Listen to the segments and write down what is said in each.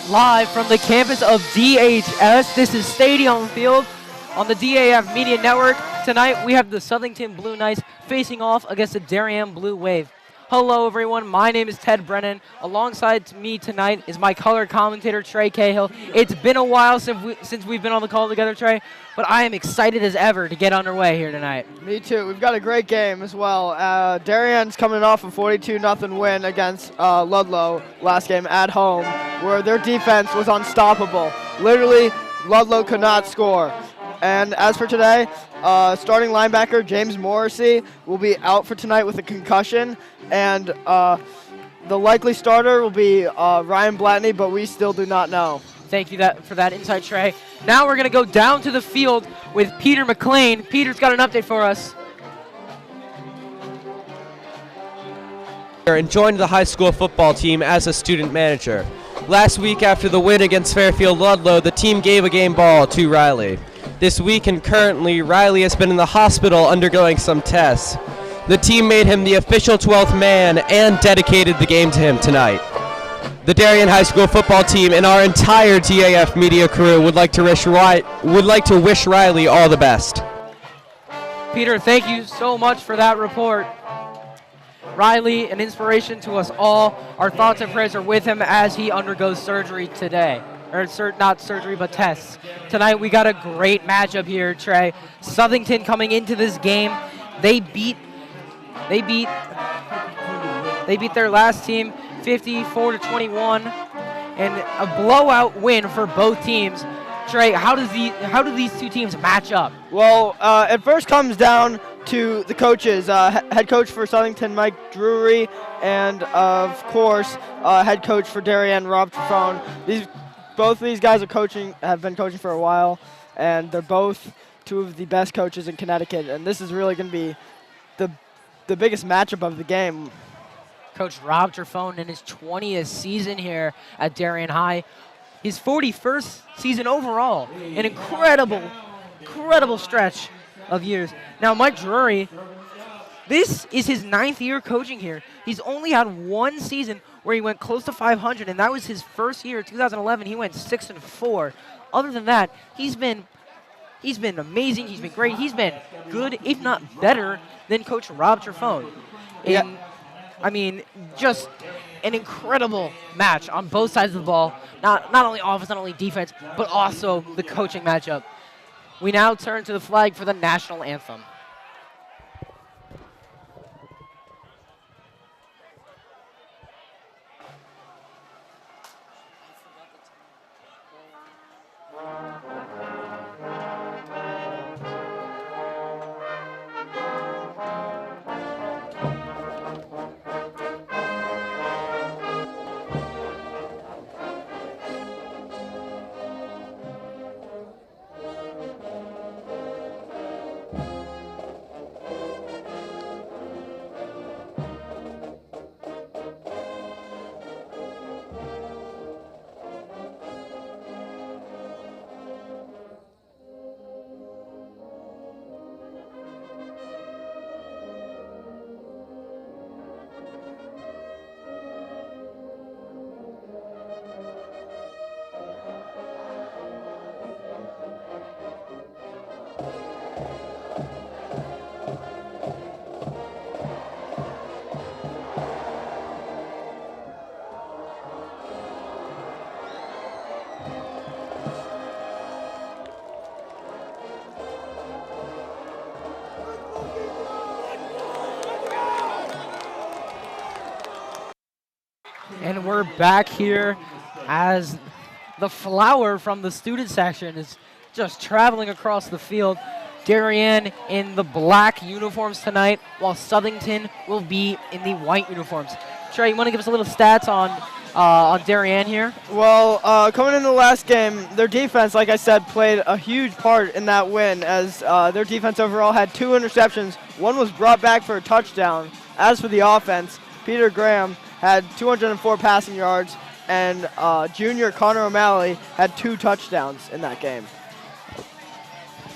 Live from the campus of DHS, this is Stadium Field on the DAF Media Network. Tonight we have the Southington Blue Knights facing off against the Darien Blue Wave. Hello everyone, my name is Ted Brennan. Alongside me tonight is my color commentator Trey Cahill. It's been a while since we've been on the call together, Trey, but I am excited as ever to get underway here tonight. Me too. We've got a great game as well. Darien's coming off a 42-0 win against Ludlow last game at home, where their defense was unstoppable. Literally, Ludlow could not score. And as for today, starting linebacker James Morrissey will be out for tonight with a concussion, and the likely starter will be Ryan Blatney, but we still do not know. Thank you for that insight, Trey. Now we're going to go down to the field with Peter McLean. Peter's got an update for us. And joined the high school football team as a student manager. Last week after the win against Fairfield Ludlow, the team gave a game ball to Riley. This week and currently, Riley has been in the hospital undergoing some tests. The team made him the official 12th man and dedicated the game to him tonight. The Darien High School football team and our entire DAF media crew would like to wish Riley all the best. Peter, thank you so much for that report. Riley, an inspiration to us all. Our thoughts and prayers are with him as he undergoes surgery today. Or not surgery, but tests. Tonight we got a great matchup here, Trey. Southington coming into this game, they beat their last team 54-21, and a blowout win for both teams. Trey, how do these two teams match up? Well, it first comes down to the coaches. Head coach for Southington, Mike Drury, and of course, head coach for Darien, Rob Trefone. Both of these guys have been coaching for a while, and they're both two of the best coaches in Connecticut, and this is really going to be the biggest matchup of the game. Coach Rob Trefone in his 20th season here at Darien High. His 41st season overall. An incredible stretch of years. Now, Mike Drury, this is his 9th year coaching here. He's only had one season where he went close to 500, and that was his first year, 2011. He went 6-4. Other than that, he's been amazing. He's been great. He's been good, if not better, than Coach Rob Trefone. I mean, just an incredible match on both sides of the ball. Not only offense, not only defense, but also the coaching matchup. We now turn to the flag for the national anthem. And we're back here as the flower from the student section is just traveling across the field. Darien in the black uniforms tonight, while Southington will be in the white uniforms. Trey, you want to give us a little stats on Darien here? Well, coming into the last game, their defense, like I said, played a huge part in that win, as their defense overall had 2 interceptions. One was brought back for a touchdown. As for the offense, Peter Graham had 204 passing yards, and junior Connor O'Malley had 2 touchdowns in that game.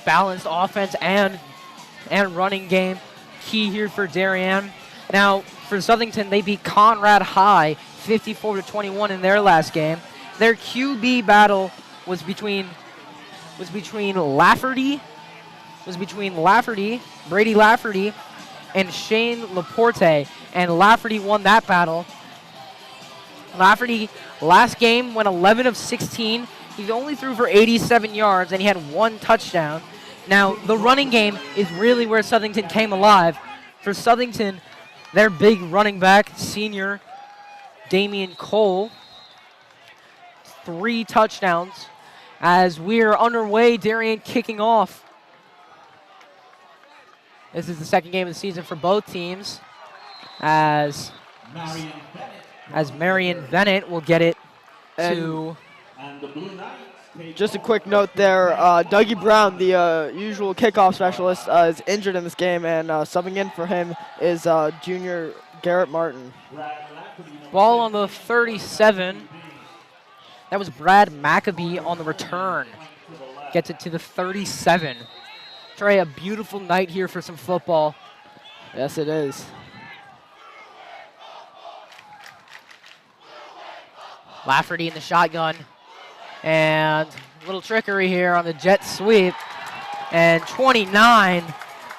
Balanced offense and running game, key here for Darien. Now, for Southington, they beat Conrad High 54-21 in their last game. Their QB battle was between Brady Lafferty, and Shane Laporte, and Lafferty won that battle. Lafferty last game went 11 of 16. He only threw for 87 yards, and he had 1 touchdown. Now, the running game is really where Southington came alive. For Southington, their big running back, senior Damian Cole, 3 touchdowns. As we're underway, Darien kicking off. This is the second game of the season for both teams, as Marion Bennett will get it to... Just a quick note there, Dougie Brown, the usual kickoff specialist, is injured in this game, and subbing in for him is junior Garrett Martin. Ball on the 37. That was Brad Maccabee on the return. Gets it to the 37. Trey, a beautiful night here for some football. Yes, it is. Lafferty in the shotgun. And a little trickery here on the jet sweep. And 29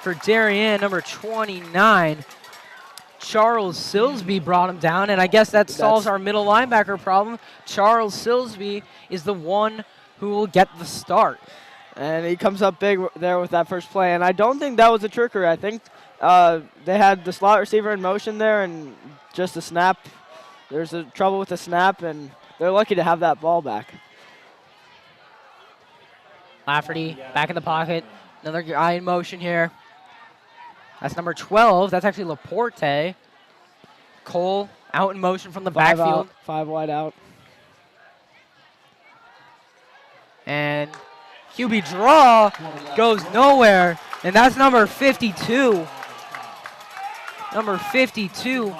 for Darien, number 29. Charles Silsby brought him down, and I guess that solves our middle linebacker problem. Charles Silsby is the one who will get the start. And he comes up big there with that first play, and I don't think that was a trickery. I think they had the slot receiver in motion there, and just a snap. There's a trouble with the snap, and they're lucky to have that ball back. Lafferty back in the pocket. Another guy in motion here. That's number 12. That's actually Laporte. Cole out in motion from the backfield. 5 wide out. And QB draw goes nowhere. And that's number 52. Number 52,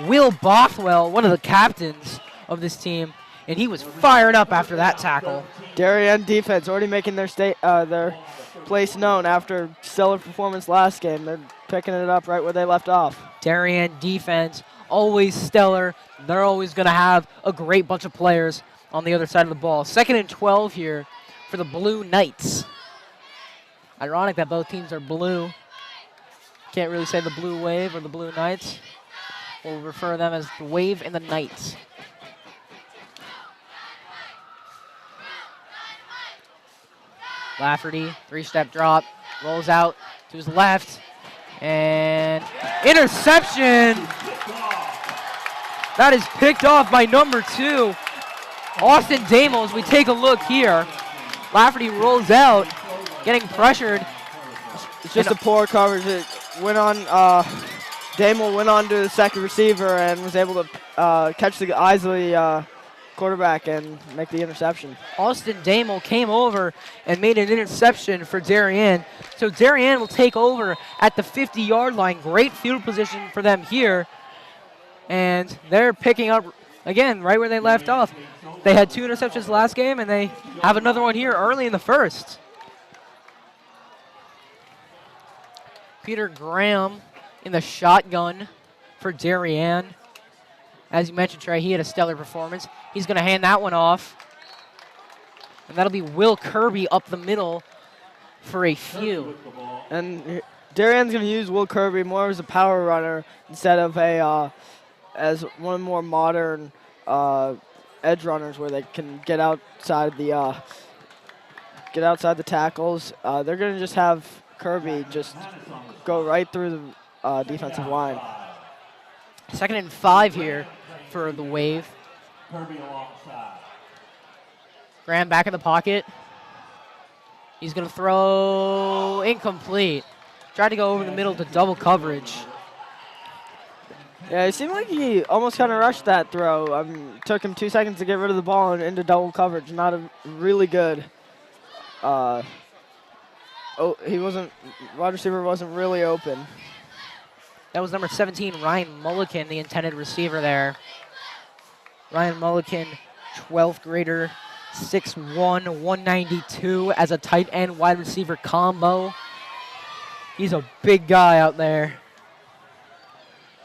Will Bothwell, one of the captains of this team. And he was fired up after that tackle. Darien defense already making their place known after stellar performance last game. They're picking it up right where they left off. Darien defense, always stellar. They're always going to have a great bunch of players on the other side of the ball. 2nd and 12 here for the Blue Knights. Ironic that both teams are blue. Can't really say the Blue Wave or the Blue Knights. We'll refer to them as the Wave and the Knights. Lafferty, 3-step drop, rolls out to his left, and interception! That is picked off by number 2, Austin Damos. We take a look here. Lafferty rolls out, getting pressured. It's just a poor coverage. It went on, Damo went on to the second receiver and was able to catch the eyes of the quarterback and make the interception. Austin Damel came over and made an interception for Darien. So Darien will take over at the 50-yard line. Great field position for them here. And they're picking up, again, right where they left off. They had 2 interceptions last game, and they have another one here early in the first. Peter Graham in the shotgun for Darien. As you mentioned, Trey, he had a stellar performance. He's going to hand that one off. And that'll be Will Kirby up the middle for a few. And Darien's going to use Will Kirby more as a power runner instead of as one of the more modern edge runners where they can get outside the tackles. They're going to just have Kirby just go right through the defensive line. 2nd and 5 here for the Wave. Graham back in the pocket. He's going to throw incomplete. Tried to go over the middle to double coverage. Yeah, it seemed like he almost kind of rushed that throw. Took him 2 seconds to get rid of the ball and into double coverage. Not a really good. Wide receiver wasn't really open. That was number 17, Ryan Mulliken, the intended receiver there. Ryan Mulliken, 12th grader, 6'1", 192 as a tight end wide receiver combo. He's a big guy out there.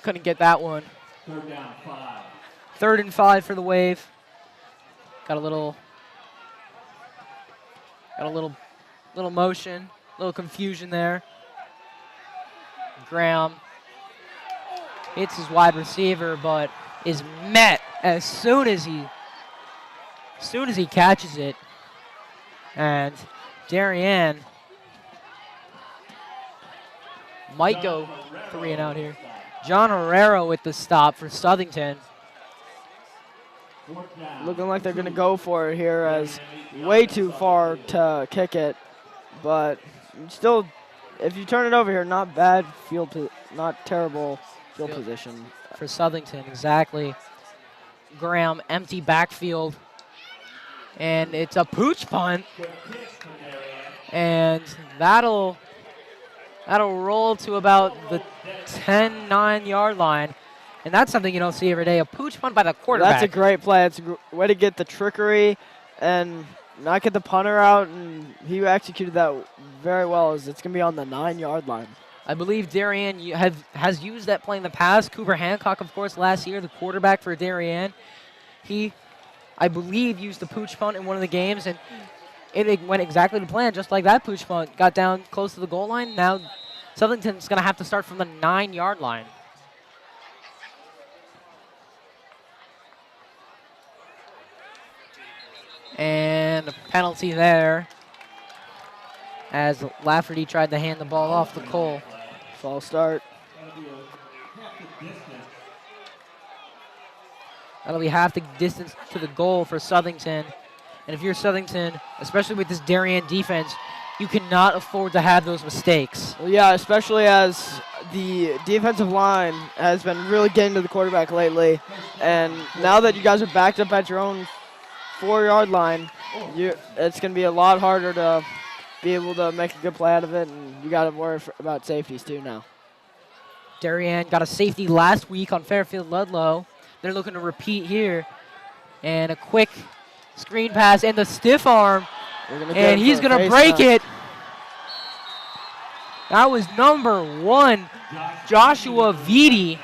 Couldn't get that one. 3rd down, 5. 3rd and 5 for the Wave. Got a little motion, little confusion there. Graham hits his wide receiver, but is met as soon as he catches it. And Darien might go 3 and out here. John Herrera with the stop for Southington. Looking like they're going to go for it here, as way too far to kick it. But still, if you turn it over here, not bad not terrible field position. For Southington, exactly. Graham, empty backfield. And it's a pooch punt. And that'll roll to about the 10, 9-yard line. And that's something you don't see every day, a pooch punt by the quarterback. That's a great play. It's a way to get the trickery and not get the punter out, and he executed that very well, as it's going to be on the 9-yard line. I believe Darien has used that play in the past. Cooper Hancock, of course, last year, the quarterback for Darien. He, I believe, used the pooch punt in one of the games, and it went exactly to plan, just like that pooch punt. Got down close to the goal line. Now Southington's going to have to start from the 9-yard line. And a penalty there, as Lafferty tried to hand the ball off to Cole. False start. That'll be half the distance to the goal for Southington. And if you're Southington, especially with this Darien defense, you cannot afford to have those mistakes. Well, yeah, especially as the defensive line has been really getting to the quarterback lately. And now that you guys are backed up at your own 4-yard line, it's going to be a lot harder to be able to make a good play out of it, and you got to worry about safeties too now. Darien got a safety last week on Fairfield Ludlow. They're looking to repeat here. And a quick screen pass and the stiff arm, and he's going to break it. That was number 1, Joshua Vitti.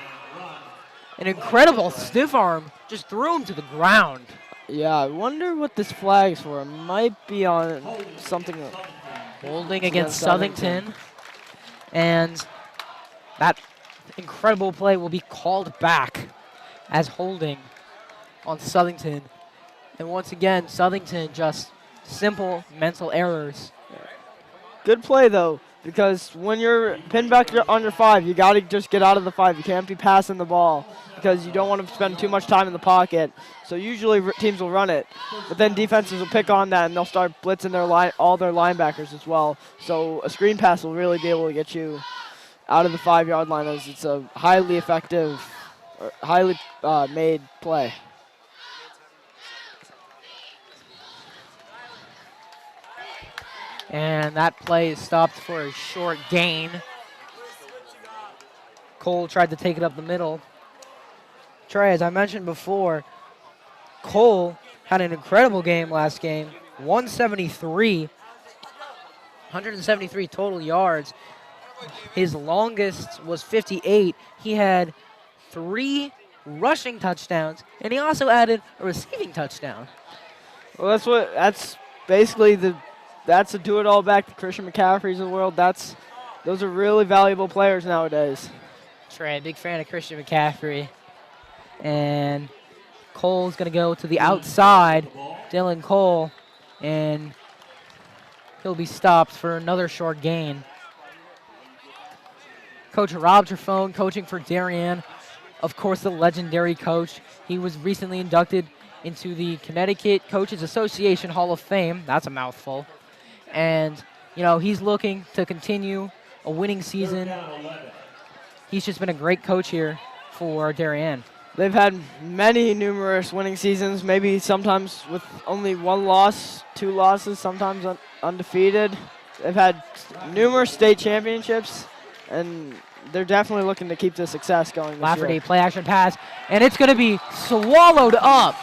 An incredible stiff arm, just threw him to the ground. Yeah, I wonder what this flag's for. It might be on something. Holding against Southington. And that incredible play will be called back as holding on Southington. And once again, Southington just simple mental errors. Good play, though, because when you're pinned back on your 5, you got to just get out of the 5. You can't be passing the ball because you don't want to spend too much time in the pocket. So usually teams will run it, but then defenses will pick on that and they'll start blitzing all their linebackers as well. So a screen pass will really be able to get you out of the 5-yard line, as it's a highly effective, highly made play. And that play is stopped for a short gain. Cole tried to take it up the middle. Trey, as I mentioned before, Cole had an incredible game last game. 173 total yards. His longest was 58. He had 3 rushing touchdowns, and he also added a receiving touchdown. Well, that's basically that's a do-it-all back to Christian McCaffrey's of the world. Those are really valuable players nowadays. Trey, big fan of Christian McCaffrey. And Cole's going to go to the outside, Dylan Cole, and he'll be stopped for another short gain. Coach Rob Trefone, coaching for Darien, of course the legendary coach. He was recently inducted into the Connecticut Coaches Association Hall of Fame. That's a mouthful. and he's looking to continue a winning season. He's just been a great coach here for Darien. They've had numerous winning seasons, maybe sometimes with only 1 loss, 2 losses, sometimes undefeated. They've had numerous state championships, and they're definitely looking to keep the success going this Lafferty, year. play action pass, and it's going to be swallowed up.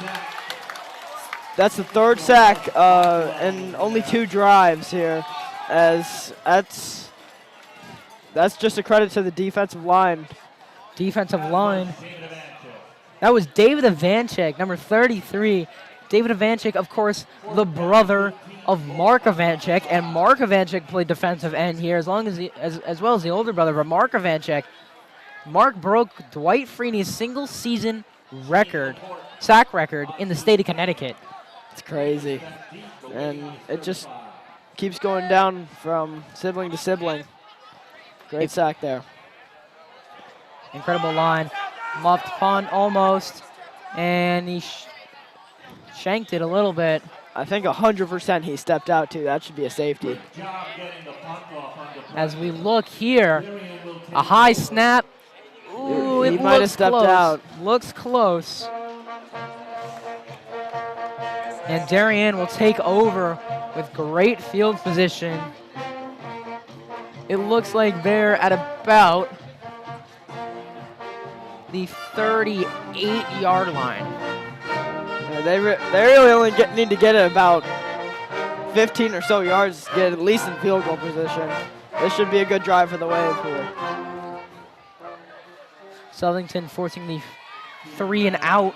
That's the 3rd sack and only 2 drives here, as that's just a credit to the defensive line. Defensive line. That was David Ivanchik, number 33. David Ivanchik, of course, the brother of Mark Ivanchik, and Mark Ivanchik played defensive end here as well as the older brother. But Mark Ivanchik, Mark broke Dwight Freeney's single-season sack record in the state of Connecticut. It's crazy, and it just keeps going down from sibling to sibling. Great sack there. Incredible line. Muffed punt almost, and he shanked it a little bit. I think 100% he stepped out too. That should be a safety. As we look here, a high snap. Ooh, he it might have looks stepped close. out. Looks close. And Darien will take over with great field position. It looks like they're at about the 38-yard line. Yeah, they really only need to get it about 15 or so yards to get at least in field goal position. This should be a good drive for the Wave here. Southington forcing the 3 and out.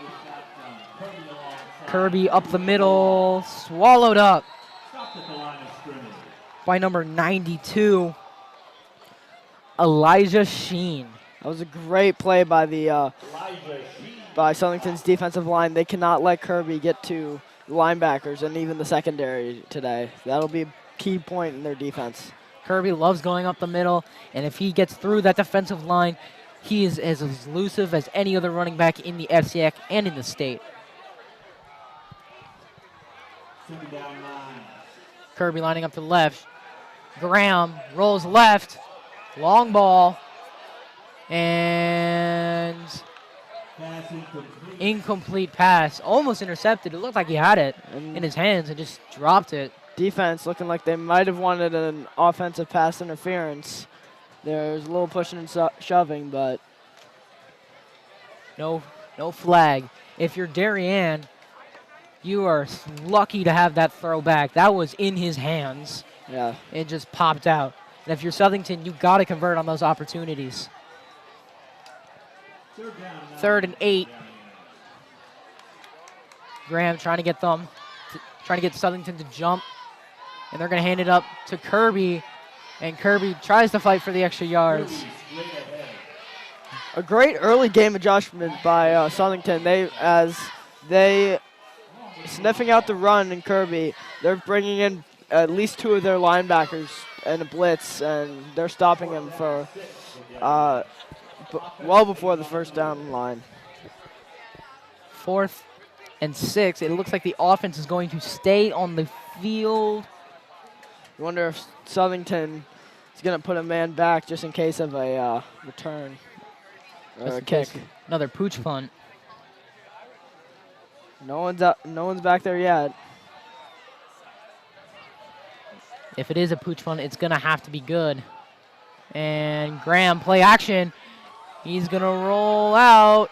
Kirby up the middle, swallowed up by number 92, Elijah Sheen. That was a great play by by Southington's defensive line. They cannot let Kirby get to the linebackers and even the secondary today. That'll be a key point in their defense. Kirby loves going up the middle, and if he gets through that defensive line, he is as elusive as any other running back in the FCX and in the state. Kirby lining up to the left. Graham rolls left. Long ball. And incomplete pass. Almost intercepted. It looked like he had it in his hands and just dropped it. Defense looking like they might have wanted an offensive pass interference. There's a little pushing and shoving, but no flag. If you're Darien, you are lucky to have that throw back. That was in his hands. Yeah. It just popped out. And if you're Southington, you got to convert on those opportunities. 3rd and 8. Graham trying to get Southington to jump. And they're going to hand it up to Kirby. And Kirby tries to fight for the extra yards. A great early game adjustment by Southington. They sniffing out the run in Kirby. They're bringing in at least 2 of their linebackers in a blitz, and they're stopping him for well before the first down line. 4th and 6. It looks like the offense is going to stay on the field. You wonder if Southington is going to put a man back just in case of a return or a kick. Another pooch punt. No one's back there yet. If it is a pooch punt, it's going to have to be good. And Graham, play action. He's going to roll out.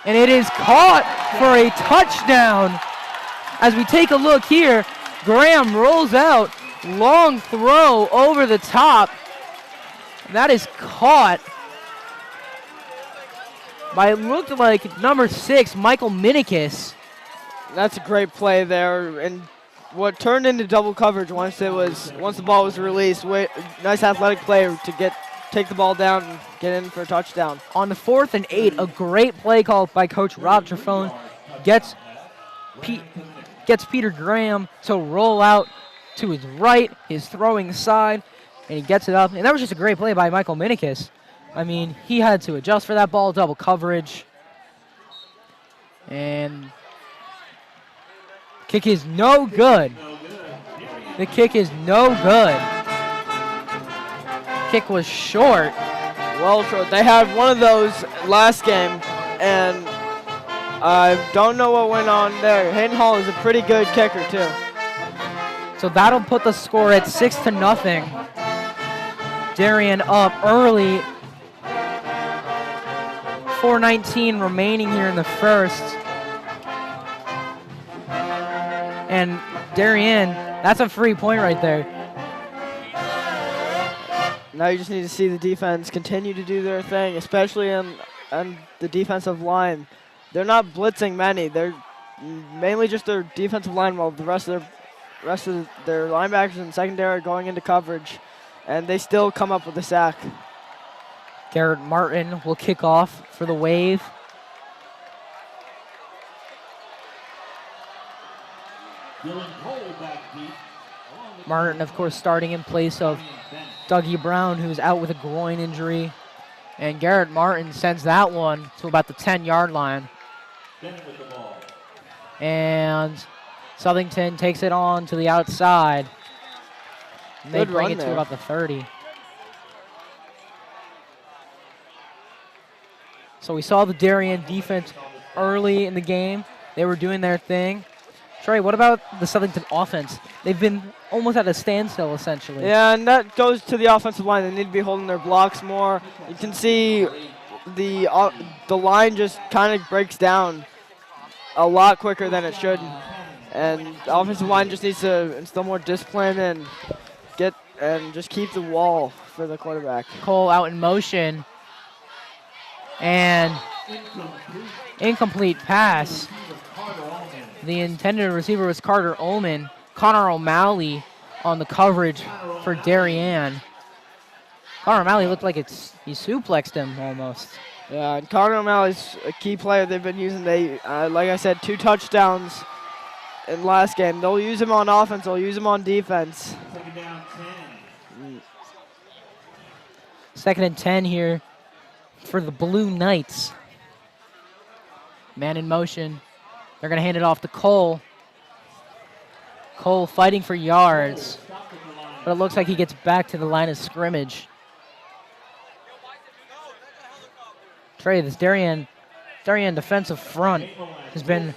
And it is caught for a touchdown. As we take a look here, Graham rolls out. Long throw over the top. That is caught by, it looked like, number 6, Michael Minikis. That's a great play there, and what turned into double coverage once the ball was released. Nice athletic play to take the ball down and get in for a touchdown. On the 4th and 8, a great play call by Coach Rob Trefone gets Peter Graham to roll out to his right, his throwing side, and he gets it up. And that was just a great play by Michael Minikis. I mean, he had to adjust for that ball, double coverage. And kick is no good. The kick is no good. Kick was short. Well, they had one of those last game, and I don't know what went on there. Hayden Hall is a pretty good kicker, too. So that'll put the score at 6-0. Darien up early. 4:19 remaining here in the first. And Darien, that's a free point right there. Now you just need to see the defense continue to do their thing, especially on the defensive line. They're not blitzing many. They're mainly just their defensive line, while the rest of their linebackers and secondary are going into coverage, and they still come up with a sack. Garrett Martin will kick off for the Wave. Martin, of course, starting in place of Dougie Brown, who's out with a groin injury. And Garrett Martin sends that one to about the 10-yard line. And Southington takes it on to the outside. And they bring it to about the 30. So we saw the Darien defense early in the game. They were doing their thing. Trey, what about the Southington offense? They've been almost at a standstill, essentially. Yeah, and that goes to the offensive line. They need to be holding their blocks more. You can see the line just kind of breaks down a lot quicker than it should. And the offensive line just needs to instill more discipline and just keep the wall for the quarterback. Cole out in motion. And incomplete pass. The intended receiver was Carter Ullman. Connor O'Malley on the coverage for Darien. Connor O'Malley looked like he suplexed him almost. Yeah, and Connor O'Malley's a key player they've been using. They, like I said, 2 touchdowns in last game. They'll use him on offense. They'll use him on defense. Second and 10 here for the Blue Knights. Man in motion. They're going to hand it off to Cole. Cole fighting for yards, but it looks like he gets back to the line of scrimmage. Trey, this Darien defensive front has been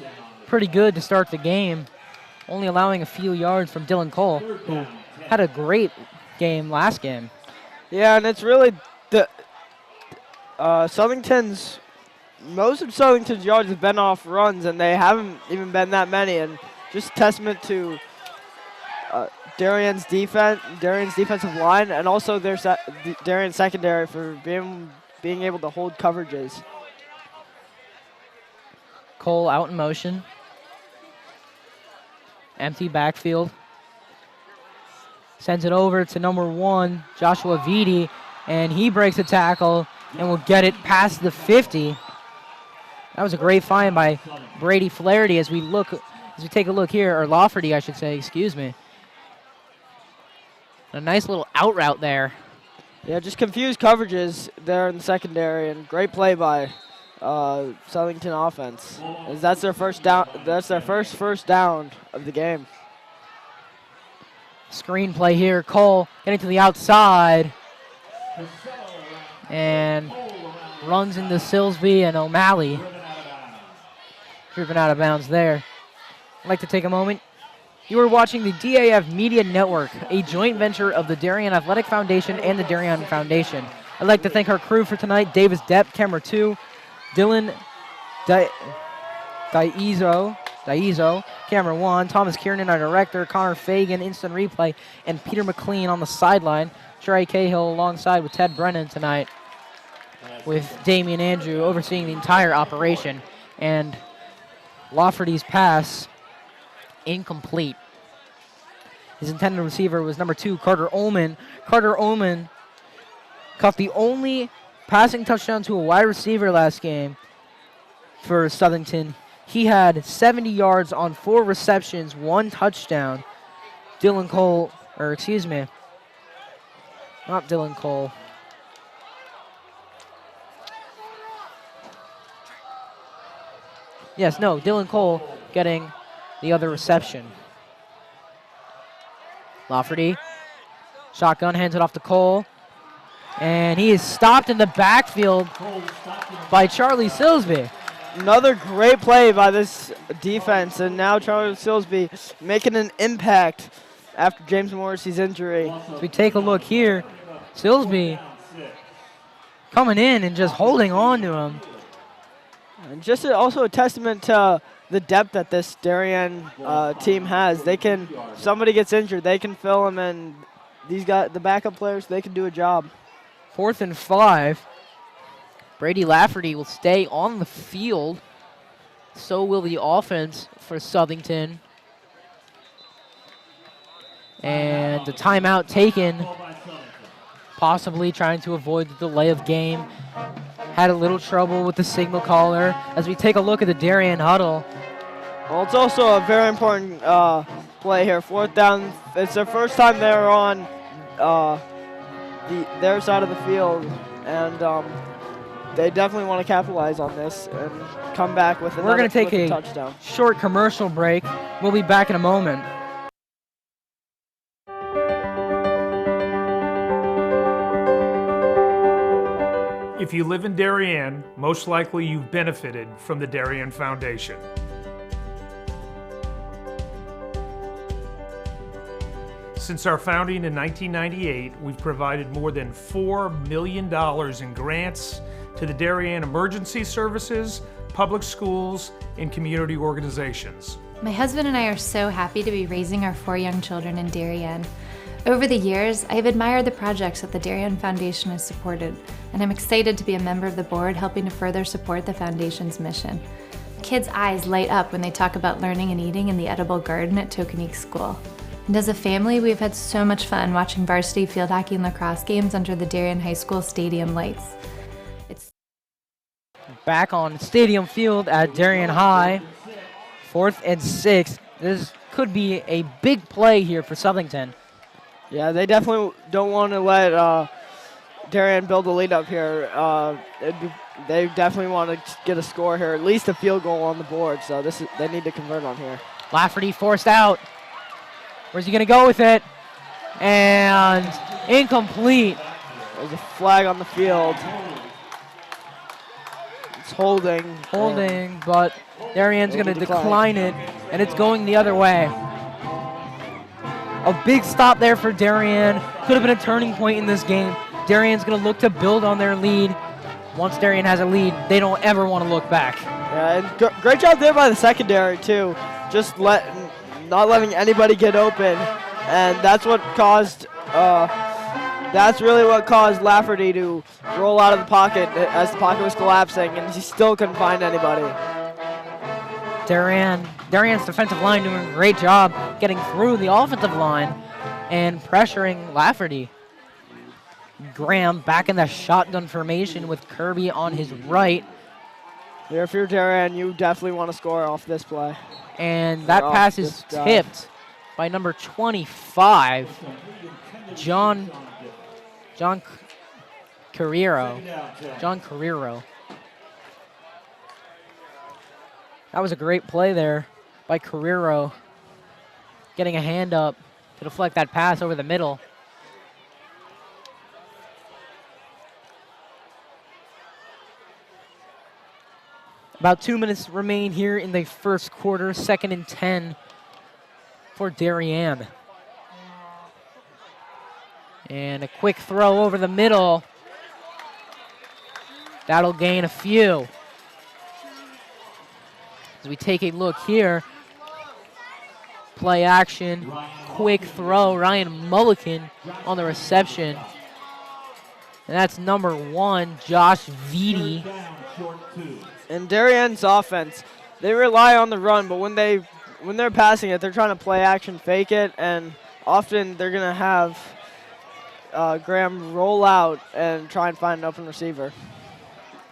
pretty good to start the game, only allowing a few yards from Dylan Cole, who had a great game last game. Yeah, and it's really the most of Southington's yards have been off runs, and they haven't even been that many. And just testament to Darien's defensive line, and also their Darien's secondary for being able to hold coverages. Cole out in motion. Empty backfield. Sends it over to number 1, Joshua Vitti, and he breaks a tackle and will get it past the 50. That was a great find by Brady Flaherty as we take a look here, or Lafferty, I should say, excuse me. A nice little out route there. Yeah, just confused coverages there in the secondary, and great play by Southington offense. As that's their first down. That's their first down of the game. Screen play here. Cole getting to the outside and runs into Silsby and O'Malley. Driven out of bounds there. I'd like to take a moment. You are watching the DAF Media Network, a joint venture of the Darien Athletic Foundation and the Darien Foundation. I'd like to thank our crew for tonight: Davis Depp, camera 2, Dylan Daizo, camera 1, Thomas Kiernan, our director, Connor Fagan, instant replay, and Peter McLean on the sideline. Trey Cahill alongside with Ted Brennan tonight, with Damian Andrew overseeing the entire operation. And Lafferty's pass incomplete. His intended receiver was number 2, Carter Ullman. Carter Ullman caught the only passing touchdown to a wide receiver last game for Southington. He had 70 yards on 4 receptions, 1 touchdown. Dylan Cole, or excuse me, not Dylan Cole. Yes, no, Dylan Cole getting the other reception. Lafferty. Shotgun, hands it off to Cole. And he is stopped in the backfield by Charlie Silsby. Another great play by this defense, and now Charlie Silsby making an impact after James Morrissey's injury. As we take a look here, Silsby coming in and just holding on to him. And just also a testament to the depth that this Darien team has. They can, if somebody gets injured, they can fill them, and these guys, the backup players, they can do a job. 4th and 5. Brady Lafferty will stay on the field. So will the offense for Southington. And the timeout taken, possibly trying to avoid the delay of game. Had a little trouble with the signal caller. As we take a look at the Darien huddle. Well, it's also a very important play here. 4th down. It's their first time they're on their side of the field, and they definitely want to capitalize on this and come back with another. We're going to take a touchdown. Short commercial break. We'll be back in a moment. If you live in Darien, most likely you've benefited from the Darien Foundation. Since our founding in 1998, we've provided more than $4 million in grants to the Darien Emergency Services, public schools, and community organizations. My husband and I are so happy to be raising our 4 young children in Darien. Over the years, I have admired the projects that the Darien Foundation has supported, and I'm excited to be a member of the board helping to further support the Foundation's mission. Kids' eyes light up when they talk about learning and eating in the edible garden at Tokenique School. And as a family, we've had so much fun watching varsity field hockey and lacrosse games under the Darien High School stadium lights. Back on Stadium Field at Darien High, 4th and 6. This could be a big play here for Southington. Yeah, they definitely don't want to let Darien build a lead up here. They definitely want to get a score here, at least a field goal on the board. So they need to convert on here. Lafferty forced out. Where's he going to go with it? And incomplete. There's a flag on the field. It's holding. Holding, but Darien's going to decline it, and it's going the other way. A big stop there for Darien. Could have been a turning point in this game. Darien's going to look to build on their lead. Once Darien has a lead, they don't ever want to look back. Yeah, and great job there by the secondary, too. Just not letting anybody get open, and that's what caused. That's really what caused Lafferty to roll out of the pocket as the pocket was collapsing, and he still couldn't find anybody. Darien's defensive line doing a great job getting through the offensive line and pressuring Lafferty. Graham back in the shotgun formation with Kirby on his right. Here, if you're Darien, you definitely want to score off this play. And that pass is tipped by number 25, John Carrero. That was a great play there by Carrero, getting a hand up to deflect that pass over the middle. About 2 minutes remain here in the first quarter, 2nd and 10 for Darien. And a quick throw over the middle. That'll gain a few. As we take a look here, play action, quick throw, Ryan Mulliken on the reception. And that's number 1, Josh Vitti. In Darien's offense, they rely on the run, but when they're passing it, they're trying to play action, fake it, and often they're going to have Graham roll out and try and find an open receiver.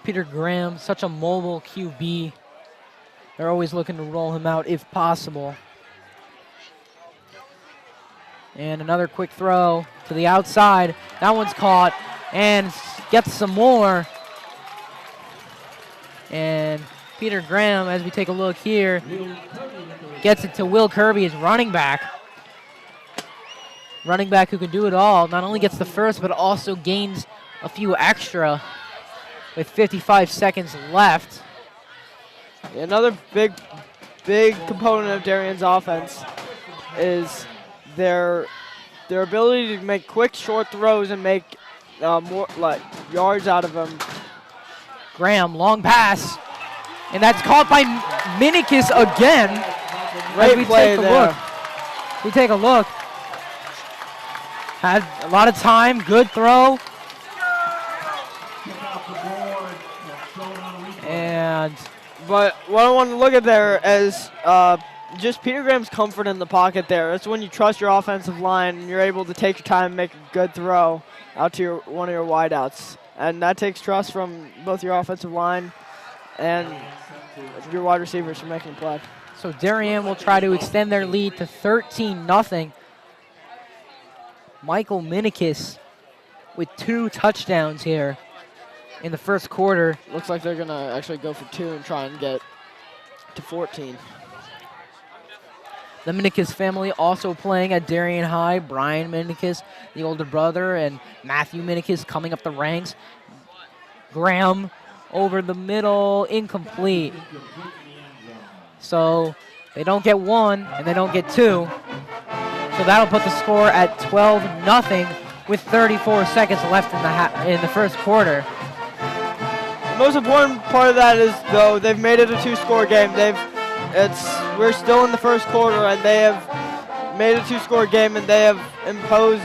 Peter Graham, such a mobile QB. They're always looking to roll him out if possible. And another quick throw to the outside. That one's caught and gets some more. And Peter Graham, as we take a look here, gets it to Will Kirby, his running back. running back who can do it all. Not only gets the first, but also gains a few extra with 55 seconds left. Another big component of Darien's offense is their ability to make quick, short throws and make more yards out of them. Graham, long pass, and that's caught by Minikis again. Great play there. We take a look. Had a lot of time, good throw. But what I want to look at there is just Peter Graham's comfort in the pocket there. That's when you trust your offensive line and you're able to take your time and make a good throw out to one of your wideouts. And that takes trust from both your offensive line and your wide receivers for making a play. So Darien will try to extend their lead to 13-0. Michael Minikis with 2 touchdowns here in the first quarter. Looks like they're going to actually go for 2 and try and get to 14. The Minikis family also playing at Darien High. Brian Minikis, the older brother, and Matthew Minikis coming up the ranks. Graham over the middle, incomplete. So they don't get 1 and they don't get 2. So that'll put the score at 12-0 with 34 seconds left in the first quarter. The most important part of that is, though, they've made it a 2-score game. We're still in the first quarter, and they have made a 2-score game, and they have imposed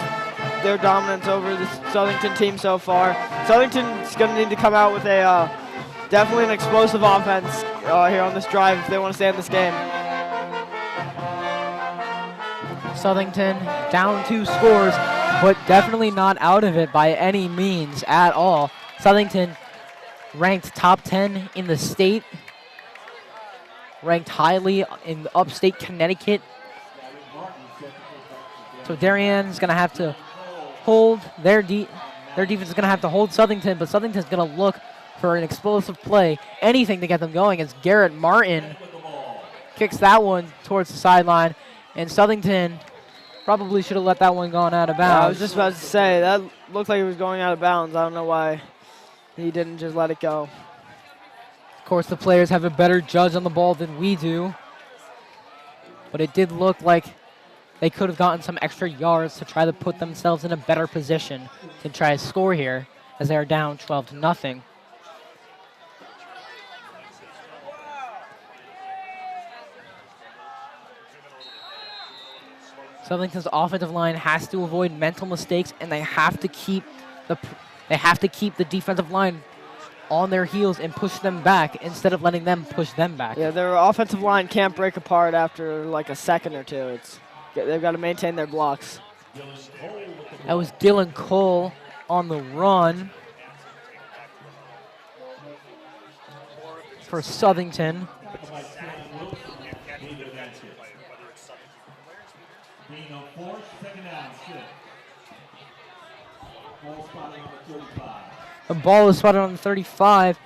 their dominance over the Southington team so far. Southington's going to need to come out with definitely an explosive offense here on this drive if they want to stay in this game. Southington down 2 scores, but definitely not out of it by any means at all. Southington ranked top 10 in the state, ranked highly in upstate Connecticut. So Darien's going to have to hold their defense is going to have to hold Southington, but Southington's going to look for an explosive play, anything to get them going, as Garrett Martin kicks that one towards the sideline, and Southington probably should have let that one go out of bounds. Yeah, I was just about to say, that looked like it was going out of bounds. I don't know why he didn't just let it go. Of course, the players have a better judge on the ball than we do, but it did look like they could have gotten some extra yards to try to put themselves in a better position to try to score here, as they are down 12-0. Southington's offensive line has to avoid mental mistakes, and they have to keep the defensive line on their heels and push them back instead of letting them push them back. Yeah, their offensive line can't break apart after like a second or two. They've got to maintain their blocks. That was Dylan Cole on the run for Southington. The ball is spotted on the 35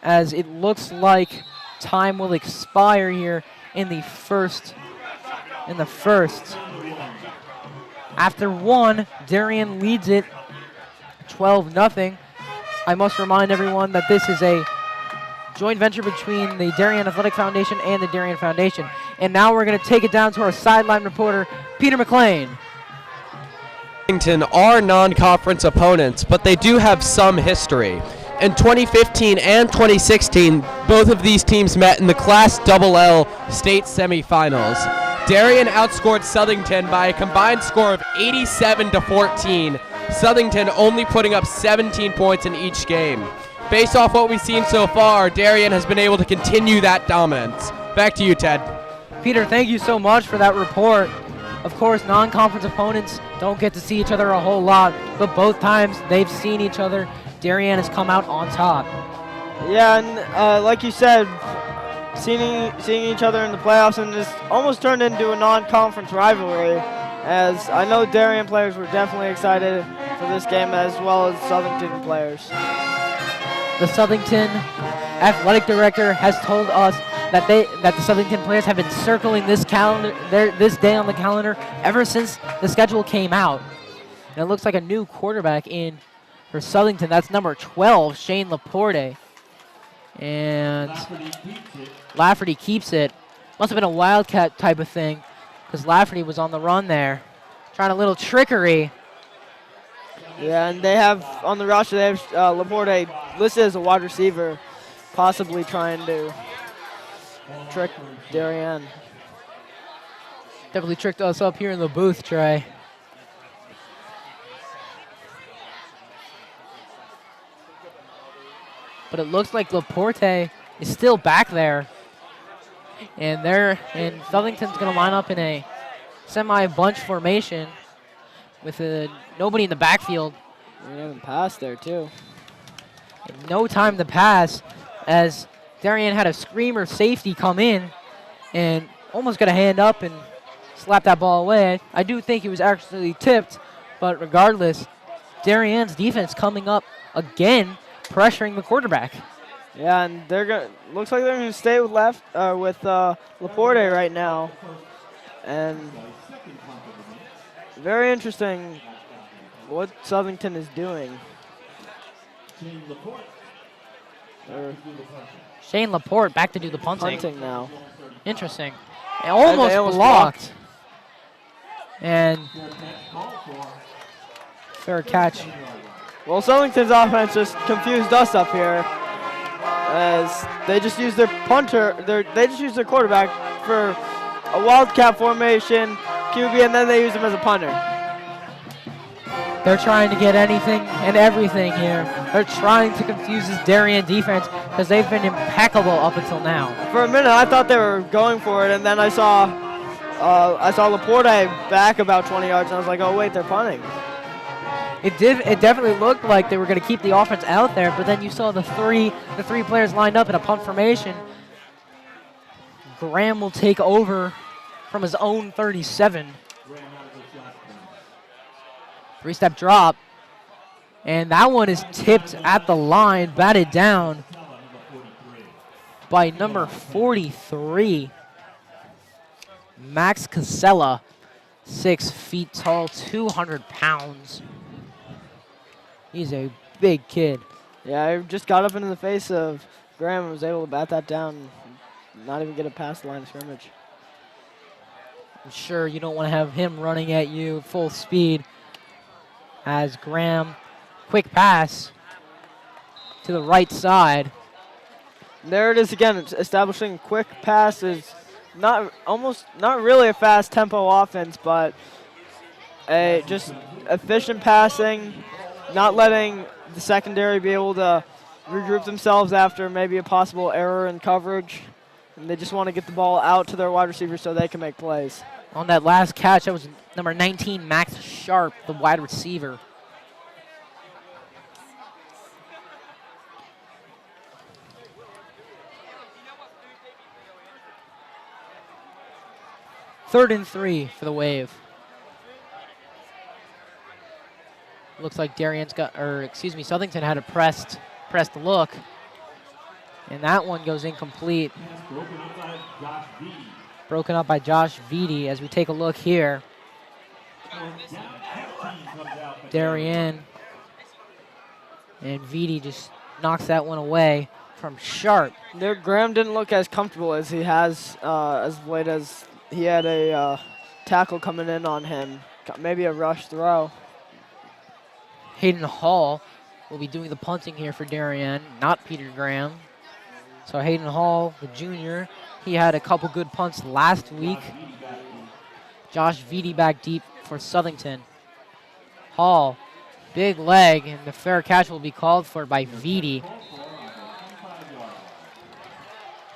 as it looks like time will expire here in the first. After 1, Darien leads it 12-0. I must remind everyone that this is a joint venture between the Darien Athletic Foundation and the Darien Foundation. And now we're going to take it down to our sideline reporter, Peter McLean. Southington are non-conference opponents, but they do have some history. In 2015 and 2016, both of these teams met in the Class XL state semifinals. Darien outscored Southington by a combined score of 87-14, Southington only putting up 17 points in each game. Based off what we've seen so far, Darien has been able to continue that dominance. Back to you, Ted. Peter, thank you so much for that report. Of course, non-conference opponents don't get to see each other a whole lot, but both times they've seen each other, Darien has come out on top. Yeah, and like you said, seeing each other in the playoffs, and this almost turned into a non-conference rivalry, as I know Darien players were definitely excited for this game, as well as Southington players. The Southington athletic director has told us that the Southington players have been circling this this day on the calendar ever since the schedule came out. And it looks like a new quarterback in for Southington. That's number 12, Shane Laporte. And Lafferty keeps it. Must have been a wildcat type of thing because Lafferty was on the run there. Trying a little trickery. Yeah, and they have, on the roster, they have Laporte listed as a wide receiver, possibly trying to trick Darien. Definitely tricked us up here in the booth, Trey. But it looks like Laporte is still back there. And Southington's going to line up in a semi-bunch formation with nobody in the backfield. We haven't passed there, too. And no time to pass as Darien had a screamer safety come in and almost got a hand up and slap that ball away. I do think it was actually tipped, but regardless, Darien's defense coming up again, pressuring the quarterback. Yeah, and looks like they're gonna stay with Laporte right now, and very interesting what Southington is doing. Shane Laporte back to do the punting. Punting now. Interesting. It almost blocked. And fair catch. Well, Southington's offense just confused us up here, as they just used their they just used their quarterback for a wildcat formation, QB, and then they used him as a punter. They're trying to get anything and everything here. They're trying to confuse this Darien defense because they've been impeccable up until now. For a minute, I thought they were going for it, and then I saw Laporte back about 20 yards, and I was like, oh wait, they're punting. It definitely looked like they were going to keep the offense out there, but then you saw the three players lined up in a punt formation. Graham will take over from his own 37. Three-step drop. And that one is tipped at the line, batted down by number 43, Max Casella, 6 feet tall, 200 pounds. He's a big kid. Yeah, I just got up into the face of Graham and was able to bat that down, not even get it past the line of scrimmage. I'm sure you don't want to have him running at you full speed as Graham, quick pass to the right side. There it is again, it's establishing quick passes. Not really a fast tempo offense, but just efficient passing, not letting the secondary be able to regroup themselves after maybe a possible error in coverage. And they just want to get the ball out to their wide receivers so they can make plays. On that last catch, that was number 19, Max Sharp, the wide receiver. Third and 3 for the Wave. Looks like Southington had a pressed look. And that one goes incomplete. Broken up by Josh Vitti as we take a look here. Darien. And Vitti just knocks that one away from Sharp. Graham didn't look as comfortable as he has as late as he had a tackle coming in on him. Maybe a rush throw. Hayden Hall will be doing the punting here for Darien, not Peter Graham. So Hayden Hall, the junior, he had a couple good punts last week. Josh Vitti back deep for Southington. Hall, big leg, and the fair catch will be called for by Vitti.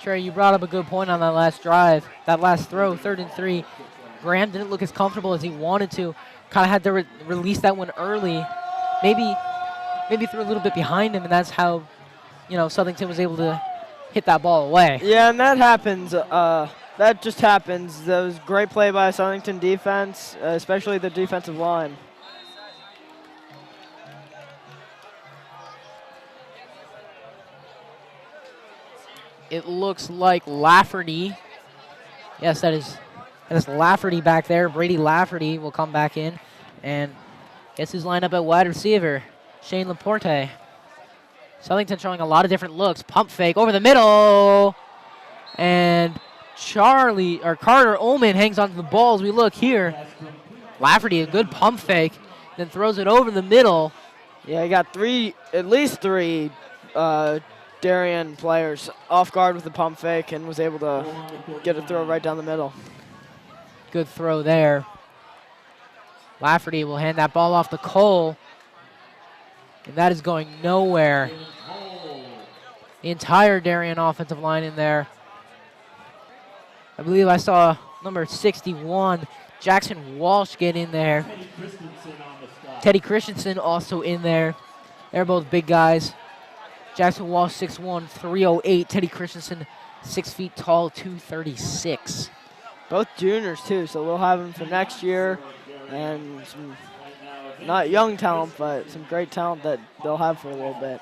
Trey, you brought up a good point on that last drive, that last throw, 3rd and 3. Graham didn't look as comfortable as he wanted to. Kind of had to release that one early. Maybe threw a little bit behind him, and that's how, Southington was able to hit that ball away. Yeah, and that happens. That just happens. That was great play by Southington defense, especially the defensive line. It looks like Lafferty. Yes, that is Lafferty back there. Brady Lafferty will come back in. And guess who's lined up at wide receiver? Shane Laporte. Southington showing a lot of different looks. Pump fake over the middle. And Carter Ullman hangs onto the ball as we look here. Lafferty, a good pump fake, then throws it over the middle. Yeah, he got at least three Darien players off guard with the pump fake and was able to get a throw right down the middle. Good throw there. Lafferty will hand that ball off to Cole. And that is going nowhere. The entire Darien offensive line in there. I believe I saw number 61, Jackson Walsh, get in there. Teddy Christensen also in there. They're both big guys. Jackson Walsh, 6'1", 308. Teddy Christensen, 6 feet tall, 236. Both juniors, too, so we'll have them for next year. And some not young talent, but some great talent that they'll have for a little bit.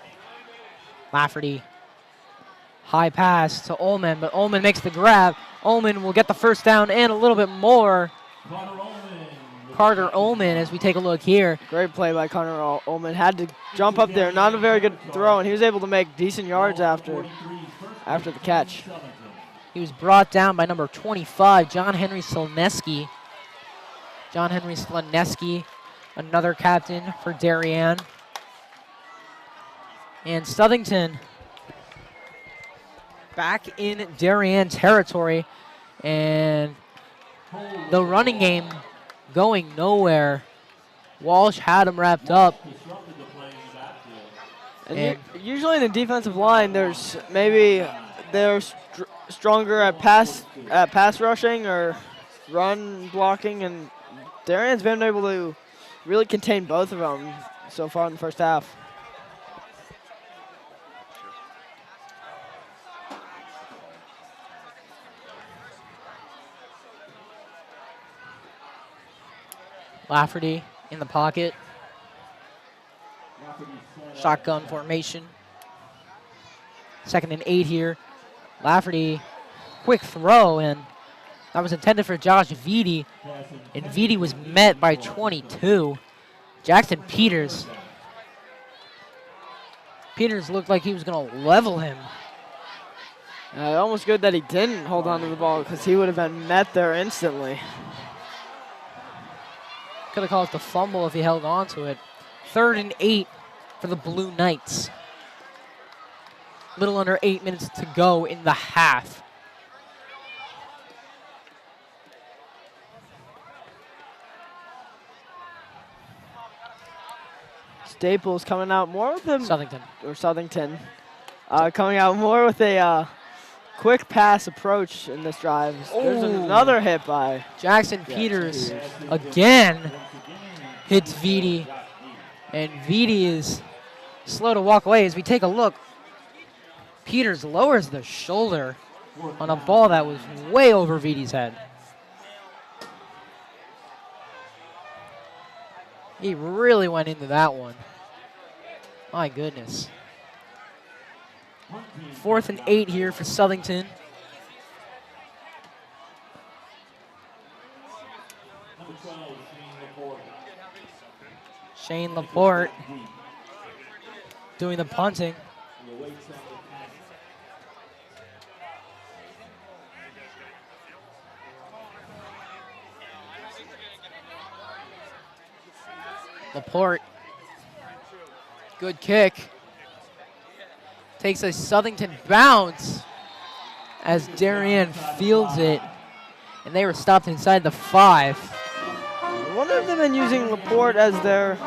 Lafferty, high pass to Ullman, but Ullman makes the grab. Ullman will get the first down and a little bit more. Carter Ullman, as we take a look here. Great play by Carter Ullman. Had to jump up there. Not a very good throw, and he was able to make decent yards after the catch. He was brought down by number 25, John Henry Slaneski. John Henry Slaneski, another captain for Darien. And Southington back in Darien territory. And the running game going nowhere. Walsh had him wrapped up. And usually in the defensive line, they're stronger at pass rushing or run blocking, and Darien's been able to really contain both of them so far in the first half. Lafferty in the pocket. Shotgun formation. 2nd and 8 here. Lafferty, quick throw, and that was intended for Josh Vitti, and Vitti was met by 22. Jackson Peters. Peters looked like he was going to level him. Almost good that he didn't hold on to the ball because he would have been met there instantly. Could have caused a fumble if he held on to it. 3rd and 8 for the Blue Knights. Little under 8 minutes to go in the half. Staples coming out more with him. Southington. Coming out more with a quick pass approach in this drive. There's another hit by Jackson Peters again hits Vitti. And Vitti is slow to walk away. As we take a look, Peters lowers the shoulder on a ball that was way over Vitti's head. He really went into that one. My goodness. 4th and 8 here for Southington. Shane Laporte doing the punting. Laporte, good kick. Takes a Southington bounce as Darien fields it, and they were stopped inside the 5. I wonder if they've been using Laporte as their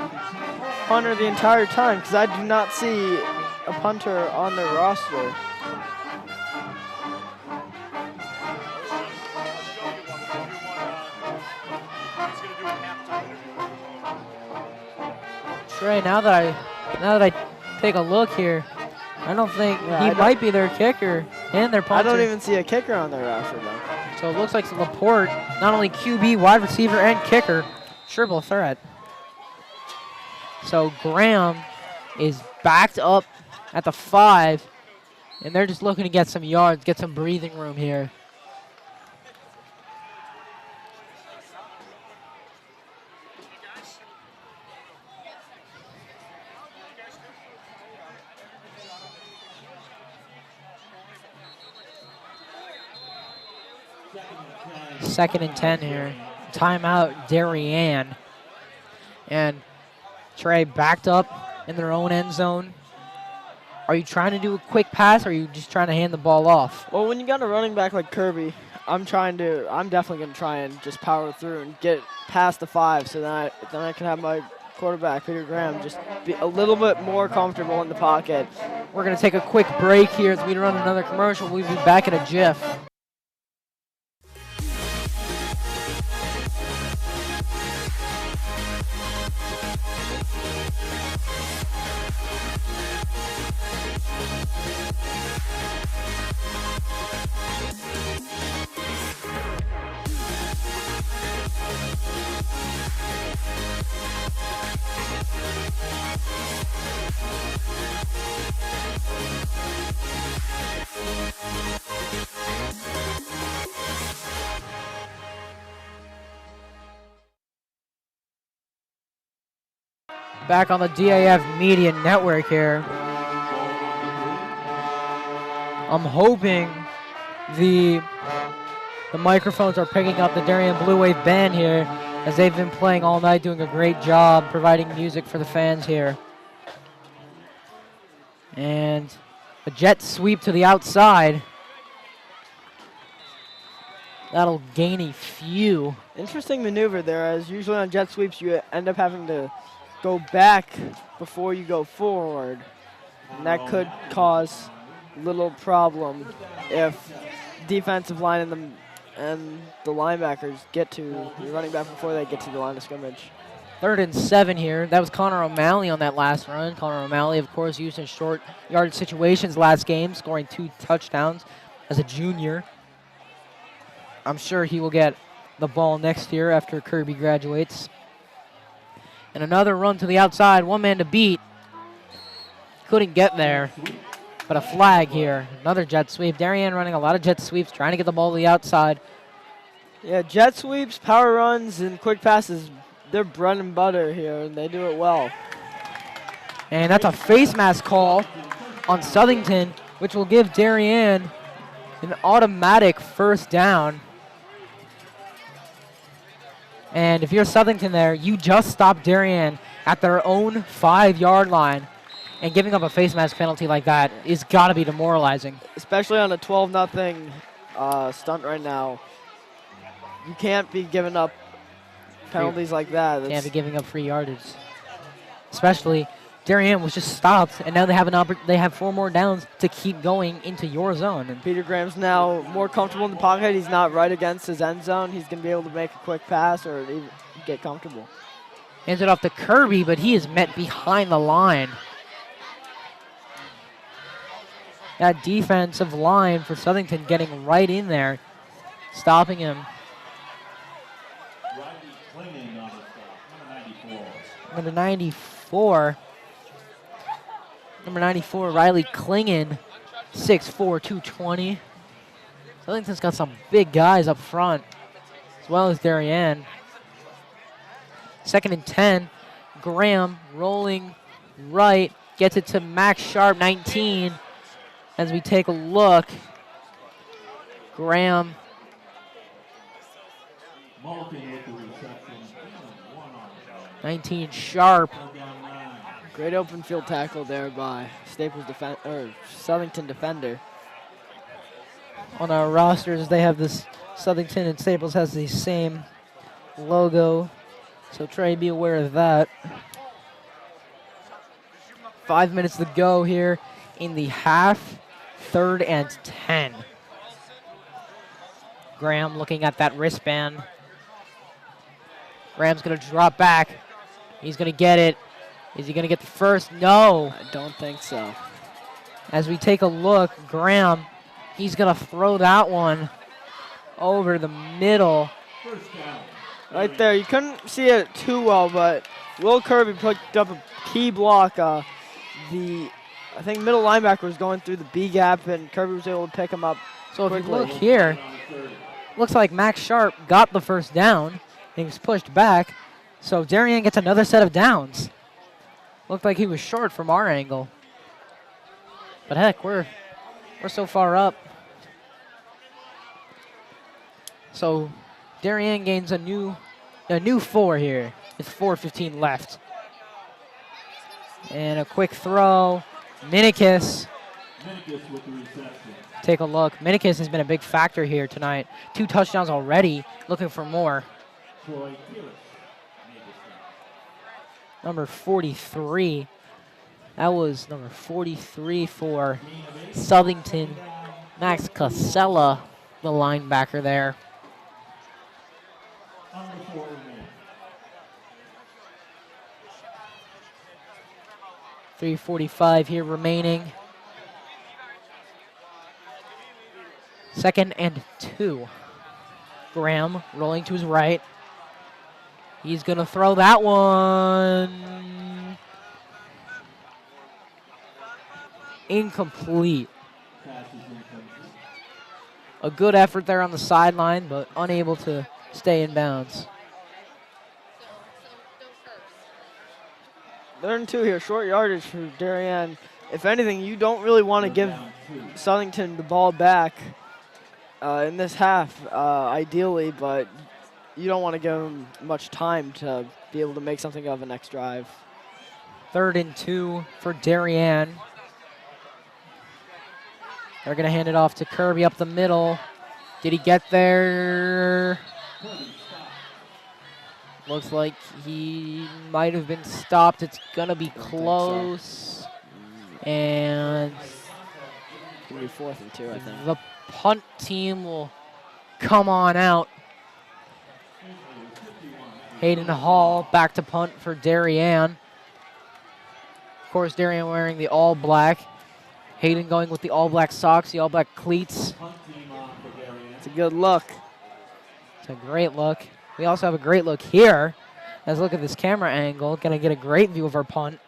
punter the entire time, because I do not see a punter on their roster. Trey, now that I take a look here, I don't think he might be their kicker and their punter. I don't even see a kicker on their roster though. So it looks like Laporte, not only QB, wide receiver, and kicker, triple threat. So Graham is backed up at the 5. And they're just looking to get some yards, get some breathing room here. Second and 10 here. Timeout, Darien. And Trey backed up in their own end zone. Are you trying to do a quick pass, or are you just trying to hand the ball off? Well, when you got a running back like Kirby, I'm definitely going to try and just power through and get past the 5 so then I can have my quarterback, Peter Graham, just be a little bit more comfortable in the pocket. We're going to take a quick break here as we run another commercial. We'll be back in a jiff. Back on the DAF Media Network here. I'm hoping the microphones are picking up the Darien Blue Wave Band here, as they've been playing all night, doing a great job providing music for the fans here. And a jet sweep to the outside. That'll gain a few. Interesting maneuver there, as usually on jet sweeps you end up having to go back before you go forward. And that could cause a little problem if defensive line and the linebackers get to the running back before they get to the line of scrimmage. 3rd and 7 here. That was Connor O'Malley on that last run. Connor O'Malley, of course, used in short yard situations last game, scoring 2 touchdowns as a junior. I'm sure he will get the ball next year after Kirby graduates. And another run to the outside, one man to beat. Couldn't get there, but a flag here. Another jet sweep. Darien running a lot of jet sweeps, trying to get the ball to the outside. Yeah, jet sweeps, power runs, and quick passes, they're bread and butter here, and they do it well. And that's a face mask call on Southington, which will give Darien an automatic first down. And if you're Southington there, you just stop Darien at their own 5-yard line. And giving up a face mask penalty like that is got to be demoralizing. Especially on a 12-0 stunt right now. You can't be giving up penalties like that. Can't be giving up free yardage. Especially, Darien was just stopped, and now they have they have 4 more downs to keep going into your zone. And Peter Graham's now more comfortable in the pocket. He's not right against his end zone. He's going to be able to make a quick pass or even get comfortable. hands it off to Kirby, but he is met behind the line. That defensive line for Southington getting right in there, stopping him. Number 94. Number 94, Riley Klingon, 6'4", 220. Southington's got some big guys up front, as well as Darien. 2nd and 10. Graham rolling right, gets it to Max Sharp, 19. As we take a look, Graham. 19 Sharp. Great open field tackle there by Southington defender. On our rosters, they have this, Southington and Staples has the same logo. So Trey, be aware of that. 5 minutes to go here in the half. 3rd and 10. Graham looking at that wristband. Graham's going to drop back. He's going to get it. Is he going to get the first? No. I don't think so. As we take a look, Graham, he's going to throw that one over the middle. Right there. You couldn't see it too well, but Will Kirby picked up a key block. The I think middle linebacker was going through the B gap, and Kirby was able to pick him up. So if you quickly. look here, looks like Max Sharp got the first down, and he was pushed back. So Darien gets another set of downs. Looked like he was short from our angle. But heck, we're so far up. So Darien gains a new 4 here with 4:15 left. And a quick throw. Minikis. Take a look. Minikis has been a big factor here tonight. 2 touchdowns already. Looking for more. Number 43. That was number 43 for Southington. Max Casella, the linebacker there. 3:45 here remaining. 2nd and 2. Graham rolling to his right. He's going to throw that one. Incomplete. A good effort there on the sideline, but unable to stay in bounds. 3rd and 2 here, short yardage for Darien. If anything, you don't really want to give Southington the ball back in this half, ideally, but you don't want to give them much time to be able to make something of a next drive. 3rd and 2 for Darien. They're going to hand it off to Kirby up the middle. Did he get there? Looks like he might have been stopped. It's going to be close. And It's going to be 4th and 2, I think. the punt team will come on out. Hayden Hall back to punt for Darien. Of course, Darien wearing the all black. Hayden going with the all black socks, the all black cleats. It's a good look. It's a great look. We also have a great look here. Let's look at this camera angle. Gonna get a great view of our punt.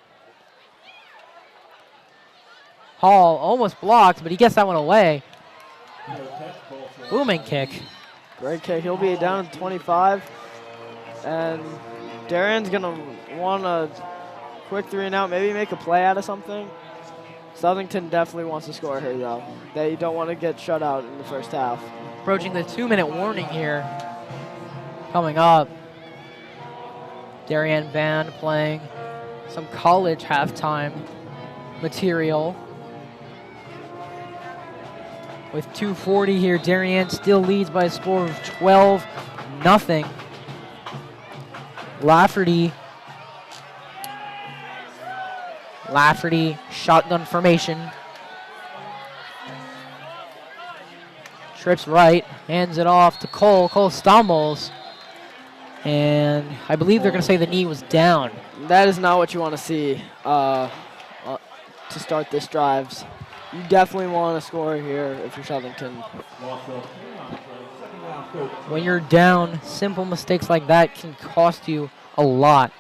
Hall almost blocked, but he gets that one away. Booming kick. Great kick. He'll be down at 25. And Darien's going to want a quick 3 and out, maybe make a play out of something. Southington definitely wants to score here, though. They don't want to get shut out in the first half. Approaching the 2-minute warning here. Coming up. Darien band playing some college halftime material. With 2:40 here, Darien still leads by a score of 12-0. Lafferty, shotgun formation. Trips right, hands it off to Cole. Cole stumbles. And I believe they're going to say the knee was down. That is not what you want to see to start this drives. You definitely want to score here if you're Southington. When you're down, simple mistakes like that can cost you a lot.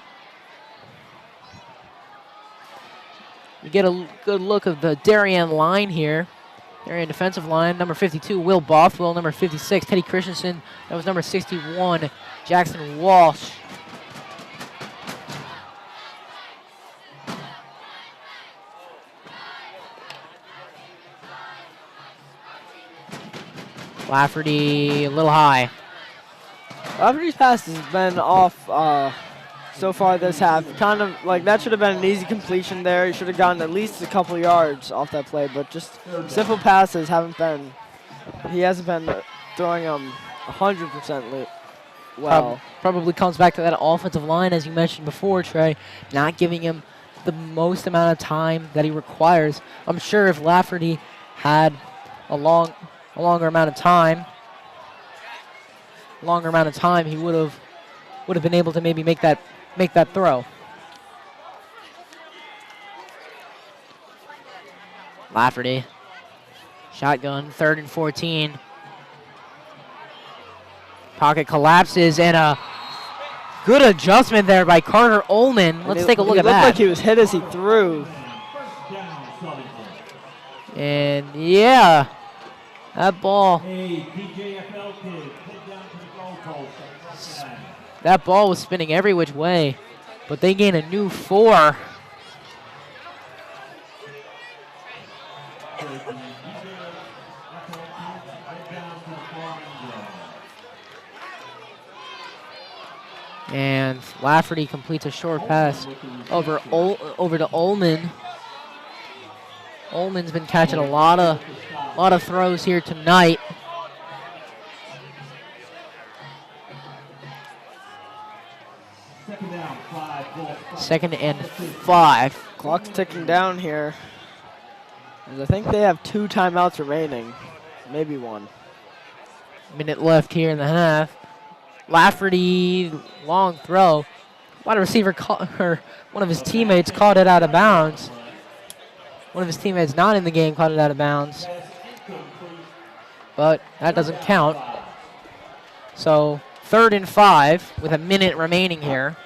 You get a good look of the Darien line here. Darien defensive line, number 52, Will Bothwell, number 56, Teddy Christensen. That was number 61, Jackson Walsh. Lafferty, a little high. Lafferty's pass has been off so far this half. Kind of like that should have been an easy completion there. He should have gotten at least a couple yards off that play, but just simple passes haven't been. He hasn't been throwing them 100% well. Probably comes back to that offensive line, as you mentioned before, Trey, not giving him the most amount of time that he requires. I'm sure if Lafferty had a longer amount of time, he would have been able to maybe make that throw. Lafferty, shotgun, 3rd and 14. Pocket collapses and a good adjustment there by Carter Ullman. Let's take a look at that. It looked like he was hit as he threw. And yeah, that ball. That ball was spinning every which way, but they gain a new 4. And Lafferty completes a short pass over to Ullman. Ullman's been catching a lot of throws here tonight. Second and 5. Clock's ticking down here. And I think they have 2 timeouts remaining, maybe 1. Minute left here in the half. Lafferty, long throw. Wide receiver, one of his teammates caught it out of bounds. One of his teammates not in the game caught it out of bounds. But that doesn't count. So 3rd and 5 with a minute remaining here.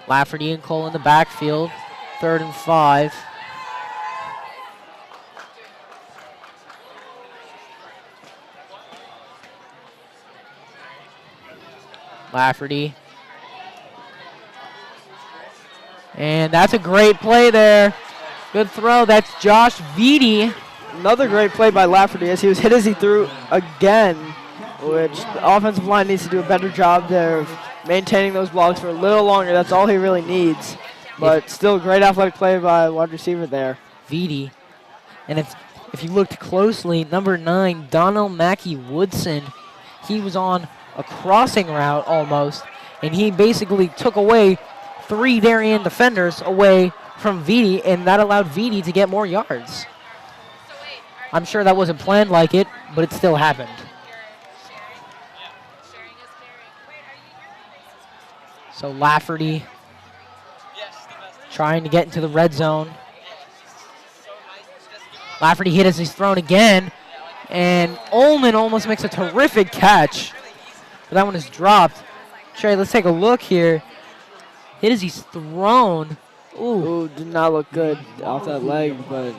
Lafferty and Cole in the backfield. 3rd and 5. Lafferty. And that's a great play there. Good throw. That's Josh Vitti. Another great play by Lafferty as he was hit as he threw again, which the offensive line needs to do a better job there of maintaining those blocks for a little longer. That's all he really needs. But still great athletic play by wide receiver there. Vitti. And if you looked closely, number 9, Donald Mackey Woodson, he was on a crossing route almost, and he basically took away 3 Darien defenders away from Vitti, and that allowed Vitti to get more yards. I'm sure that wasn't planned like it, but it still happened. So Lafferty trying to get into the red zone. Lafferty hit as he's thrown again, and Ullman almost makes a terrific catch. But that one is dropped. Trey, let's take a look here. Hit as he's thrown. Ooh, did not look good off that leg, but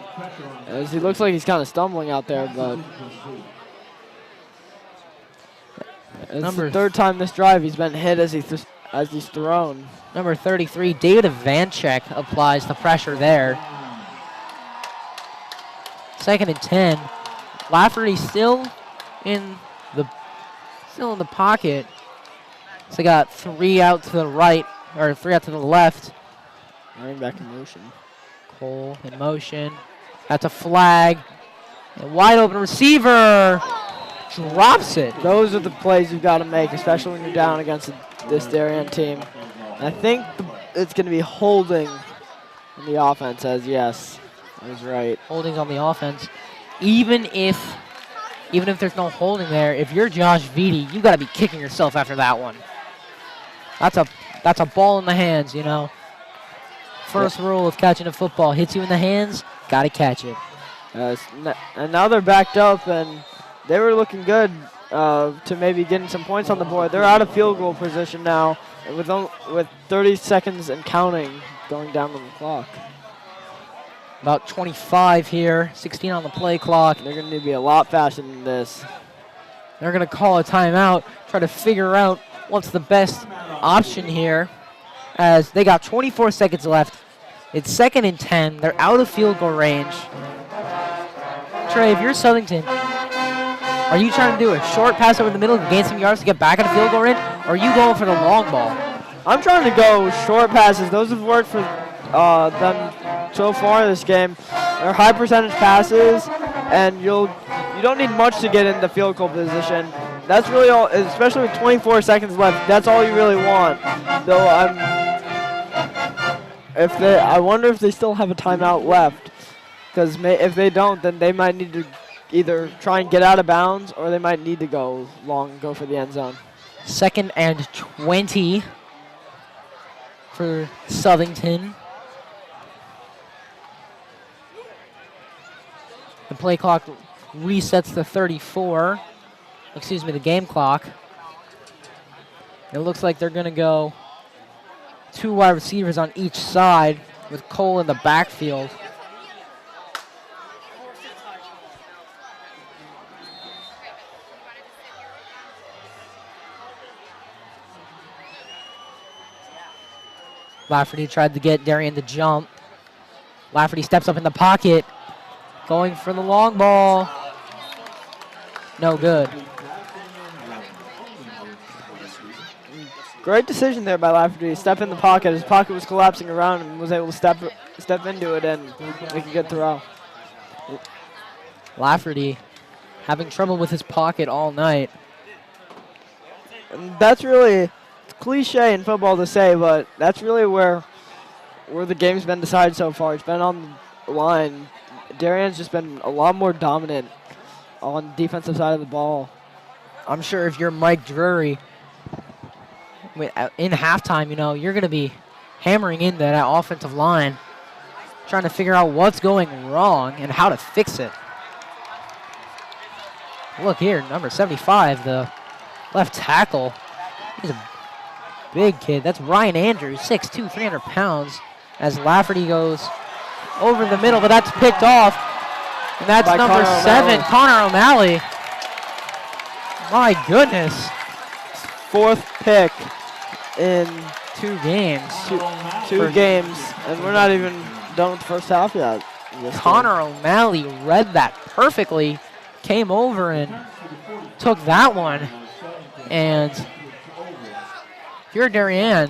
as he looks like he's kind of stumbling out there, but it's the 3rd time this drive he's been hit as he's thrown. Number 33, David Ivanchek applies the pressure there. 2nd and 10. Lafferty still in the pocket. So they got 3 out to the right, or 3 out to the left. Running back in motion. Cole in motion. That's a flag. A wide open receiver drops it. Those are the plays you've got to make, especially when you're down against this Darien team. And I think it's going to be holding in the offense, as yes, I was right. Holding on the offense. Even if there's no holding there, if you're Josh Vitti, you got to be kicking yourself after that one. That's a ball in the hands, you know. First rule of catching a football, hits you in the hands, got to catch it. And now they're backed up, and they were looking good to maybe getting some points on the board. They're out of field goal position now with 30 seconds and counting going down on the clock. About 25 here, 16 on the play clock. They're going to need to be a lot faster than this. They're going to call a timeout, try to figure out what's the best option here, as they got 24 seconds left. It's 2nd and 10. They're out of field goal range. Trey, if you're Southington, are you trying to do a short pass over the middle to gain some yards to get back at the field goal range, or are you going for the long ball? I'm trying to go short passes. Those have worked for them so far this game. They're high percentage passes, and you don't need much to get in the field goal position. That's really all, especially with 24 seconds left. That's all you really want. Though I wonder if they still have a timeout left, because if they don't, then they might need to either try and get out of bounds, or they might need to go long, go for the end zone. 2nd and 20 for Southington. The play clock resets the 34. Excuse me, the game clock. It looks like they're going to go 2 wide receivers on each side with Cole in the backfield. Lafferty tried to get Darien to jump. Lafferty steps up in the pocket, going for the long ball. No good. Great decision there by Lafferty. Step in the pocket. His pocket was collapsing around and was able to step into it and make a good throw. Lafferty having trouble with his pocket all night. And that's really cliche in football to say, but that's really where the game's been decided so far. It's been on the line. Darien's just been a lot more dominant on the defensive side of the ball. I'm sure if you're Mike Drury, in halftime, you know, you're going to be hammering into that offensive line, trying to figure out what's going wrong and how to fix it. Look here, number 75, the left tackle. He's a big kid. That's Ryan Andrews, 6'2", 300 pounds, as Lafferty goes over the middle, but that's picked off. And that's By number Connor 7, O'Malley. Connor O'Malley. My goodness. 4th pick in 2 games. two games, and we're not even done with the first half yet. Connor O'Malley read that perfectly, came over and took that one. And if you're Darien,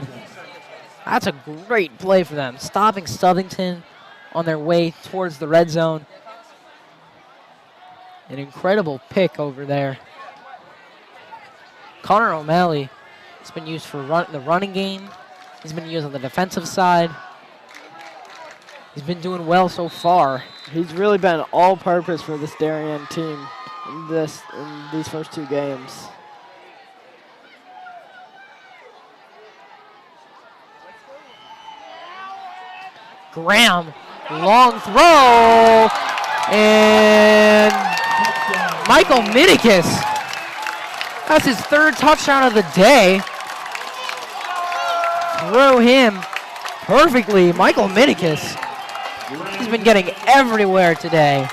that's a great play for them. Stopping Southington on their way towards the red zone. An incredible pick over there. Connor O'Malley has been used for the running game. He's been used on the defensive side. He's been doing well so far. He's really been all-purpose for this Darien team in these first 2 games. Graham, long throw, and Michael Minikis. That's his 3rd touchdown of the day. Throw him perfectly. Michael Minikis. He's been getting everywhere today.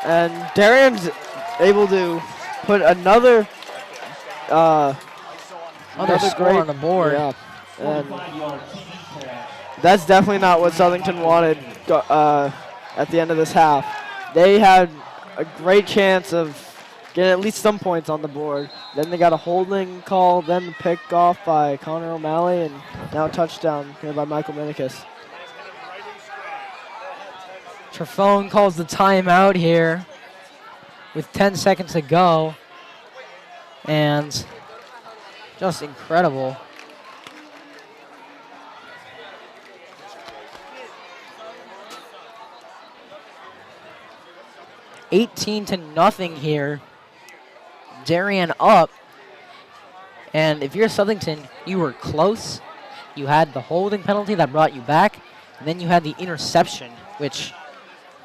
And Darien's able to put another Score on the board. Yeah, and that's definitely not what Southington wanted at the end of this half. They had a great chance of getting at least some points on the board. Then they got a holding call, then the pick off by Connor O'Malley, and now a touchdown here by Michael Minikis. Trefone calls the timeout here with 10 seconds to go. And just incredible. (18-0) here. Darien up. And if you're Southington, you were close. You had the holding penalty that brought you back. And then you had the interception, which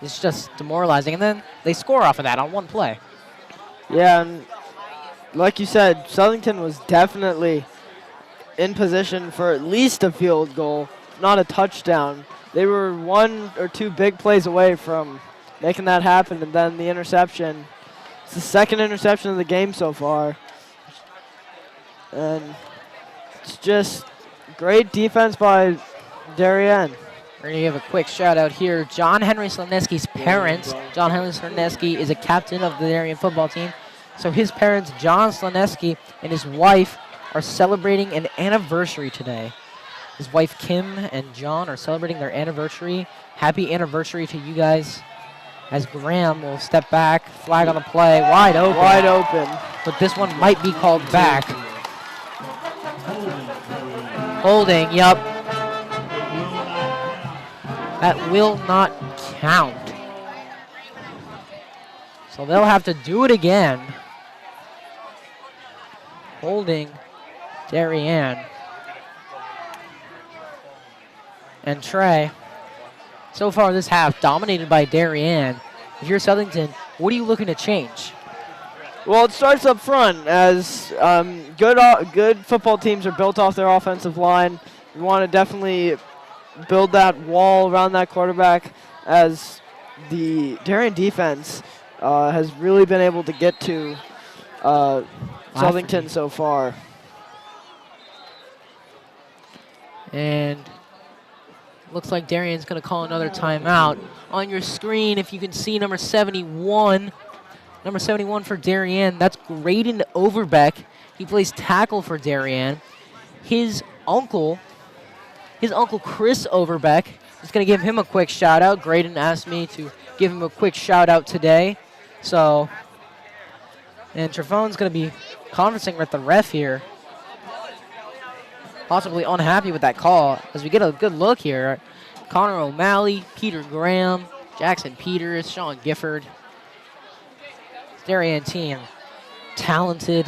is just demoralizing. And then they score off of that on one play. Yeah, and like you said, Southington was definitely in position for at least a field goal, not a touchdown. They were 1 or 2 big plays away from making that happen, and then the interception. It's the 2nd interception of the game so far. And it's just great defense by Darien. We're going to give a quick shout out here. John Henry Slaneski's parents. John Henry Slaneski is a captain of the Darien football team. So his parents, John Slaneski, and his wife are celebrating an anniversary today. His wife, Kim, and John are celebrating their anniversary. Happy anniversary to you guys. As Graham will step back, flag on the play, wide open. Wide open. But this one might be called back. Holding, yup. That will not count. So they'll have to do it again. Holding Darien. And Trey. So far this half, dominated by Darien. If you're Southington, What are you looking to change? Well, it starts up front as good football teams are built off their offensive line. We want to definitely build that wall around that quarterback as the Darien defense has really been able to get to Southington so far. And looks like Darien's going to call another timeout. On your screen, if you can see number 71. Number 71 for Darien, that's Graydon Overbeck. He plays tackle for Darien. His uncle Chris Overbeck, is going to give him a quick shout out. Graydon asked me to give him a quick shout out today. So, and Travone's going to be conversing with the ref here. Possibly unhappy with that call as we get a good look here. Connor O'Malley, Peter Graham, Jackson Peters, Sean Gifford. Darien team, talented,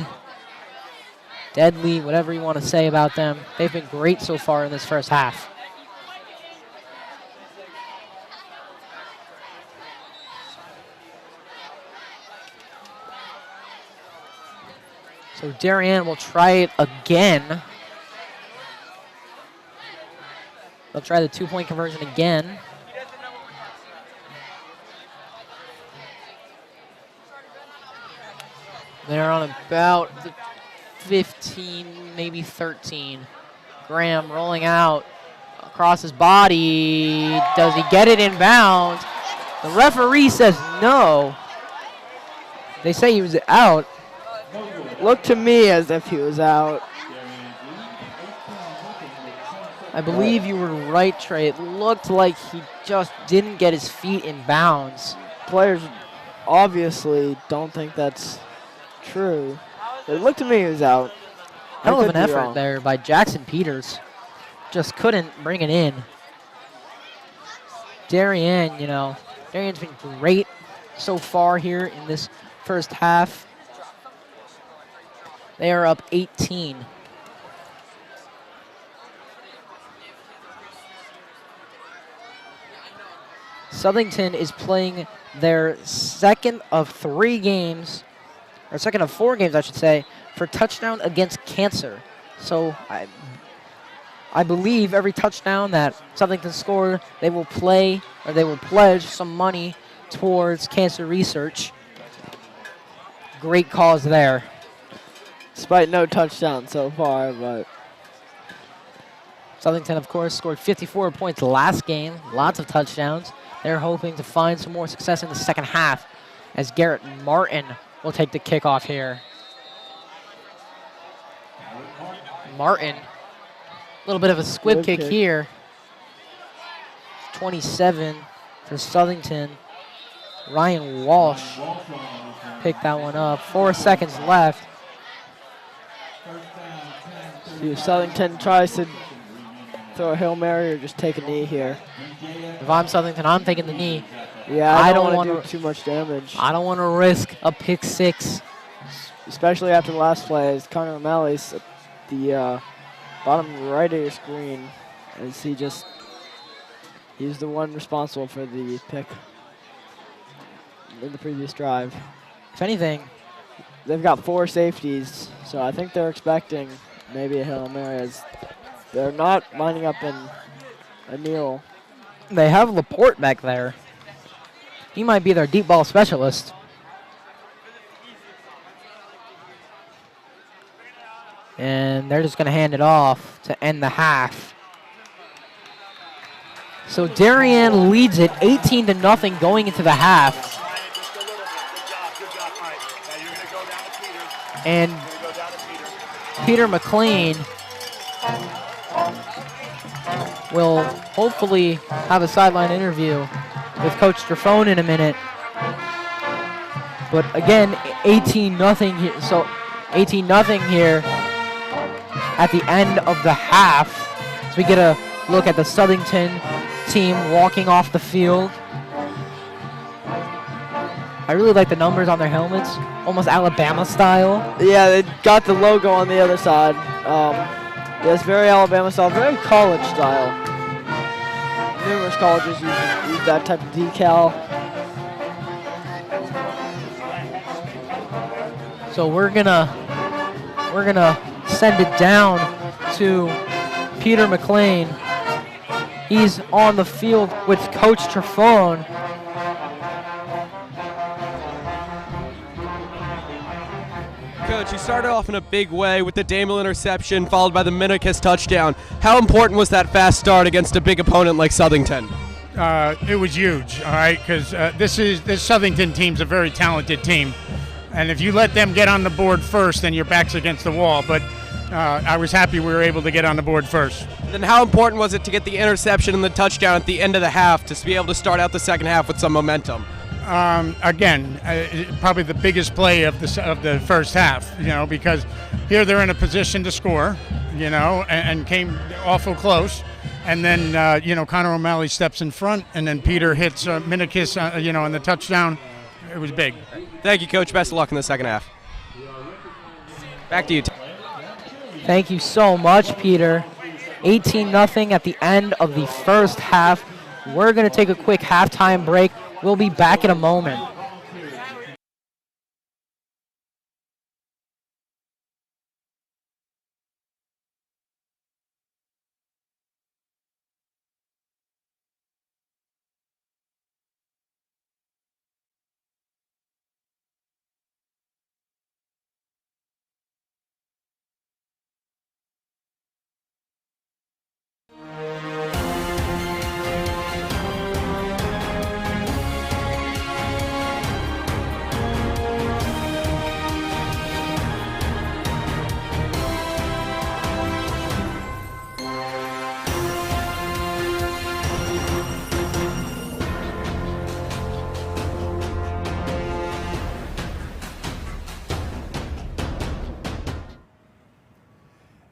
deadly, whatever you want to say about them. They've been great so far in this first half. So Darien will try it again. They'll try the two-point conversion again. They're on about the 15, maybe 13. Graham rolling out across his body. Does he get it in bounds? The referee says no. They say he was out. Looked to me as if he was out. I believe you were right, Trey. It looked like he just didn't get his feet in bounds. Players obviously don't think that's true. It looked to me he was out. Hell of an effort there by Jackson Peters. Just couldn't bring it in. Darien, Darien's been great so far here in this first half. They are up 18. Southington is playing their second of 4 games, I should say, for touchdown against cancer. So I believe every touchdown that Southington scored, they will pledge some money towards cancer research. Great cause there. Despite no touchdown so far, but Southington, of course, scored 54 points last game. Lots of touchdowns. They're hoping to find some more success in the second half as Garrett Martin will take the kickoff here. Martin, a little bit of a squib kick here. 27 for Southington. Ryan Walsh picked that one up. 4 seconds left. See if Southington tries to throw a Hail Mary or just take a knee here. If I'm Southington, I'm taking the knee. Yeah, I don't want to do too much damage. I don't want to risk a pick six. Especially after the last play, as Connor O'Malley's at the bottom right of your screen, as he's the one responsible for the pick in the previous drive. If anything, they've got 4 safeties, so I think they're expecting maybe a Hail Mary, as they're not lining up in a kneel. They have Laporte back there. He might be their deep ball specialist. And they're just going to hand it off to end the half. So Darien leads it 18-0 going into the half. And Peter McLean will hopefully have a sideline interview with Coach Strafone in a minute. But again, 18-0 here. So 18-0 here at the end of the half. As we get a look at the Southington team walking off the field. I really like the numbers on their helmets, almost Alabama style. Yeah, they got the logo on the other side. It's very Alabama style, very college style. Numerous colleges use that type of decal. So we're gonna send it down to Peter McLean. He's on the field with Coach Trefone. Coach, you started off in a big way with the Damel interception, followed by the Minikis touchdown. How important was that fast start against a big opponent like Southington? It was huge, all right, because this Southington team's a very talented team, and if you let them get on the board first, then your back's against the wall. But I was happy we were able to get on the board first. Then how important was it to get the interception and the touchdown at the end of the half to be able to start out the second half with some momentum? Again, probably the biggest play of the first half, because here they're in a position to score, and came awful close. And then, Connor O'Malley steps in front, and then Peter hits Minikis, on the touchdown. It was big. Thank you, Coach. Best of luck in the second half. Back to you. Thank you so much, Peter. 18-0 at the end of the first half. We're going to take a quick halftime break. We'll be back in a moment.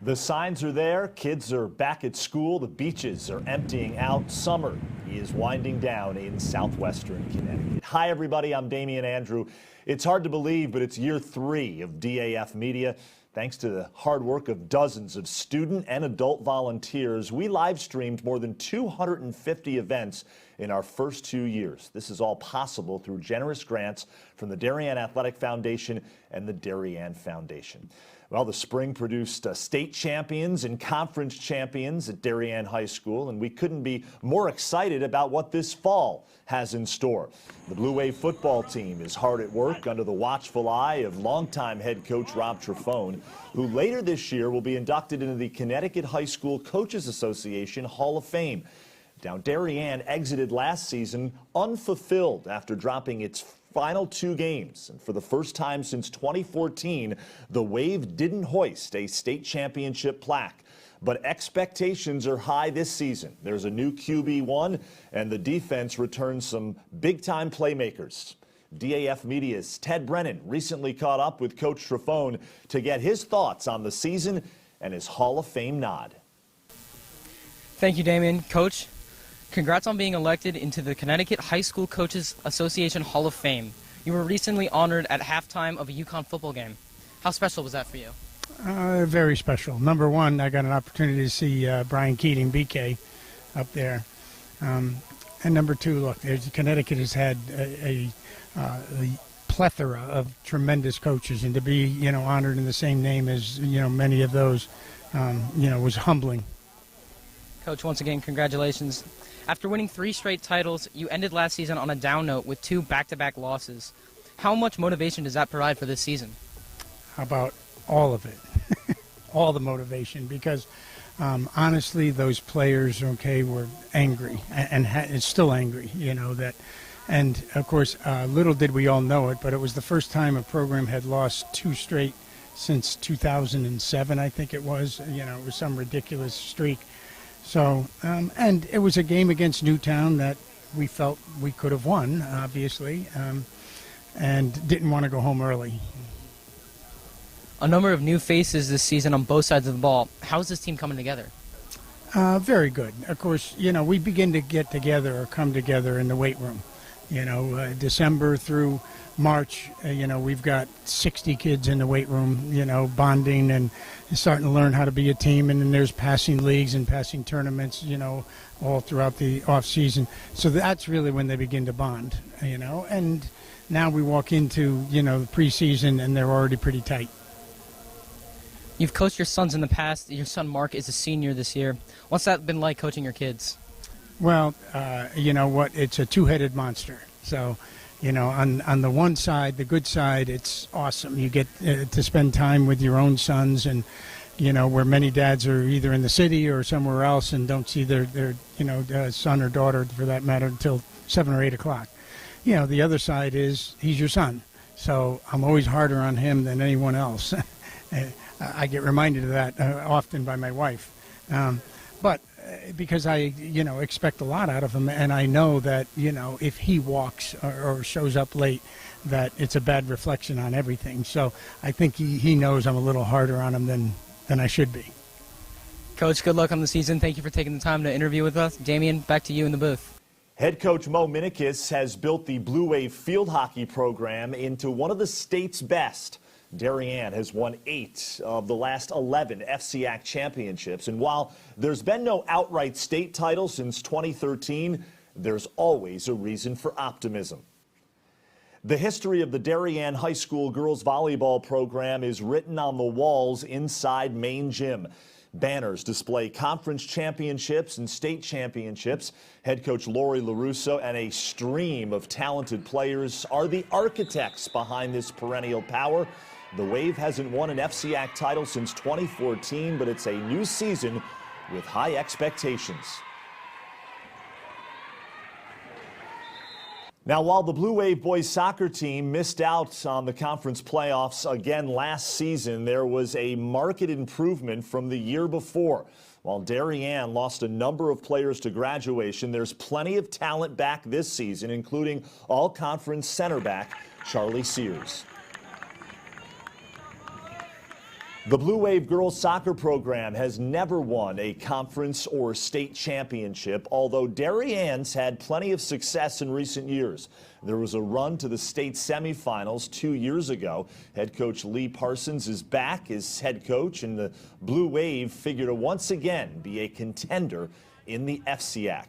The signs are there. Kids are back at school. The beaches are emptying out. Summer is winding down in southwestern Connecticut. Hi, everybody. I'm Damian Andrew. It's hard to believe, but it's year 3 of DAF Media. Thanks to the hard work of dozens of student and adult volunteers, we live streamed more than 250 events in our first 2 years. This is all possible through generous grants from the Darien Athletic Foundation and the Darien Foundation. Well, the spring produced state champions and conference champions at Darien High School, and we couldn't be more excited about what this fall has in store. The Blue Wave football team is hard at work under the watchful eye of longtime head coach Rob Trefone, who later this year will be inducted into the Connecticut High School Coaches Association Hall of Fame. Now, Darien exited last season unfulfilled after dropping its final 2 games, and for the first time since 2014, the Wave didn't hoist a state championship plaque. But expectations are high this season. There's a new QB1, and the defense returns some big-time playmakers. DAF Media's Ted Brennan recently caught up with Coach Trefone to get his thoughts on the season and his Hall of Fame nod. Thank you, Damien. Coach, congrats on being elected into the Connecticut High School Coaches Association Hall of Fame. You were recently honored at halftime of a UConn football game. How special was that for you? Very special. Number one, I got an opportunity to see Brian Keating, BK, up there. And number two, look, Connecticut has had a plethora of tremendous coaches, and to be, honored in the same name as, many of those, was humbling. Coach, once again, congratulations. After winning 3 straight titles, you ended last season on a down note with 2 back-to-back losses. How much motivation does that provide for this season? How about all of it? All the motivation, because honestly, those players, were angry and it's still angry, that. And of course, little did we all know it, but it was the first time a program had lost 2 straight since 2007, I think it was. It was some ridiculous streak. So, and it was a game against Newtown that we felt we could have won, obviously, and didn't want to go home early. A number of new faces this season on both sides of the ball. How is this team coming together? Very good. Of course, we begin to get together or come together in the weight room. December through March, we've got 60 kids in the weight room, bonding and starting to learn how to be a team. And then there's passing leagues and passing tournaments, all throughout the off season. So that's really when they begin to bond, and Now we walk into, the preseason and they're already pretty tight. You've coached your sons in the past. Your son Mark is a senior this year. What's that been like coaching your kids? Well, you know what? It's a two-headed monster. So, on the one side, the good side, it's awesome. You get to spend time with your own sons, and where many dads are either in the city or somewhere else and don't see their son or daughter, for that matter, until 7 or 8 o'clock. The other side is he's your son, so I'm always harder on him than anyone else. I get reminded of that often by my wife. But because I, expect a lot out of him, and I know that, if he walks or shows up late, that it's a bad reflection on everything. So I think he knows I'm a little harder on him than I should be. Coach, good luck on the season. Thank you for taking the time to interview with us. Damien, back to you in the booth. Head coach Mo Minikis has built the Blue Wave field hockey program into one of the state's best. Darien has won 8 of the last 11 FCAC championships. And while there's been no outright state title since 2013, there's always a reason for optimism. The history of the Darien High School girls volleyball program is written on the walls inside main gym. Banners display conference championships and state championships. Head coach Lori LaRusso and a stream of talented players are the architects behind this perennial power. The Wave hasn't won an FCAC title since 2014, but it's a new season with high expectations. Now, while the Blue Wave boys soccer team missed out on the conference playoffs again last season, there was a marked improvement from the year before. While Darien lost a number of players to graduation, there's plenty of talent back this season, including all-conference center back Charlie Sears. The Blue Wave girls soccer program has never won a conference or state championship, although Darien's had plenty of success in recent years. There was a run to the state semifinals 2 years ago. Head coach Lee Parsons is back as head coach, and the Blue Wave figure to once again be a contender in the FCAC.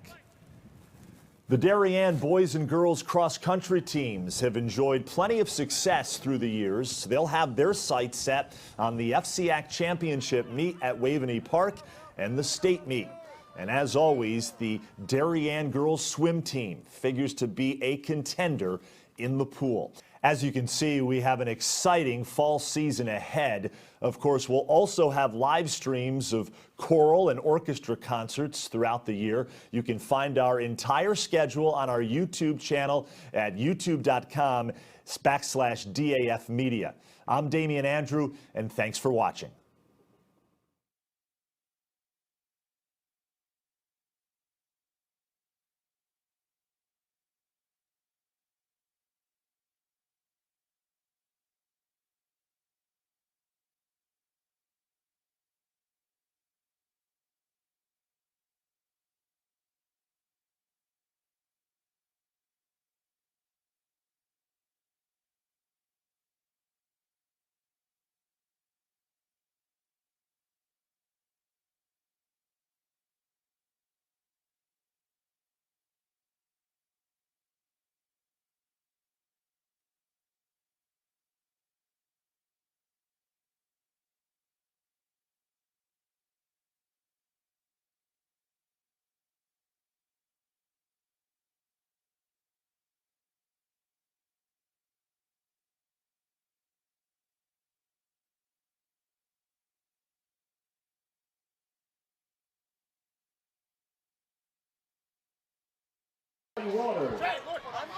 The Darien boys and girls cross-country teams have enjoyed plenty of success through the years. They'll have their sights set on the FCAC championship meet at Waveney Park and the state meet. And as always, the Darien girls swim team figures to be a contender in the pool. As you can see, we have an exciting fall season ahead. Of course, we'll also have live streams of choral and orchestra concerts throughout the year. You can find our entire schedule on our YouTube channel at youtube.com/DAF Media. I'm Damien Andrew, and thanks for watching.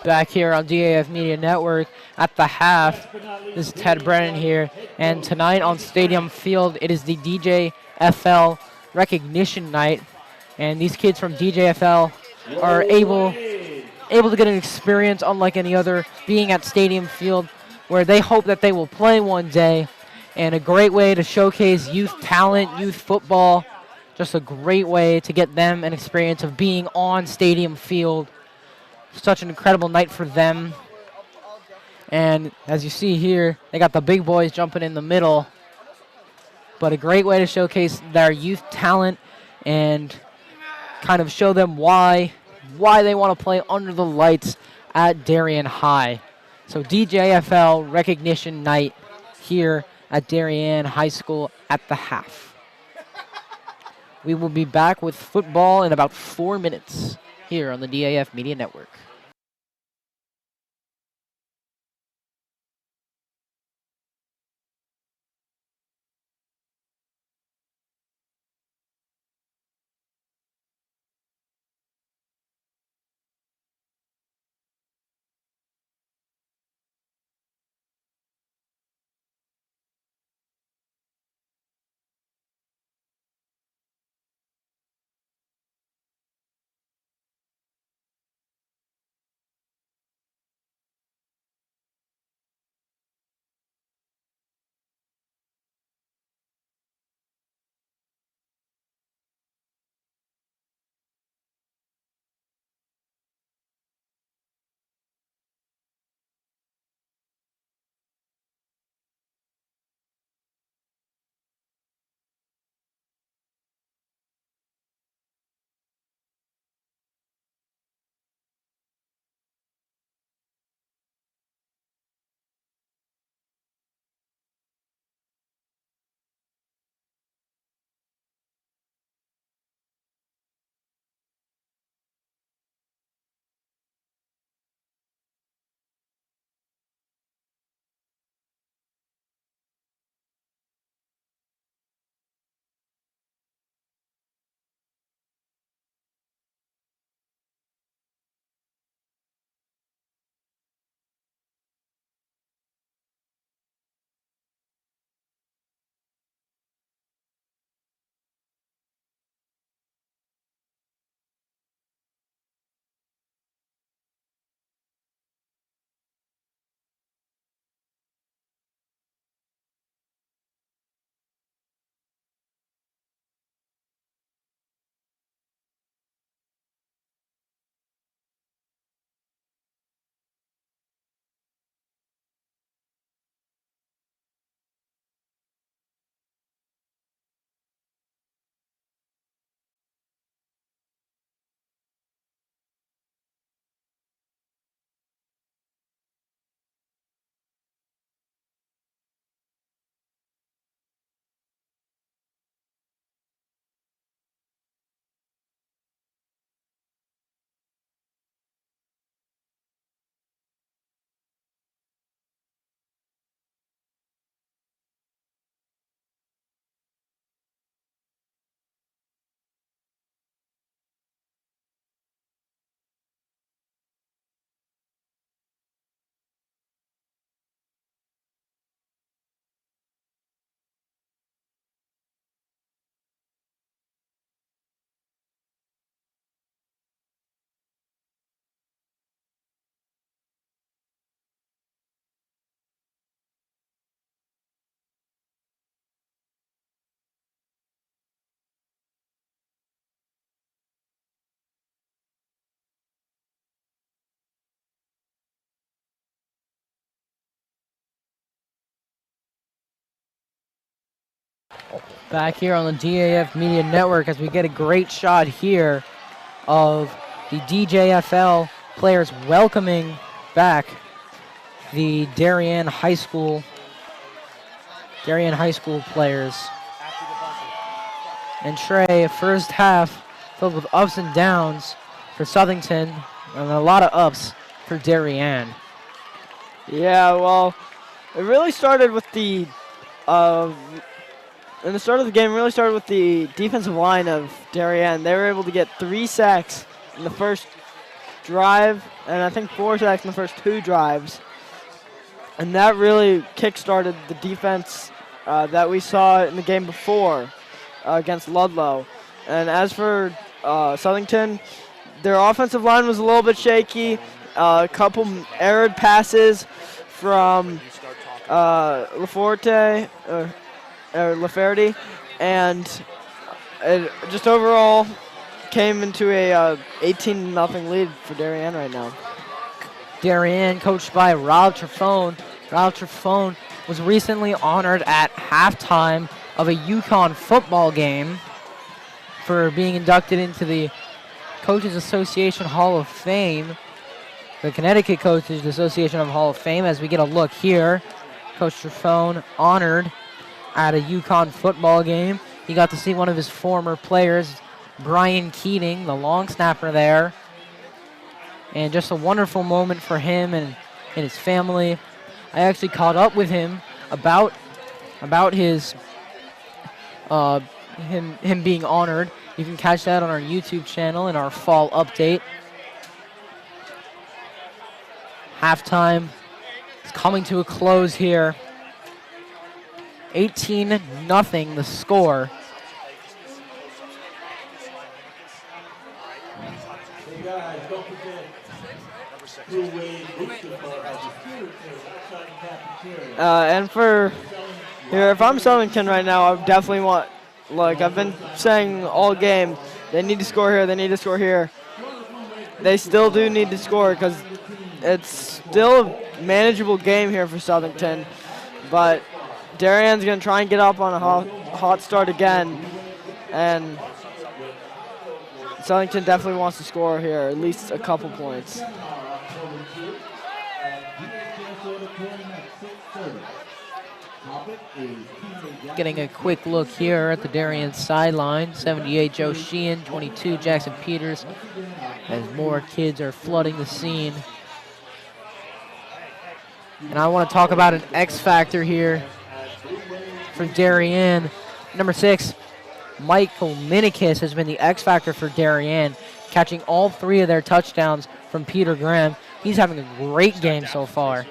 Back here on DAF Media Network at the half. This is Ted Brennan here, and tonight on Stadium Field it is the DJFL recognition night, and these kids from DJFL are able to get an experience unlike any other, being at Stadium Field, where they hope that they will play one day, and a great way to showcase youth talent, youth football. Just a great way to get them an experience of being on Stadium Field. Such an incredible night for them. And as you see here, they got the big boys jumping in the middle. But a great way to showcase their youth talent and kind of show them why they want to play under the lights at Darien High. So DJFL recognition night here at Darien High School at the half. We will be back with football in about 4 minutes here on the DAF Media Network. Back here on the DAF Media Network as we get a great shot here of the DJFL players welcoming back the Darien High School players. And Trey, first half filled with ups and downs for Southington and a lot of ups for Darien. Yeah, well, it really started with the in the start of the game, really started with the defensive line of Darien. They were able to get 3 sacks in the first drive, and I think 4 sacks in the first 2 drives. And that really kick-started the defense that we saw in the game before against Ludlow. And as for Southington, their offensive line was a little bit shaky. A couple errored passes from Laforte, Laferty, and it just overall came into a 18-0 lead for Darien right now. Darien, coached by Rob Trefone. Rob Trefone was recently honored at halftime of a Yukon football game for being inducted into the Coaches Association Hall of Fame. the Connecticut Coaches Association of Hall of Fame as we get a look here. Coach Trifone honored at a UConn football game. He got to see one of his former players, Brian Keating, the long snapper there. And just a wonderful moment for him and his family. I actually caught up with him about his him being honored. You can catch that on our YouTube channel in our fall update. Halftime is coming to a close here. 18-0 the score. And for here, if I'm Southington right now, I definitely want, like I've been saying all game, they need to score here, they need to score here. They still do need to score because it's still a manageable game here for Southington. But Darien's going to try and get up on a hot start again. And Southington definitely wants to score here, at least a couple points. Getting a quick look here at the Darien sideline. 78 Joe Sheehan, 22 Jackson Peters, as more kids are flooding the scene. And I want to talk about an X factor here for Darien. Number 6, Michael Minikis has been the X factor for Darien, catching all 3 of their touchdowns from Peter Graham. He's having a great game so far.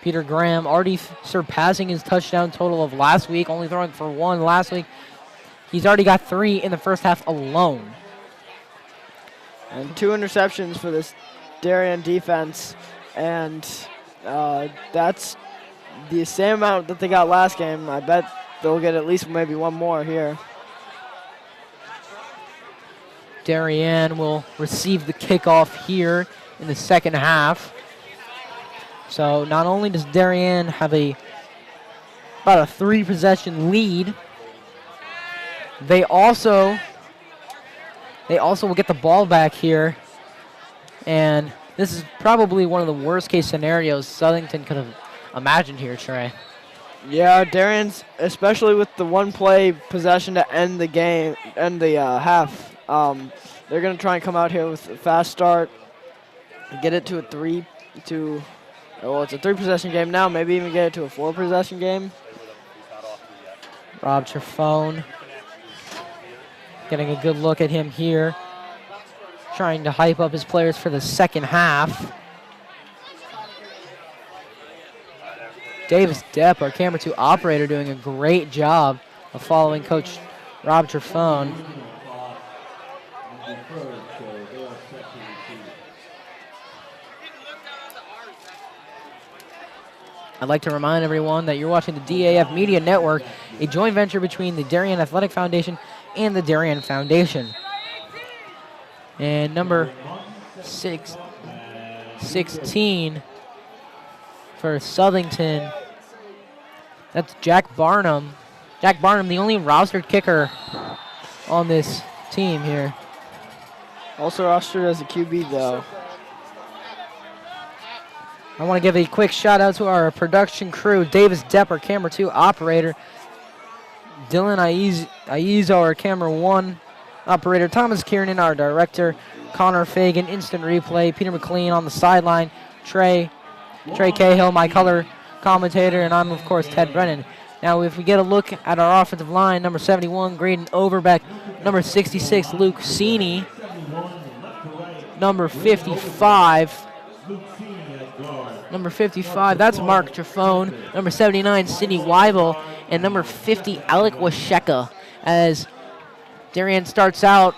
Peter Graham already surpassing his touchdown total of last week, only throwing for 1 last week. He's already got 3 in the first half alone. And 2 interceptions for this Darien defense. And that's the same amount that they got last game. I bet they'll get at least maybe 1 more here. Darien will receive the kickoff here in the second half. So not only does Darien have about a 3-possession lead, they also will get the ball back here. And this is probably one of the worst case scenarios Southington could have imagined here, Trey. Yeah, Darien's, especially with the 1-play possession to end the game, end the half, they're going to try and come out here with a fast start and get it to it's a 3-possession game now, maybe even get it to a 4-possession game. Rob Trifone getting a good look at him here, trying to hype up his players for the second half. Davis Depp, our camera 2 operator, doing a great job of following Coach Rob Trifone. I'd like to remind everyone that you're watching the DAF Media Network, a joint venture between the Darien Athletic Foundation and the Darien Foundation. And number 16 for Southington, that's Jack Barnum. Jack Barnum, the only rostered kicker on this team here. Also rostered as a QB, though. I want to give a quick shout out to our production crew, Davis Depp, our camera 2 operator, Dylan Aizo, our camera 1 operator, Thomas Kiernan, our director, Connor Fagan, instant replay, Peter McLean on the sideline, Trey Cahill, my color commentator, and I'm, of course, Ted Brennan. Now, if we get a look at our offensive line, number 71, Graydon Overbeck, number 66, Luke Sini, number 55, that's Mark Trifone. Number 79, Sidney Weibel. And number 50, Alec Washeka. As Darien starts out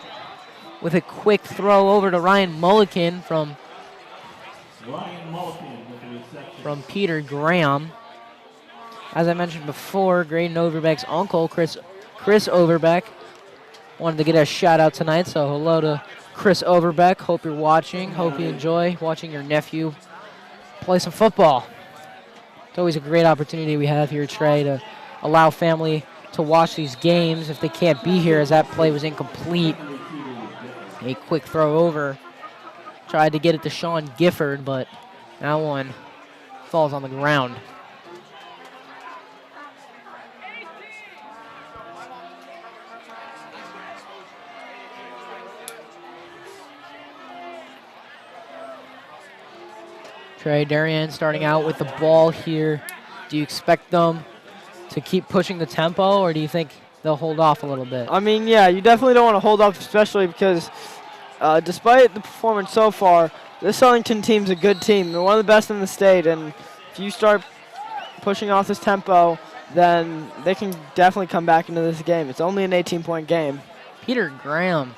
with a quick throw over to Ryan Mulliken from Peter Graham. As I mentioned before, Graydon Overbeck's uncle, Chris Overbeck, wanted to get a shout out tonight. So hello to Chris Overbeck. Hope you're watching. Hope you enjoy watching your nephew play some football. It's always a great opportunity we have here, Trey, to allow family to watch these games if they can't be here, as that play was incomplete. A quick throw over. Tried to get it to Sean Gifford, but that one falls on the ground. Trey, Darien starting out with the ball here. Do you expect them to keep pushing the tempo, or do you think they'll hold off a little bit? I mean, yeah, you definitely don't want to hold off, especially because despite the performance so far, this Southington team's a good team. They're one of the best in the state, and if you start pushing off this tempo, then they can definitely come back into this game. It's only an 18-point game. Peter Graham,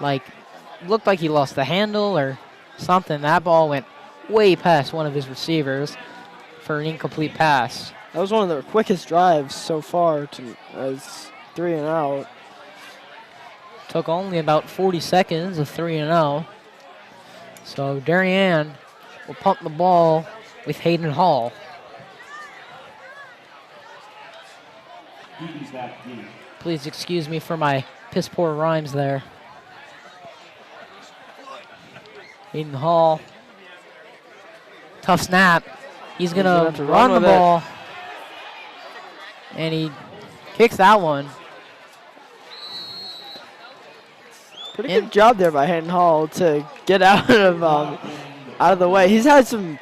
looked like he lost the handle or something. That ball went way past one of his receivers for an incomplete pass. That was one of their quickest drives so far as 3 and out. Took only about 40 seconds of 3 and 0. So Darien will pump the ball with Hayden Hall. Please excuse me for my piss poor rhymes there. Hayden Hall. Tough snap. He's going to run the ball. And he kicks that one. Pretty good job there by Hayden Hall to get out of the way. He's had some.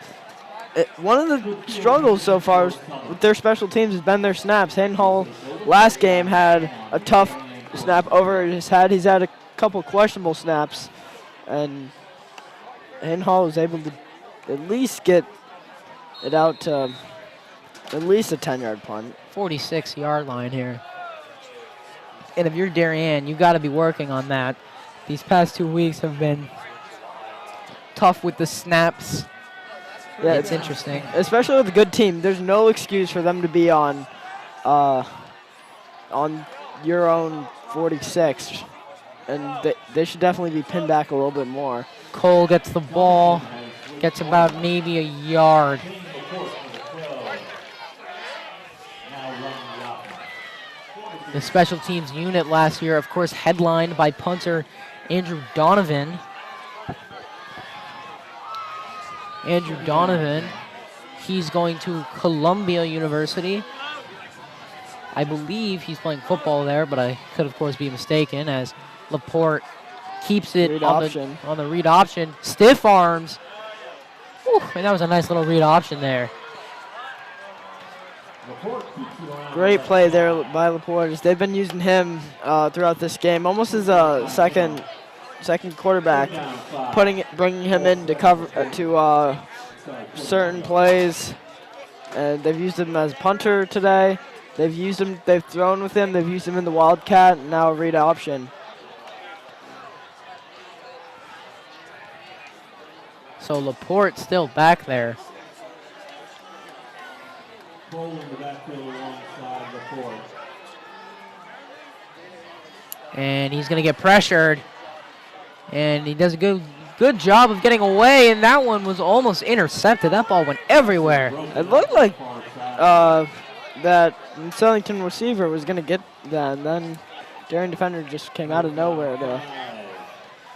One of the struggles so far with their special teams has been their snaps. Hayden Hall last game had a tough snap over his head. He's had a couple questionable snaps, and Hayden Hall was able to at least get it out to at least a 10-yard punt. 46-yard line here. And if you're Darien, you've got to be working on that. These past 2 weeks have been tough with the snaps. Yeah, it's interesting. Especially with a good team, there's no excuse for them to be on your own 46. And they should definitely be pinned back a little bit more. Cole gets the ball, gets about maybe a yard. The special teams unit last year, of course, headlined by punter Andrew Donovan. Andrew Donovan, he's going to Columbia University. I believe he's playing football there, but I could, of course, be mistaken as Laporte keeps it on the read option. Stiff arms. Whew, and that was a nice little read option there. Great play there by Laporte. They've been using him throughout this game, almost as a second quarterback, bringing him in to cover to certain plays. And they've used him as punter today. They've thrown with him. They've used him in the Wildcat, and now a read option. So Laporte still back there. And he's going to get pressured. And he does a good job of getting away, and that one was almost intercepted. That ball went everywhere. It looked like that Southington receiver was going to get that, and then Darien defender just came out of nowhere to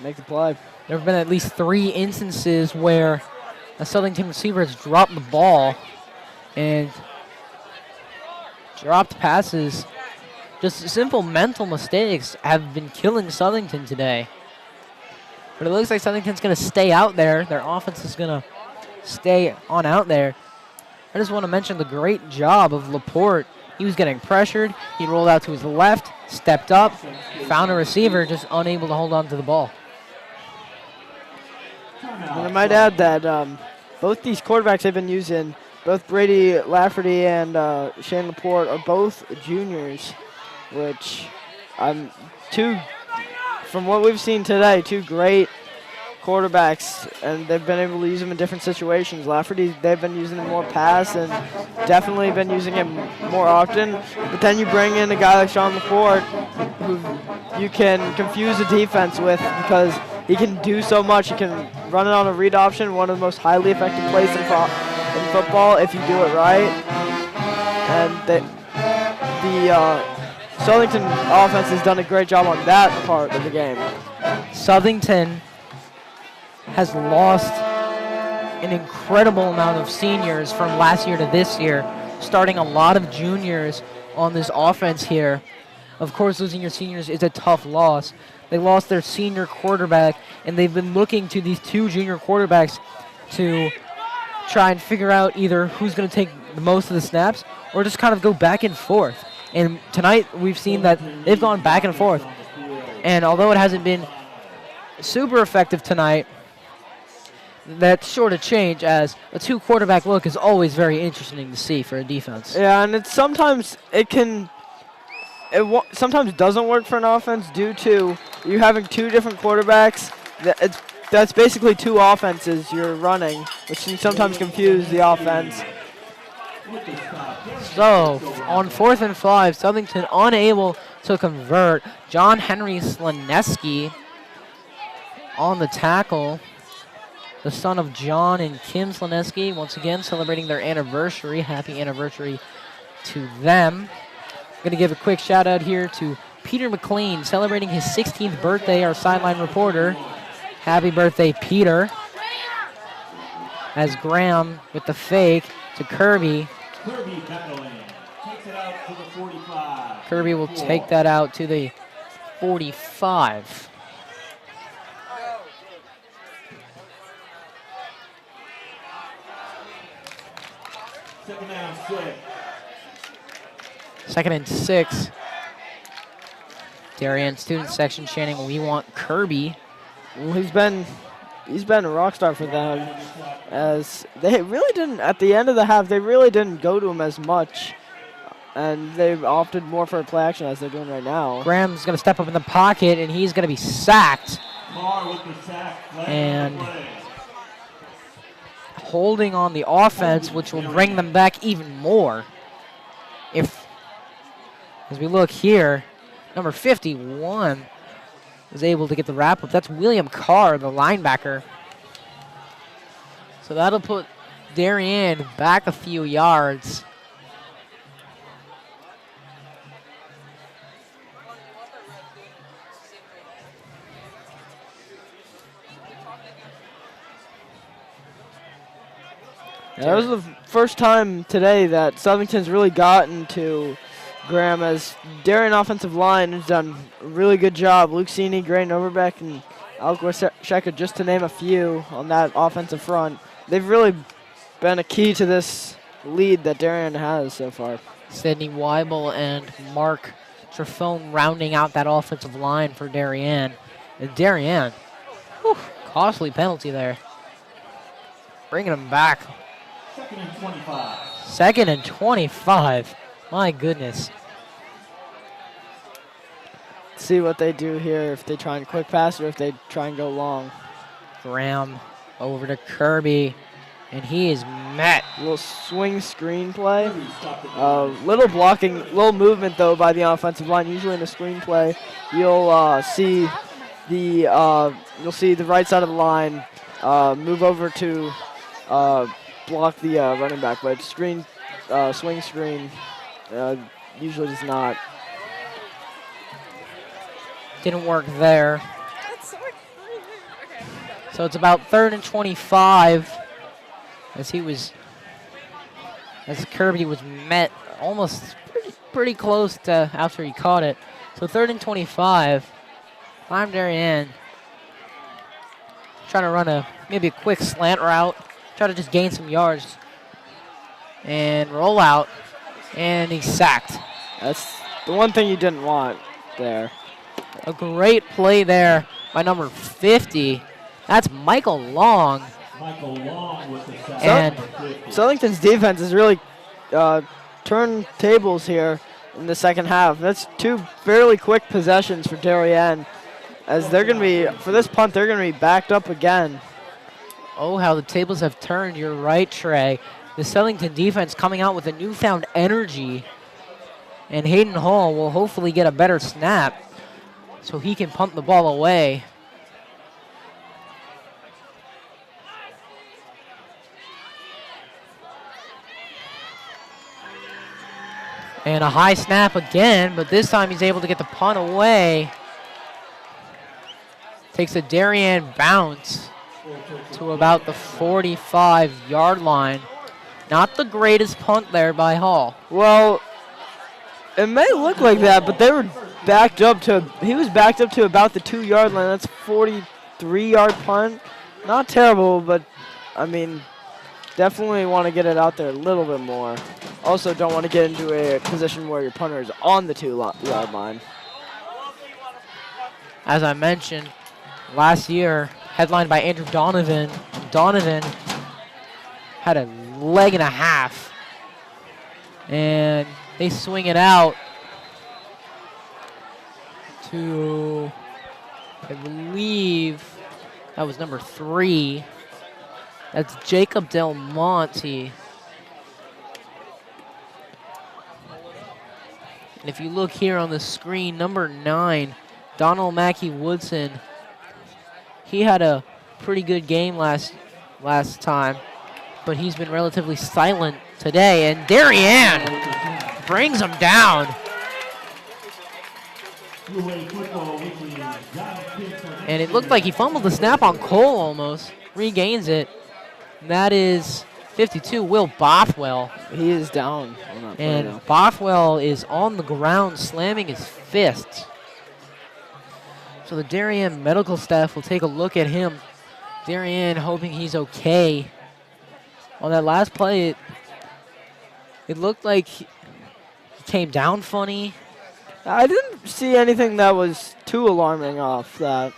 make the play. There have been at least 3 instances where a Southington receiver has dropped the ball, and dropped passes, just simple mental mistakes have been killing Southington today. But it looks like Southington's going to stay out there. Their offense is going to stay on out there. I just want to mention the great job of Laporte. He was getting pressured. He rolled out to his left, stepped up, found a receiver, just unable to hold on to the ball. And I might add that both these quarterbacks they've been using, both Brady Lafferty and Shane Laporte, are both juniors, which from what we've seen today, 2 great quarterbacks, and they've been able to use them in different situations. Lafferty, they've been using him more pass and definitely been using him more often. But then you bring in a guy like Sean Laporte, who you can confuse the defense with because he can do so much. He can run it on a read option, one of the most highly effective plays in football if you do it right. And the Southington offense has done a great job on that part of the game. Southington has lost an incredible amount of seniors from last year to this year, starting a lot of juniors on this offense here. Of course, losing your seniors is a tough loss. They lost their senior quarterback, and they've been looking to these two junior quarterbacks to try and figure out either who's going to take the most of the snaps or just kind of go back and forth. And tonight, we've seen that they've gone back and forth. And although it hasn't been super effective tonight, that's sure to change, as a two-quarterback look is always very interesting to see for a defense. Yeah, and it's sometimes sometimes doesn't work for an offense due to you having two different quarterbacks. That's basically two offenses you're running, which can sometimes confuse the offense. So, on 4th and 5, Southington unable to convert. John Henry Slaneski on the tackle. The son of John and Kim Slaneski, once again celebrating their anniversary. Happy anniversary to them. I'm going to give a quick shout out here to Peter McLean, celebrating his 16th birthday, our sideline reporter. Happy birthday, Peter. As Graham with the fake to Kirby. Kirby will take that out to the 45. Second and 6. Darien student section chanting, "We want Kirby." Well, he's been a rock star for them, as they really didn't, at the end of the half, they really didn't go to him as much, and they've opted more for a play action as they're doing right now. Graham's going to step up in the pocket, and he's going to be sacked. And holding on the offense, which will bring them back even more. As we look here, number 51 was able to get the wrap up. That's William Carr, the linebacker. So that'll put Darien back a few yards. Yeah, that was the first time today that Southington's really gotten to Graham, as Darien offensive line has done a really good job. Luke Sini, Gray Overbeck, and Alec Sheka, just to name a few on that offensive front. They've really been a key to this lead that Darien has so far. Sidney Weibel and Mark Trefone rounding out that offensive line for Darien. And Darien, costly penalty there. Bringing them back. Second and 25. My goodness. See what they do here, if they try and quick pass or if they try and go long. Graham over to Kirby, and he is met. Little swing screen play. Little blocking, little movement though by the offensive line. Usually in a screen play, you'll see the right side of the line move over to block the running back, but swing screen usually does not. Didn't work there. So it's about 3rd and 25 as Kirby was met almost pretty close to after he caught it. So 3rd and 25. Climb Darien. Trying to run maybe a quick slant route. Try to just gain some yards. And roll out. And he's sacked. That's the one thing you didn't want there. A great play there by number 50. That's Michael Long. And Southington's defense has really turned tables here in the second half. That's two fairly quick possessions for Darien, as they're going to be, for this punt, they're going to be backed up again. oh, how the tables have turned. You're right, Trey. The Southington defense coming out with a newfound energy. And Hayden Hall will hopefully get a better snap so he can punt the ball away. And a high snap again, but this time he's able to get the punt away. takes a Darien bounce to about the 45-yard line. Not the greatest punt there by Hall. Well, it may look like that, but they were backed up to, he was backed up to about the 2-yard line. That's 43-yard punt. Not terrible, but I mean, definitely want to get it out there a little bit more. Also don't want to get into a position where your punter is on the 2-yard line. As I mentioned, last year, headlined by Andrew Donovan. Donovan had a leg and a half. And they swing it out to, I believe, that was number 3. That's Jacob Del Monte. And if you look here on the screen, number 9, Donald Mackey Woodson, he had a pretty good game last time, but he's been relatively silent today. And Darien brings him down. And it looked like he fumbled the snap on Cole almost. Regains it. And that is 52, Will Bothwell. He is down on that play And now. Bothwell is on the ground slamming his fists. So the Darien medical staff will take a look at him. Darien hoping he's okay. On that last play, it looked like he came down funny. I didn't see anything that was too alarming off that.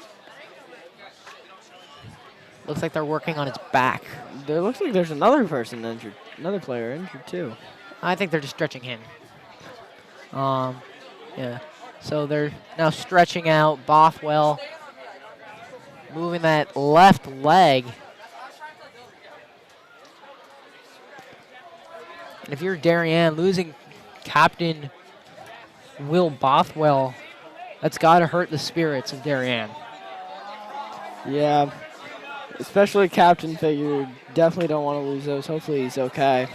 Looks like they're working on his back. There looks like there's another person injured, another player injured too. I think they're just stretching him. Yeah. So they're now stretching out Bothwell, moving that left leg. And if you're Darien, losing Captain Will Bothwell, that's got to hurt the spirits of Darien. Yeah, especially captain figure. Definitely don't want to lose those. Hopefully he's okay.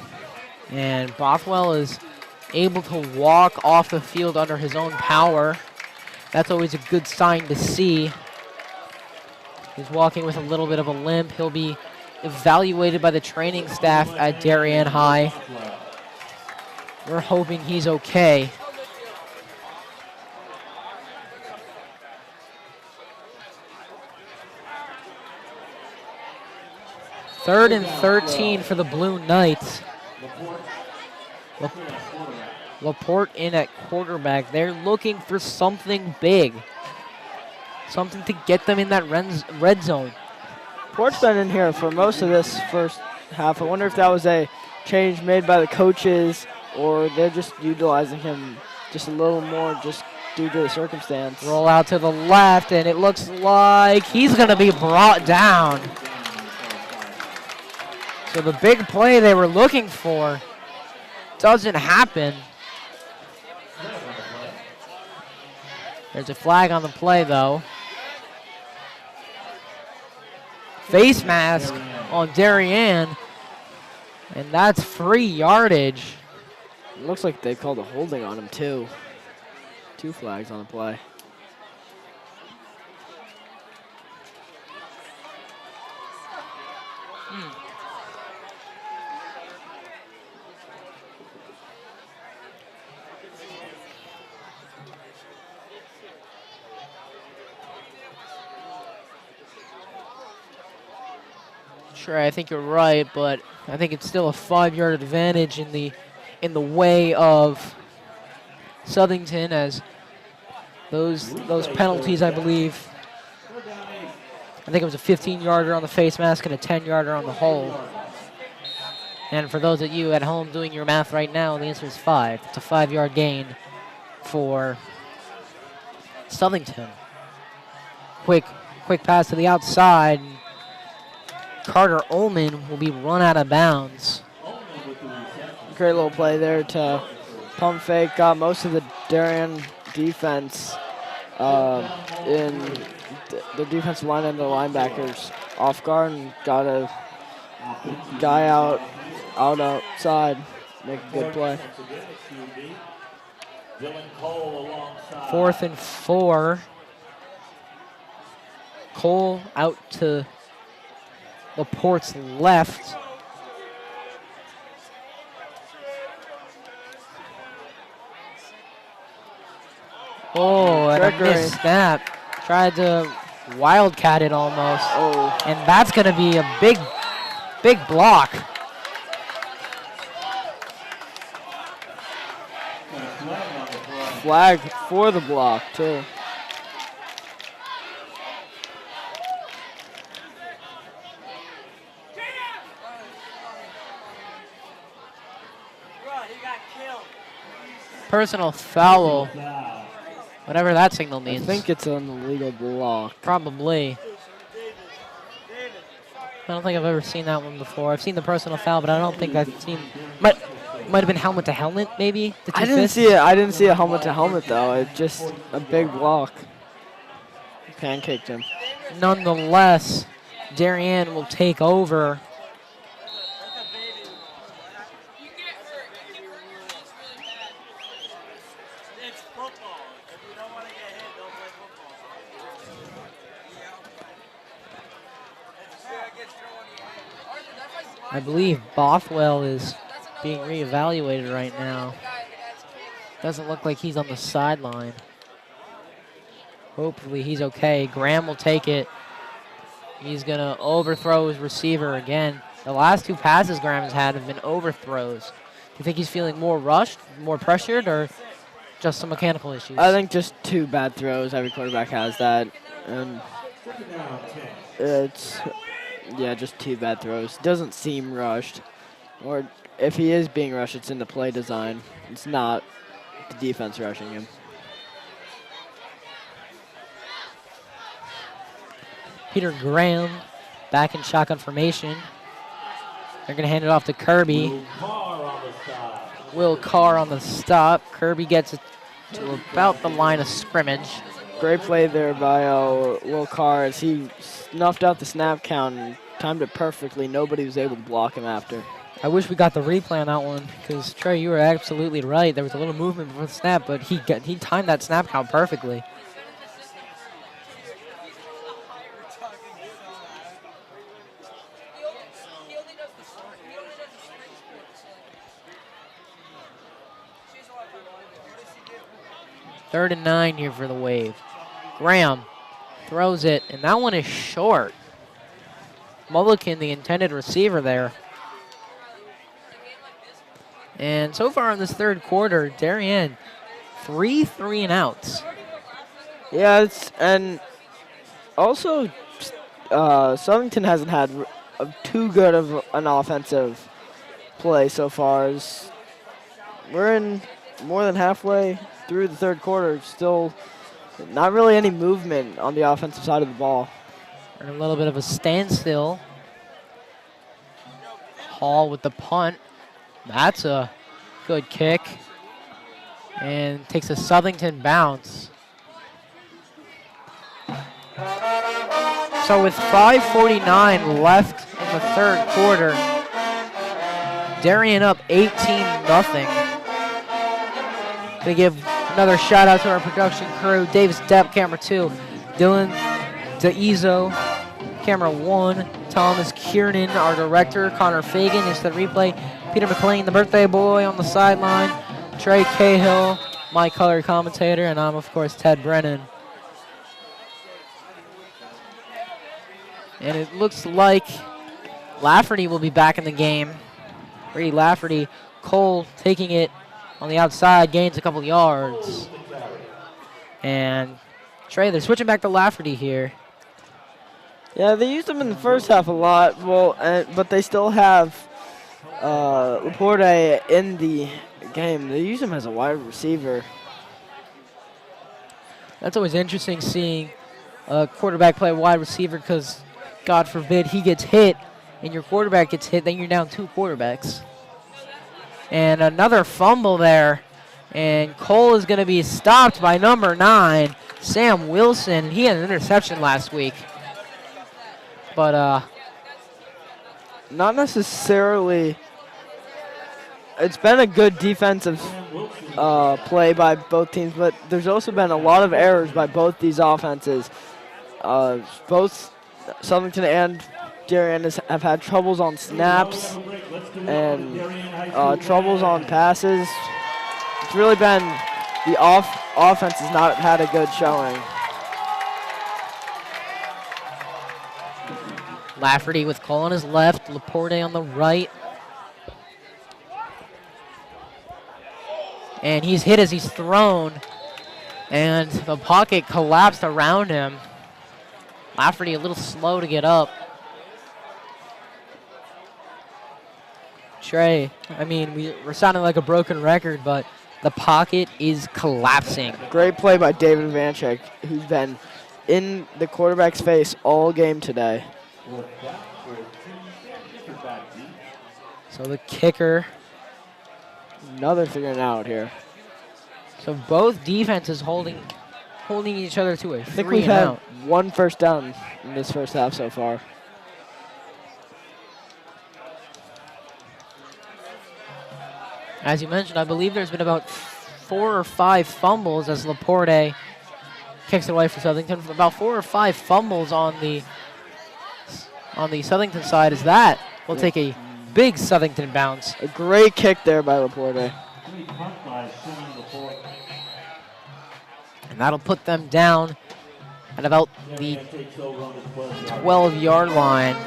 And Bothwell is able to walk off the field under his own power. That's always a good sign to see. He's walking with a little bit of a limp. He'll be evaluated by the training staff at Darien High. We're hoping he's okay. Third and 13 for the Blue Knights. Laporte in at quarterback. They're looking for something big. Something to get them in that red zone. Port's been in here for most of this first half. I wonder if that was a change made by the coaches or they're just utilizing him just a little more just due to the circumstance. Roll out to the left, and it looks like he's going to be brought down. So the big play they were looking for doesn't happen. There's a flag on the play, though. Face mask on Darien, and that's free yardage. It looks like they called a holding on him, too. 2 flags on the play. Sure, I think you're right, but I think it's still a 5-yard advantage in the way of Southington, as those penalties, I believe. I think it was a 15-yarder on the face mask and a 10-yarder on the hold. And for those of you at home doing your math right now, the answer is 5. It's a 5-yard gain for Southington. Quick pass to the outside. Carter Ullman will be run out of bounds. Great little play there to pump fake. Got most of the Darien defense in the defensive line and the linebackers off guard and got a guy outside. Make a good play. 4th and 4. Cole out to Laporte's left. Oh, and a Trickery. missed snap. Tried to wildcat it almost. Oh, And that's going to be a big, big block. flag for the block, too. Personal foul. Whatever that signal I means. think it's an illegal block. Probably. I don't think I've ever seen that one before. I've seen the personal foul, but I don't think I've seen. Might have been helmet to helmet, maybe. The two I didn't fists? see it. I didn't see a helmet to helmet though. It's just a big block. Pancaked him. Nonetheless, Darien will take over. I believe Bothwell is being reevaluated right now. Doesn't look like he's on the sideline. Hopefully he's okay. Graham will take it. He's going to overthrow his receiver again. The last two passes Graham has had have been overthrows. Do you think he's feeling more rushed, more pressured, or just some mechanical issues? I think just two bad throws. Every quarterback has that. And it's, yeah, just two bad throws. Doesn't seem rushed. Or if he is being rushed, it's in the play design. It's not the defense rushing him. Peter Graham back in shotgun formation. They're going to hand it off to Kirby. Will Carr on the stop. Kirby gets it to about the line of scrimmage. Great play there by Will Carr as he snuffed out the snap count and timed it perfectly. Nobody was able to block him after. I wish we got the replay on that one because, Trey, you were absolutely right. There was a little movement before the snap, but he timed that snap count perfectly. Third and 9 here for the Wave. Graham throws it, and that one is short. Mulligan, the intended receiver there. And so far in this third quarter, Darien, 3 3-and-outs. Yeah, and also Southington hasn't had too good of an offensive play so far. We're in more than halfway through the third quarter, still not really any movement on the offensive side of the ball. And a little bit of a standstill. Hall with the punt. That's a good kick. And takes a Southington bounce. So with 5:49 left in the third quarter, Darien up 18-0. Gonna give another shout out to our production crew. Davis Depp, camera 2. Dylan DeIzo, camera 1. Thomas Kiernan, our director. Connor Fagan is the replay. Peter McLean, the birthday boy, on the sideline. Trey Cahill, my color commentator. And I'm, of course, Ted Brennan. And it looks like Lafferty will be back in the game. Brady Lafferty. Cole taking it on the outside, gains a couple yards. And Trey, they're switching back to Lafferty here. Yeah, they used him in the first half a lot, but they still have Laporte in the game. They use him as a wide receiver. That's always interesting seeing a quarterback play wide receiver because, God forbid, he gets hit and your quarterback gets hit, then you're down 2 quarterbacks. And another fumble there. And Cole is going to be stopped by number 9, Sam Wilson. He had an interception last week. But not necessarily. It's been a good defensive play by both teams, but there's also been a lot of errors by both these offenses. Both Southington and Darien have had troubles on snaps and troubles on passes. It's really been the offense has not had a good showing. Lafferty with Cole on his left, Laporte on the right. And he's hit as he's thrown. And the pocket collapsed around him. Lafferty a little slow to get up. Trey, I mean, we're sounding like a broken record, but the pocket is collapsing. Great play by David Vanchek, who's been in the quarterback's face all game today. So the kicker. Another figuring out here. So both defenses holding each other to a I think 3 we've and had out. one first down in this first half so far. As you mentioned, I believe there's been about 4 or 5 fumbles as Laporte kicks it away for Southington. About 4 or 5 fumbles on the Southington side. As that will take a big Southington bounce. A great kick there by Laporte. And that'll put them down at about the 12-yard line.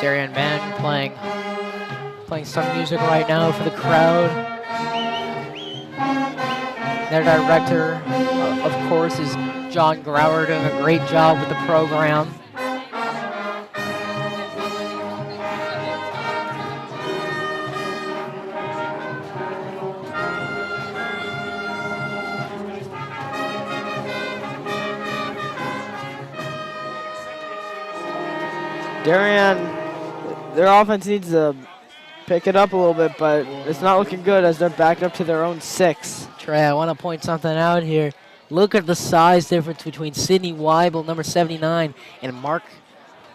Darien Band playing some music right now for the crowd. Their director, of course, is John Grauer, doing a great job with the program. Darien, their offense needs to pick it up a little bit, but it's not looking good as they're backed up to their own 6. Trey, I want to point something out here. Look at the size difference between Sidney Weibel, number 79, and Mark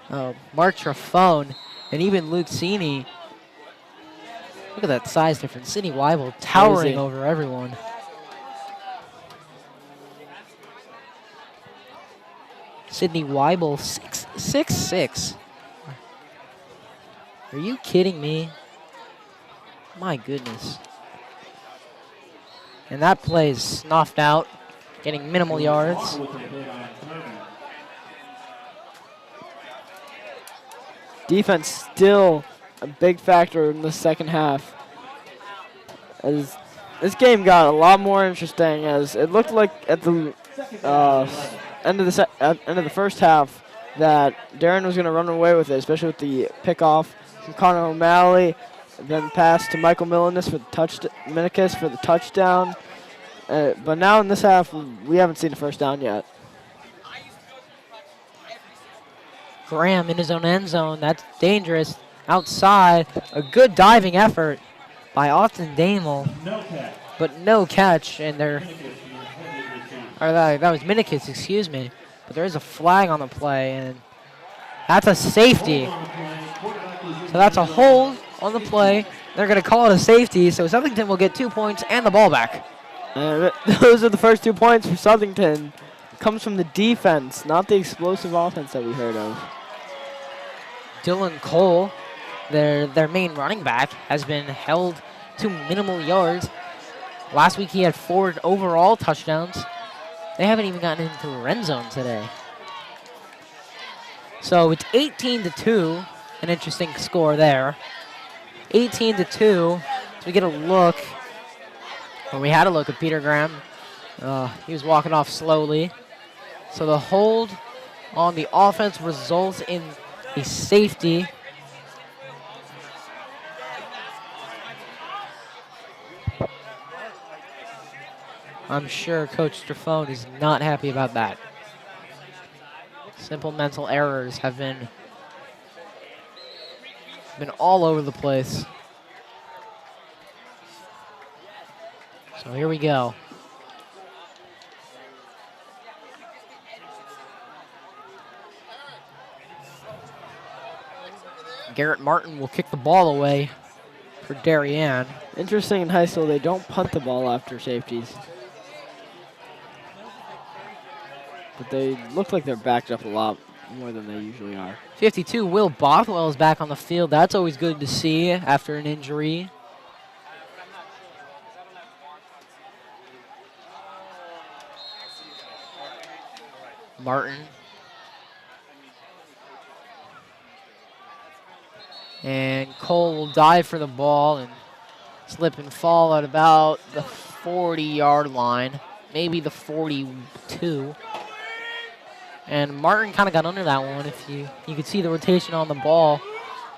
Trafone, and even Luke Cini. Look at that size difference. Sidney Weibel towering Crazy. over everyone. Sidney Weibel, 6'6". Are you kidding me? My goodness. And that play is snuffed out, getting minimal yards. Defense still a big factor in the second half. As this game got a lot more interesting, as it looked like at the end of the first half that Darien was going to run away with it, especially with the pickoff from Connor O'Malley, then pass to Michael Minicus for the touchdown. But now in this half, we haven't seen a first down yet. Graham in his own end zone. That's dangerous. Outside, a good diving effort by Austin Damel, but no catch. And that was Minicus, excuse me. But there is a flag on the play, and that's a safety. So that's a hold on the play. They're going to call it a safety, so Southington will get 2 points and the ball back. Those are the first 2 points for Southington. It comes from the defense, not the explosive offense that we heard of. Dylan Cole, their main running back, has been held to minimal yards. Last week he had 4 overall touchdowns. They haven't even gotten into the red zone today. So it's 18-2, an interesting score there. 18-2, so we get a look. Well, we had a look at Peter Graham. He was walking off slowly. So the hold on the offense results in a safety. I'm sure Coach Strafone is not happy about that. Simple mental errors have been all over the place. So here we go. Garrett Martin will kick the ball away for Darien. Interesting, in high school, they don't punt the ball after safeties. But they look like they're backed up a lot more than they usually are. 52, Will Bothwell is back on the field. That's always good to see after an injury. Martin. And Cole will dive for the ball and slip and fall at about the 40-yard line, maybe the 42. And Martin kind of got under that one. If you could see the rotation on the ball,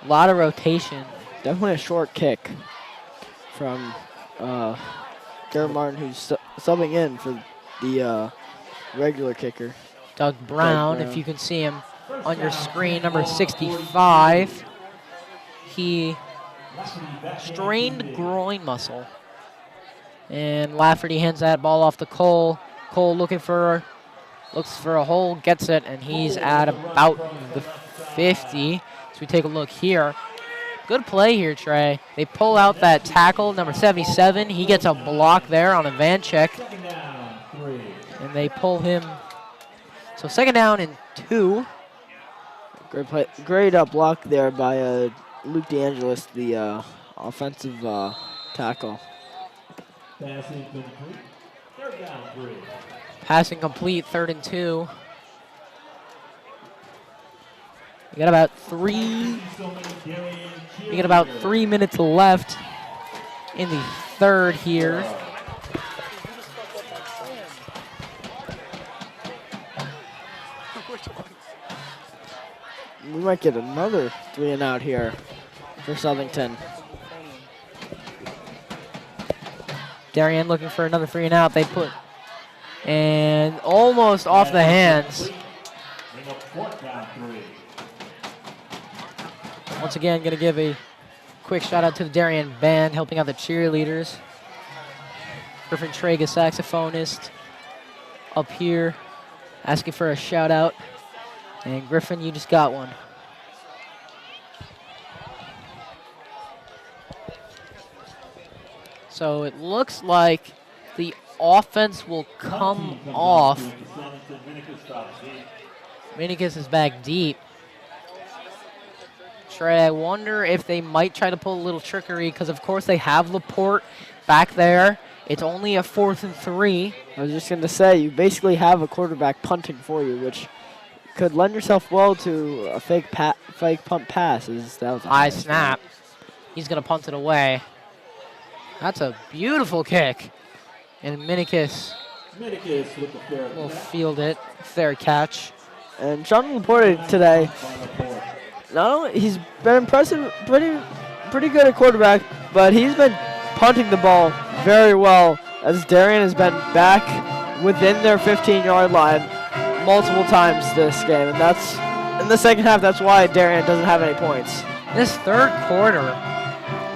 a lot of rotation. Definitely a short kick from Garrett Martin, who's subbing in for the regular kicker. Doug Brown, if you can see him on your screen, number 65. He strained groin muscle. And Lafferty hands that ball off to Cole. Cole looks for a hole, gets it, and he's at about the 50. So we take a look here. Good play here, Trey. They pull out that tackle, number 77. He gets a block there on a van check. And they pull him. So 2nd down and 2. Great play, great block there by Luke DeAngelis, the offensive tackle. Passing complete. 3rd down, 3. Passing complete, 3rd and 2. We got about 3 minutes left in the 3rd here. We might get another 3 and out here for Southington. Darien looking for another 3 and out. They put, and almost off the hands. Once again, going to give a quick shout out to the Darien band helping out the cheerleaders. Griffin Traga, saxophonist, up here asking for a shout out. And Griffin, you just got one. So it looks like the offense will come off. Minicus is back deep. Trey, I wonder if they might try to pull a little trickery because, of course, they have Laporte back there. It's only a 4th and 3. I was just going to say, you basically have a quarterback punting for you, which could lend yourself well to a fake punt pass. That was high snap. He's going to punt it away. That's a beautiful kick. And Minicus will field it. Fair catch. And Sean Laporte today, not only he's been impressive, pretty good at quarterback, but he's been punting the ball very well as Darien has been back within their 15-yard line multiple times this game. And that's in the second half, that's why Darien doesn't have any points. This 3rd quarter,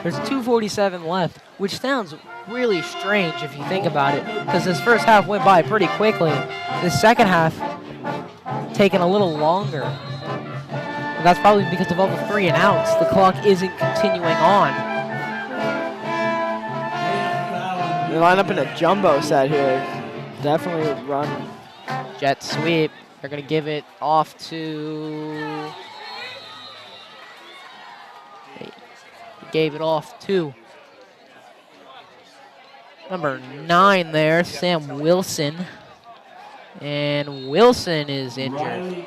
there's 2:47 left, which sounds really strange if you think about it, because this first half went by pretty quickly. This second half taking a little longer. And that's probably because of all the 3 and outs. The clock isn't continuing on. They line up in a jumbo set here. Definitely run. Jet sweep. They're going to give it off to... They gave it off to number 9 there, Sam Wilson. And Wilson is injured.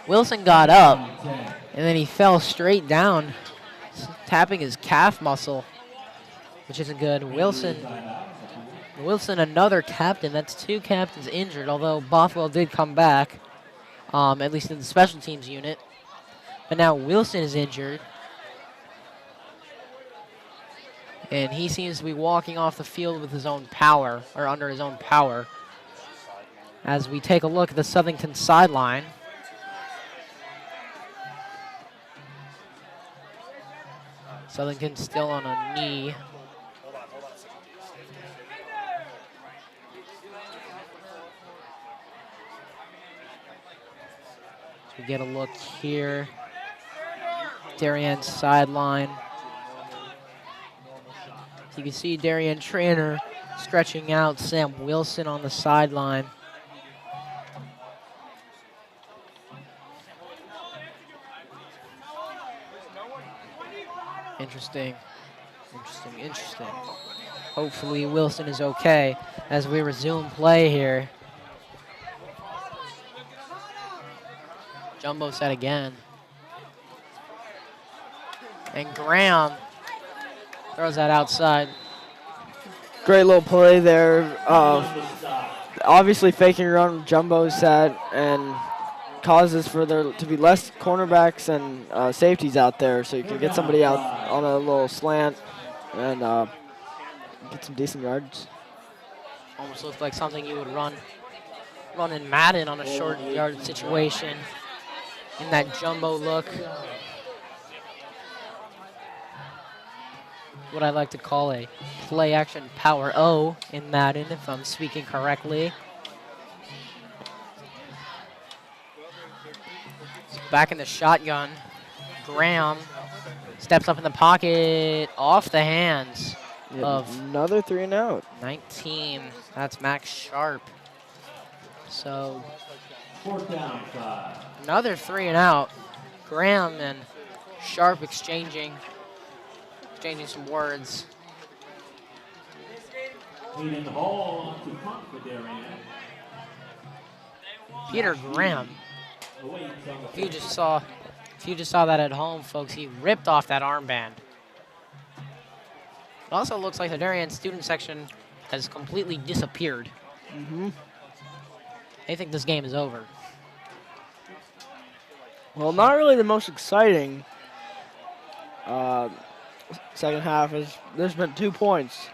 Wilson got up, and then he fell straight down, tapping his calf muscle, which isn't good. Wilson, another captain. That's 2 captains injured, although Bothwell did come back, at least in the special teams unit. But now Wilson is injured. And he seems to be walking off the field with his own power, or under his own power. As we take a look at the Southington sideline. Southington still on a knee. We get a look here. Darien sideline. You can see Darien trainer stretching out Sam Wilson on the sideline. Interesting. Hopefully Wilson is okay as we resume play here. Jumbo set again. And Graham throws that outside. Great little play there. Obviously faking around Jumbo set and causes for there to be less cornerbacks and safeties out there, so you can get somebody out on a little slant and get some decent yards. Almost looks like something you would run in Madden on a short yard situation in that jumbo look. What I like to call a play action power O in Madden, if I'm speaking correctly. Back in the shotgun, Graham steps up in the pocket, off the hands of another 3 and out. 19. That's Max Sharp. So another 3 and out. Graham and Sharp exchanging some words. Peter Graham. If you just saw that at home, folks, he ripped off that armband. It also looks like the Darien student section has completely disappeared. They think this game is over. Well, not really the most exciting second half. There's been 2 points.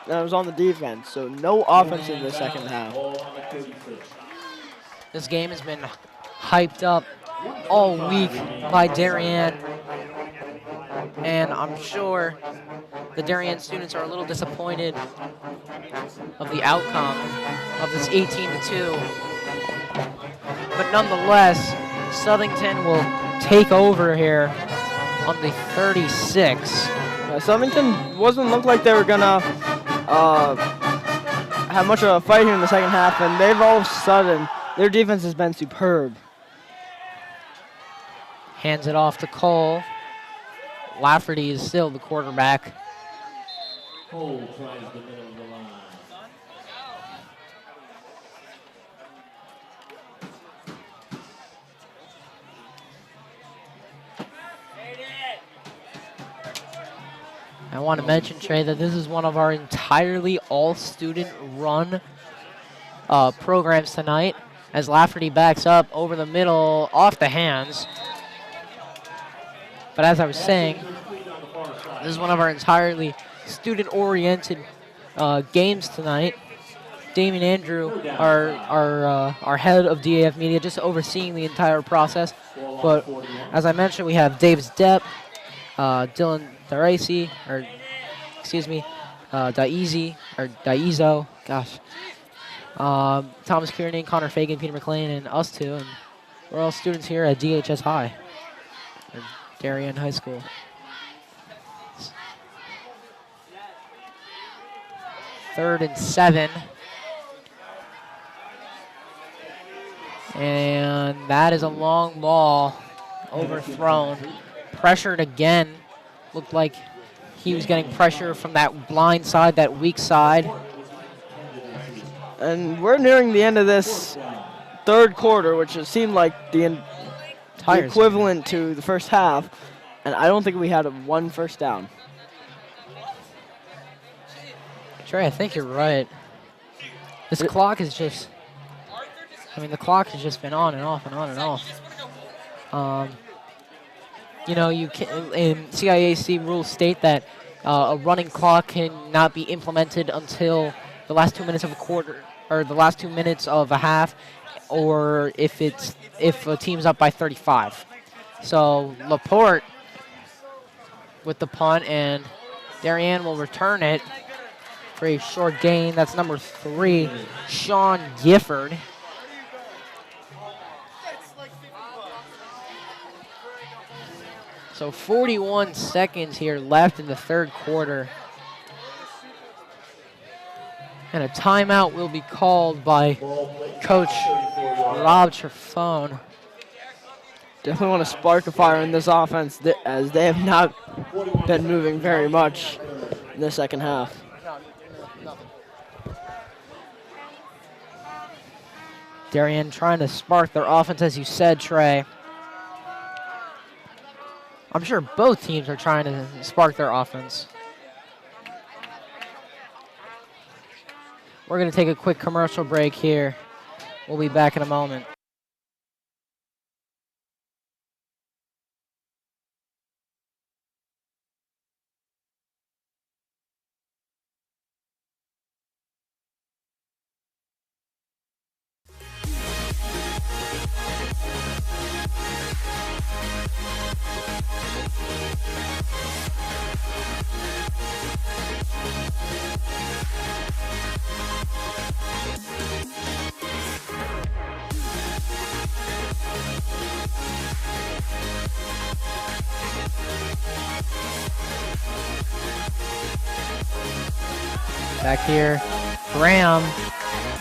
That was on the defense, so no offense in the second half. This game has been hyped up all week by Darien, and I'm sure the Darien students are a little disappointed of the outcome of this 18-2. But nonetheless, Southington will take over here on the 36. Southington look like they were gonna have much of a fight here in the second half, and they've all of a sudden, their defense has been superb. Hands it off to Cole. Lafferty is still the quarterback. Cole tries the middle of the line. I want to mention, Trey, that this is one of our entirely all-student run programs tonight, as Lafferty backs up over the middle, off the hands. But as I was saying, this is one of our entirely student-oriented games tonight. Damien Andrew, our head of DAF Media, just overseeing the entire process. But as I mentioned, we have Davis Depp, Dylan Daizo, gosh. Thomas Kearney, Connor Fagan, Peter McLean, and us two. And we're all students here at DHS High, or Darien High School. Third and 7. And that is a long ball overthrown. Pressured again. Looked like he was getting pressure from that blind side, that weak side. And we're nearing the end of this third quarter, which it seemed like the equivalent to the first half. And I don't think we had one first down. Trey, I think you're right. This clock is just, the clock has just been on and off and on and off. You can, in CIAC rules state that a running clock cannot be implemented until the last 2 minutes of a quarter, or the last 2 minutes of a half, or if a team's up by 35. So Laporte with the punt, and Darien will return it for a short gain. That's number 3, Sean Gifford. So 41 seconds here left in the third quarter. And a timeout will be called by Coach Rob Trefone. Definitely want to spark a fire in this offense as they have not been moving very much in the second half. Darien trying to spark their offense, as you said, Trey. I'm sure both teams are trying to spark their offense. We're going to take a quick commercial break here. We'll be back in a moment. Back here, Graham,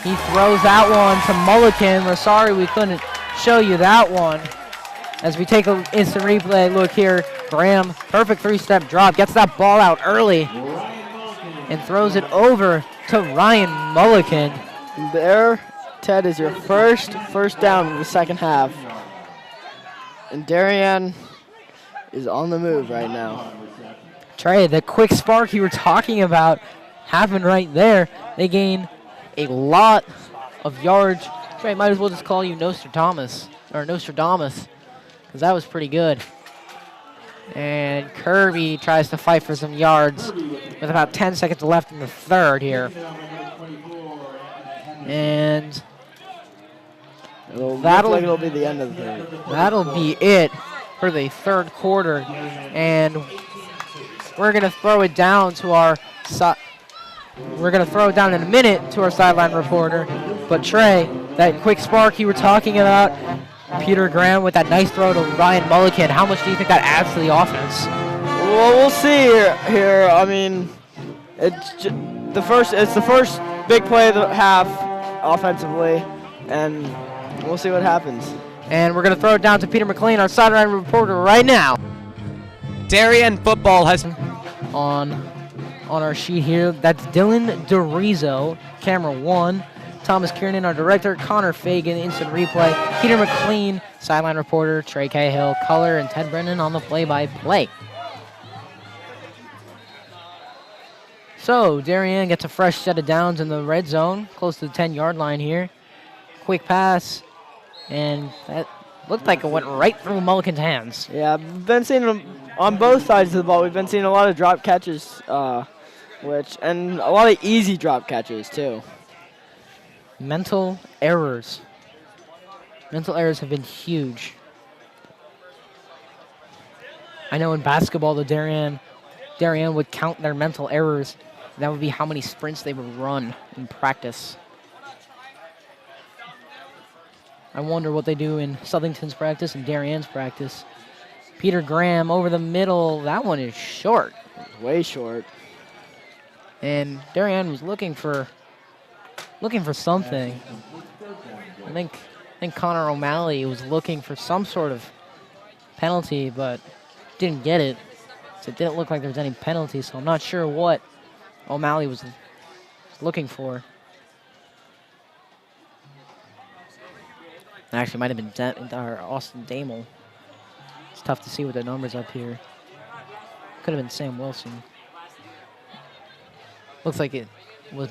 he throws that one to Mulliken. We're sorry we couldn't show you that one. As we take an instant replay look here, Graham, perfect three-step drop, gets that ball out early and throws it over to Ryan Mulliken. There, Ted, is your first down in the second half. And Darien is on the move right now. Trey, the quick spark you were talking about happened right there. They gain a lot of yards. Trey, might as well just call you Nostradamus, because that was pretty good. And Kirby tries to fight for some yards with about 10 seconds left in the third here. And that'll be the end of the third. That'll be it for the third quarter. And we're going to throw it down to our We're going to throw it down in a minute to our sideline reporter. But Trey, that quick spark you were talking about, Peter Graham with that nice throw to Ryan Mulliken, how much do you think that adds to the offense? Well, we'll see here. I mean, it's the first big play of the half offensively, and we'll see what happens. And we're going to throw it down to Peter McLean, our sideline reporter, right now. Darien football has on our sheet here. That's Dylan DeRizo, camera 1. Thomas Kiernan, our director. Connor Fagan, instant replay. Peter McLean, sideline reporter. Trey Cahill, color, and Ted Brennan on the play-by-play. So, Darien gets a fresh set of downs in the red zone, close to the 10-yard line here. Quick pass, and that looked like it went right through Mulliken's hands. Yeah, I've been seeing them on both sides of the ball. We've been seeing a lot of drop catches, and a lot of easy drop catches, too. Mental errors. Mental errors have been huge. I know in basketball, the Darien would count their mental errors. That would be how many sprints they would run in practice. I wonder what they do in Southington's practice and Darien's practice. Peter Graham over the middle. That one is short. Way short. And Darien was looking for something. I think Connor O'Malley was looking for some sort of penalty, but didn't get it. So it didn't look like there was any penalty, so I'm not sure what O'Malley was looking for. Actually, might have been Austin Damel. It's tough to see with the numbers up here. Could have been Sam Wilson. Looks like it was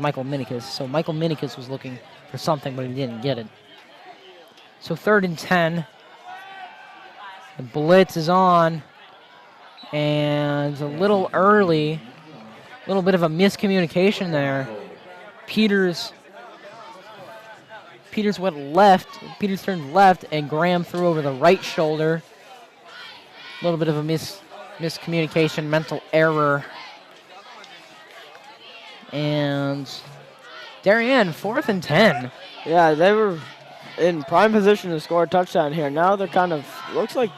Michael Minikis. So Michael Minikis was looking for something, but he didn't get it. So 3rd and 10. The blitz is on. And a little early. A little bit of a miscommunication there. Peters went left. Peters turned left, and Graham threw over the right shoulder. A little bit of a miscommunication, mental error. And Darien, 4th and 10. Yeah, they were in prime position to score a touchdown here. Now they're kind of, looks like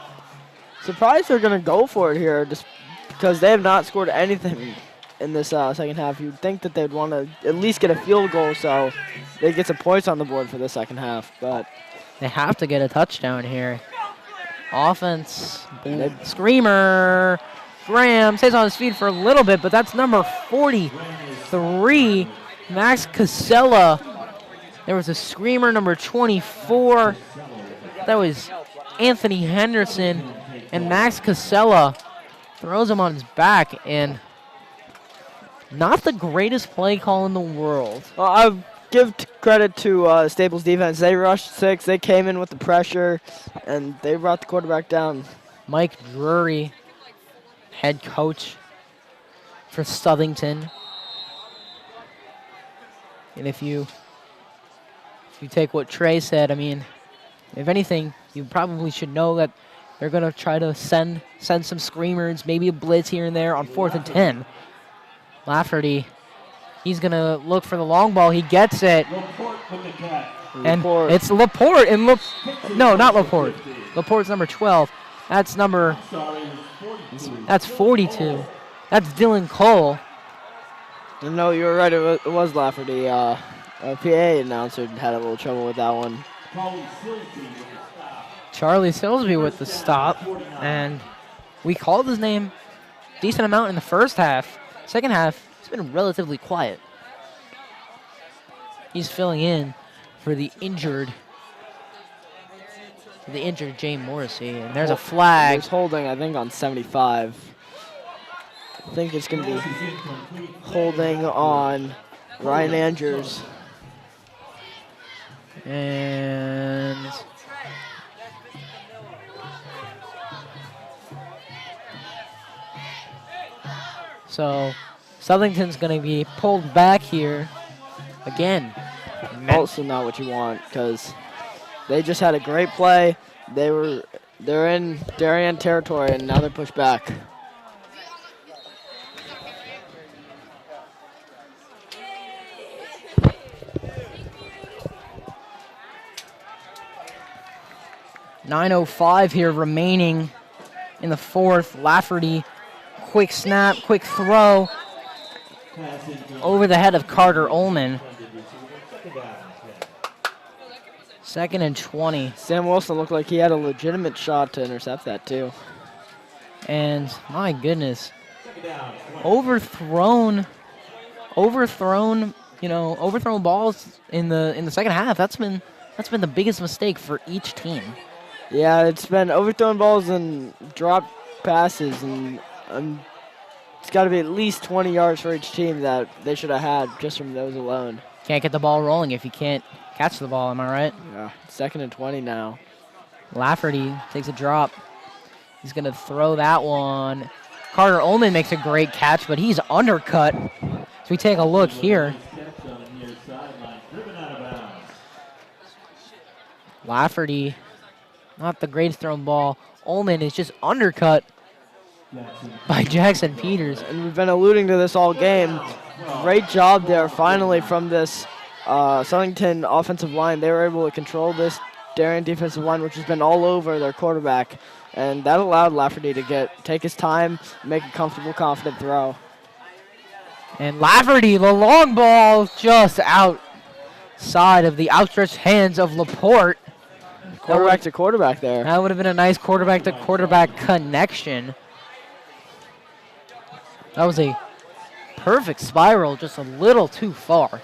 Surprised they're going to go for it here just because they have not scored anything in this second half. You'd think that they'd want to at least get a field goal so they get some points on the board for the second half. But they have to get a touchdown here. Offense, screamer. Graham stays on his feet for a little bit, but that's number 43, Max Casella. There was a screamer, number 24. That was Anthony Henderson, and Max Casella throws him on his back, and not the greatest play call in the world. Well, I give credit to Staples' defense. They rushed 6. They came in with the pressure, and they brought the quarterback down. Mike Drury, head coach for Southington. And if you take what Trey said, I mean, if anything, you probably should know that they're going to try to send some screamers, maybe a blitz here and there on 4th and 10. Lafferty, he's going to look for the long ball. He gets it. And it's Laporte. And no, not Laporte. Laporte's number 12. That's 42. That's Dylan Cole. No, you were right. It was Lafferty. A PA announcer had a little trouble with that one. Charlie Silsby with the stop. And we called his name a decent amount in the first half. Second half, it's been relatively quiet. He's filling in for the injured Jay Morrissey. And there's a flag. There's holding, I think, on 75. I think it's going to be holding on Ryan Andrews. And so Southington's going to be pulled back here again. Also not what you want because they just had a great play. They're in Darien territory and now they're pushed back. .905 here remaining in the fourth. Lafferty, quick snap, quick throw over the head of Carter Ullman. 2nd and 20. Sam Wilson looked like he had a legitimate shot to intercept that too. And my goodness, overthrown balls in the second half. That's been the biggest mistake for each team. Yeah, it's been overthrown balls and dropped passes, and it's got to be at least 20 yards for each team that they should have had just from those alone. Can't get the ball rolling if you can't catch the ball, am I right? Yeah, 2nd and 20 now. Lafferty takes a drop. He's going to throw that one. Carter Ullman makes a great catch, but he's undercut. So we take a look here. Lafferty, not the greatest thrown ball. Ullman is just undercut by Jackson Peters. And we've been alluding to this all game. Great job there finally from this Southington offensive line. They were able to control this Darien defensive line, which has been all over their quarterback. And that allowed Lafferty to take his time, make a comfortable, confident throw. And Lafferty, the long ball, just outside of the outstretched hands of Laporte. Quarterback to quarterback there. That would have been a nice quarterback-to-quarterback connection. That was a perfect spiral, just a little too far.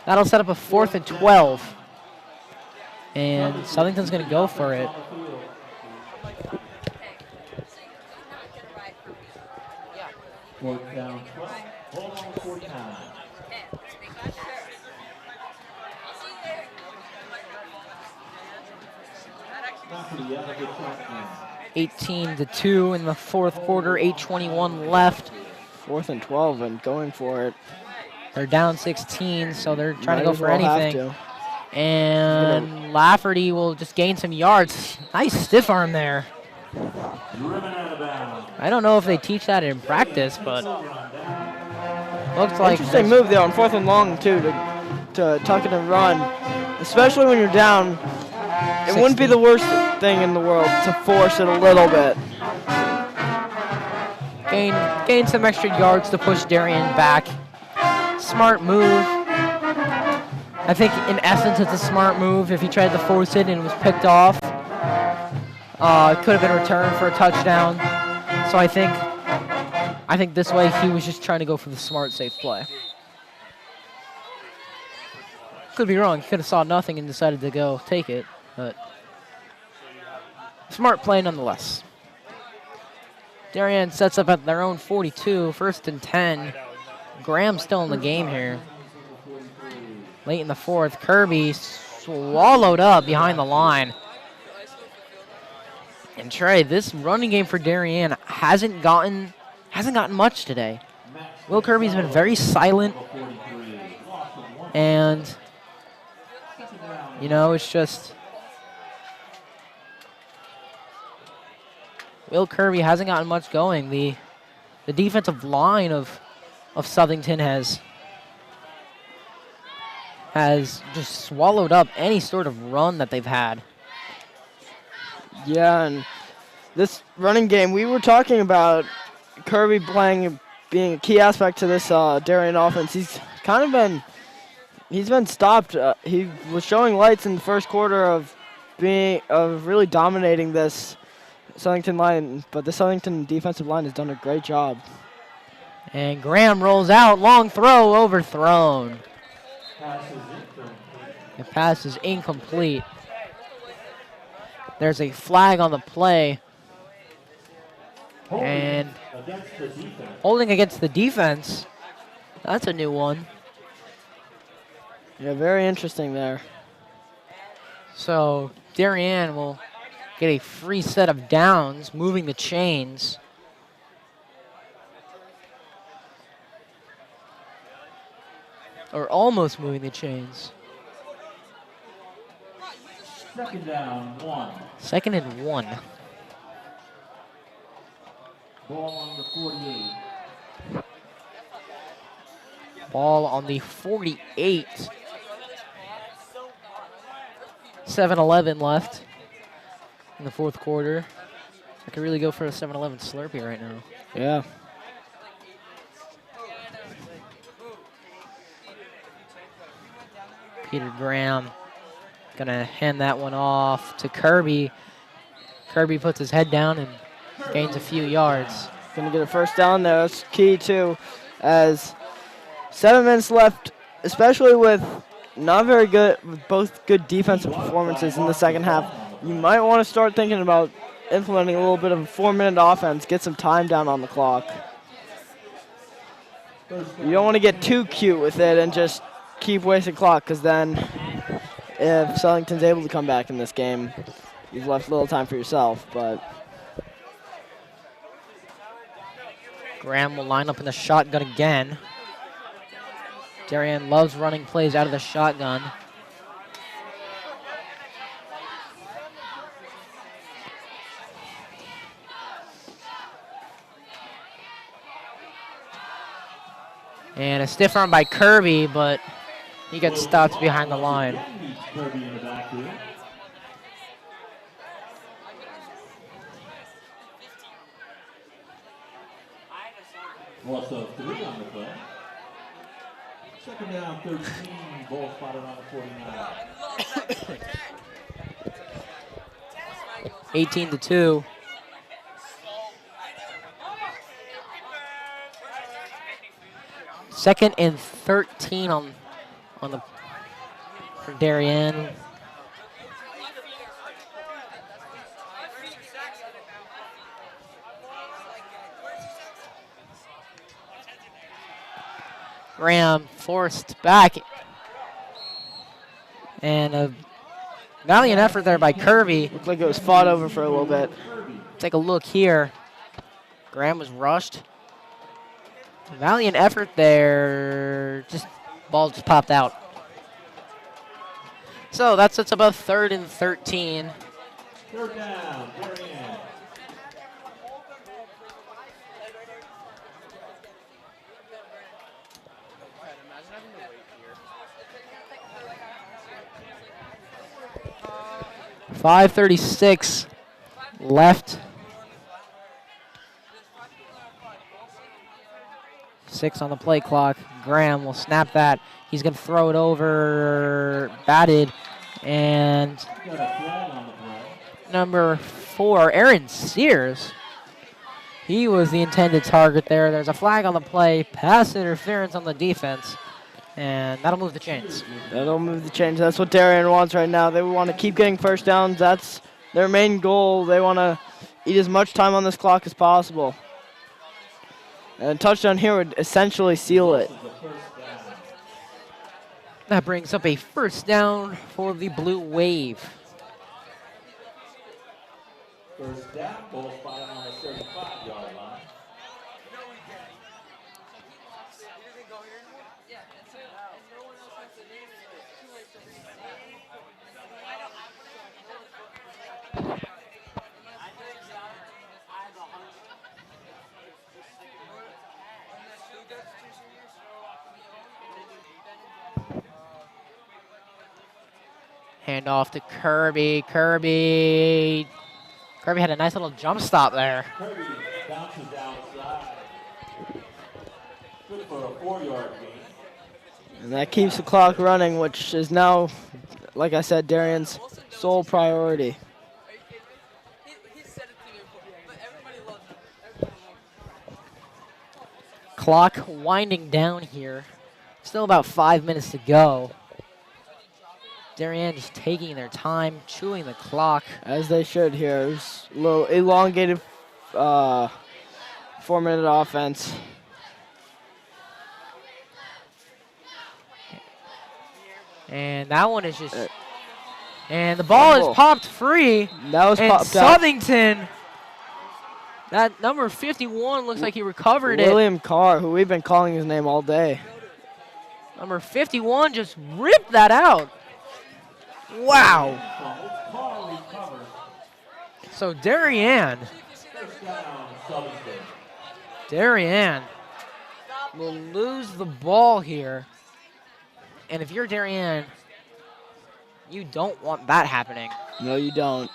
That'll set up a 4th and 12. And Southington's going to go for it. Fourth down. Hold on, 49. 18-2 in the fourth quarter, 8:21 left. 4th and 12 and going for it. They're down 16, so they're trying to go for Might as well anything. have to. And Lafferty will just gain some yards. Nice stiff arm there. I don't know if they teach that in practice, but looks like Interesting move there on 4th and long too to tuck it and run, especially when you're down It wouldn't be the worst thing in the world to force it a little bit. Gain some extra yards to push Darien back. Smart move. I think in essence it's a smart move. If he tried to force it and it was picked off, it could have been returned for a touchdown. So I think this way he was just trying to go for the smart, safe play. Could be wrong. He could have saw nothing and decided to go take it, but smart play nonetheless. Darien sets up at their own 42, 1st and 10. Graham's still in the game here. Late in the 4th, Kirby swallowed up behind the line. And Trey, this running game for Darien hasn't gotten much today. Will Kirby's been very silent, and it's just Will Kirby hasn't gotten much going. The defensive line of Southington has just swallowed up any sort of run that they've had. Yeah, and this running game, we were talking about Kirby being a key aspect to this Darien offense. He's been stopped. He was showing lights in the first quarter of really dominating this Southington line, but the Southington defensive line has done a great job. And Graham rolls out, long throw, overthrown. The pass is incomplete. There's a flag on the play. And holding against the defense. That's a new one. Yeah, very interesting there. So Darien will get a free set of downs, moving the chains. Or almost moving the chains. 2nd down, 1. 2nd and 1. Ball on the 48. Ball on the 48. 7-11 left in the 4th quarter. I could really go for a 7-11 Slurpee right now. Yeah. Peter Graham gonna hand that one off to Kirby. Kirby puts his head down and gains a few yards. Gonna get a first down there. That's key too, as 7 minutes left, especially with both good defensive performances in the second half. You might want to start thinking about implementing a little bit of a 4-minute offense, get some time down on the clock. You don't want to get too cute with it and just keep wasting clock, because then if Southington's able to come back in this game, you've left little time for yourself. But Graham will line up in the shotgun again. Darien loves running plays out of the shotgun. And a stiff arm by Kirby, but he gets stopped behind the line. Kirby in the backfield. Loss of 3 on the play. 2nd down, 13. Ball spotted on the 49. 18-2. Second and 13 on the for Darien. Graham forced back. And a valiant effort there by Kirby. looked like it was fought over for a little bit. Take a look here. Graham was rushed. Valiant effort there. Ball just popped out. So that sets above 3rd and 13. 3rd down, Darien. 5:36 left. 6 on the play clock. Graham will snap that. He's going to throw it over, batted, and Got a flag on the play. number 4, Aaron Sears. He was the intended target there. There's a flag on the play, pass interference on the defense, and that'll move the chains. That'll move the change. That's what Darien wants right now. They want to keep getting first downs. That's their main goal. They want to eat as much time on this clock as possible. And a touchdown here would essentially seal it. That brings up a first down for the Blue Wave. First down, ball spotted on the 35-yard line. Hand off to Kirby. Kirby had a nice little jump stop there. Kirby bounces outside. Good for a 4-yard gain. And that keeps the clock running, which is now, like I said, Darien's sole priority. Clock winding down here. Still about 5 minutes to go. Darien just taking their time, chewing the clock. As they should here. It's a little elongated 4-minute offense. And that one is just... And the ball Fumble. is popped free. That was And popped out. Southington, that number 51 looks like he recovered it. William Carr, who we've been calling his name all day. Number 51 just ripped that out. Wow. Carr recovers. So Darien First down, Southington. Darien will lose the ball here. And if you're Darien, you don't want that happening. No, you don't.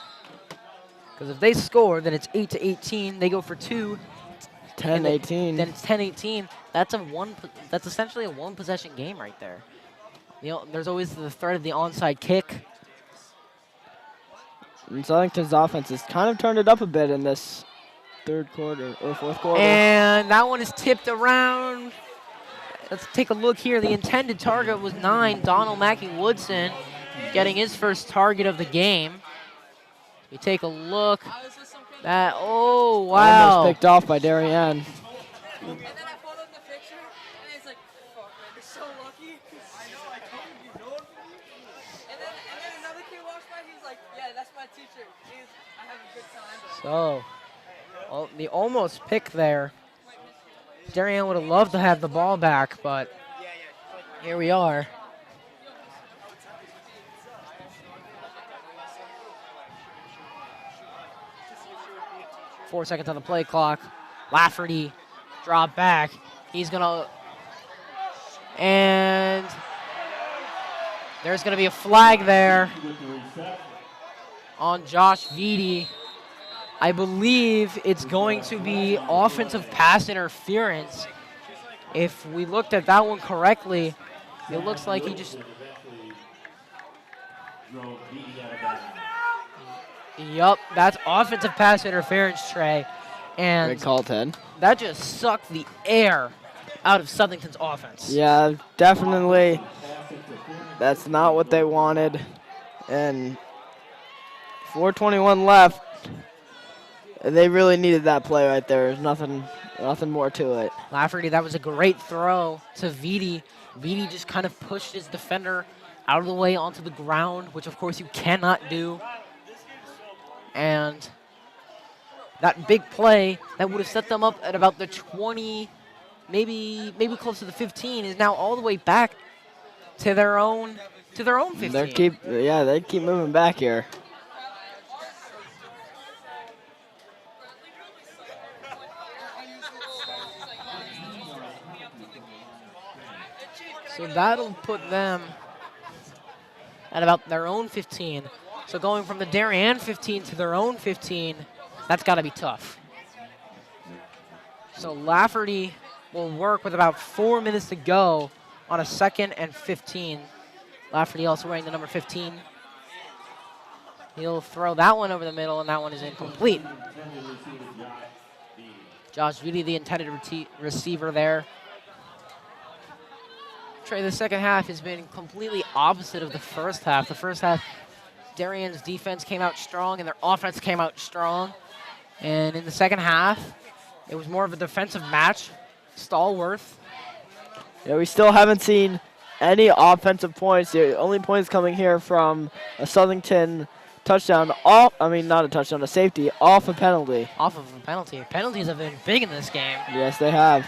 Because if they score, then it's 8-18. They go for 2. 10-18. Then it's 10-18. That's essentially a one-possession game right there. There's always the threat of the onside kick. And Southington's offense has kind of turned it up a bit in this third quarter or fourth quarter. And that one is tipped around. Let's take a look here. The intended target was 9, Donald Mackey-Woodson, getting his first target of the game. We take a look. Oh, wow. Almost picked off by Darien. And then I followed the picture, and it's like, fuck, man, they're so lucky. I know, I told you, no one believes me. And then another kid walks by, he's like, yeah, that's my teacher. I have a good time. So, the almost pick there. Darien would have loved to have the ball back, but here we are. Four seconds on the play clock. Lafferty drop back. He's gonna, and there's gonna be a flag there on Josh Vitti. I believe it's going to be offensive pass interference. If we looked at that one correctly, it looks like he just... Yup, that's offensive pass interference, Trey. And Great call, Ted. that just sucked the air out of Southington's offense. Yeah, definitely. That's not what they wanted. And 4:21 left. They really needed that play right there. There's nothing more to it. Lafferty, that was a great throw to Vitti. Vitti just kind of pushed his defender out of the way onto the ground, which of course you cannot do. And that big play that would have set them up at about the 20, maybe close to the 15, is now all the way back to their own 15. They keep moving back here. So that'll put them at about their own 15. So going from the Darien 15 to their own 15, that's got to be tough. So Lafferty will work with about 4 minutes to go on a 2nd and 15. Lafferty also wearing the number 15. He'll throw that one over the middle, and that one is incomplete. Josh Judy, the intended receiver there. Trey, the second half has been completely opposite of the first half. The first half, Darien's defense came out strong, and their offense came out strong. And in the second half, it was more of a defensive match. Stallworth. Yeah, we still haven't seen any offensive points. The only points coming here from a Southington touchdown, not a touchdown, a safety, off a penalty. Off of a penalty. Penalties have been big in this game. Yes, they have.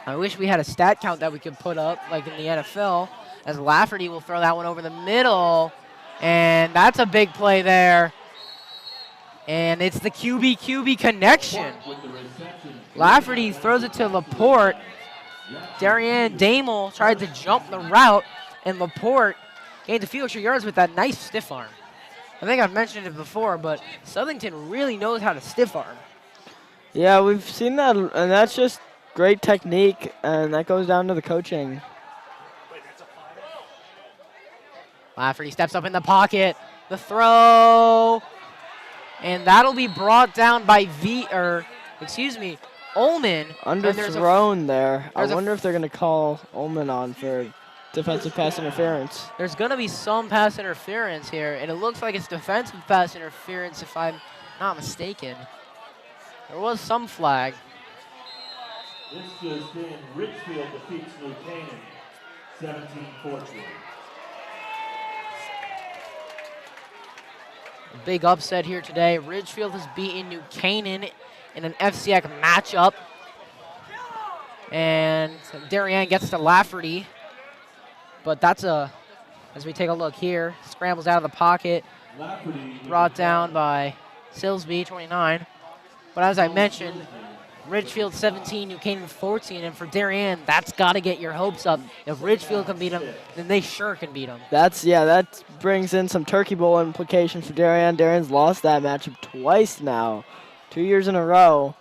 I wish we had a stat count that we could put up, like in the NFL, as Lafferty will throw that one over the middle. And that's a big play there. And it's the QB connection. Lafferty throws it to Laporte. Darien Damel tried to jump the route, and Laporte gained a few extra yards with that nice stiff arm. I think I've mentioned it before, but Southington really knows how to stiff arm. Yeah, we've seen that, and that's just great technique, and that goes down to the coaching. Lafferty steps up in the pocket. The throw. And that'll be brought down by Ullman. Underthrown there. I wonder if they're going to call Ullman on for defensive pass interference. There's going to be some pass interference here, and it looks like it's defensive pass interference if I'm not mistaken. There was some flag. This just in, Richfield defeats New Canaan, 17-14. A big upset here today. Ridgefield has beaten New Canaan in an FCX matchup. And Darien gets to Lafferty. But that's as we take a look here, scrambles out of the pocket, brought down by Silsby, 29. But as I mentioned, Ridgefield 17, New Canaan 14, and for Darien, that's got to get your hopes up. If Ridgefield can beat them, then they sure can beat them. That brings in some Turkey Bowl implications for Darien. Darien's lost that matchup twice now, 2 years in a row.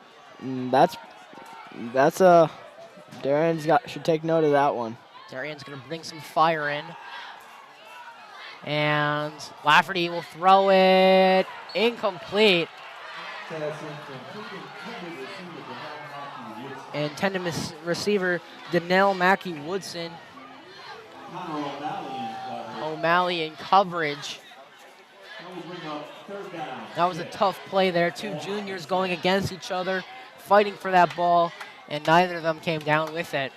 Darien's should take note of that one. Darien's going to bring some fire in. And Lafferty will throw it incomplete. Intended receiver, Donnell Mackey-Woodson. O'Malley in coverage. That was a tough play there. Two juniors going against each other, fighting for that ball, and neither of them came down with it.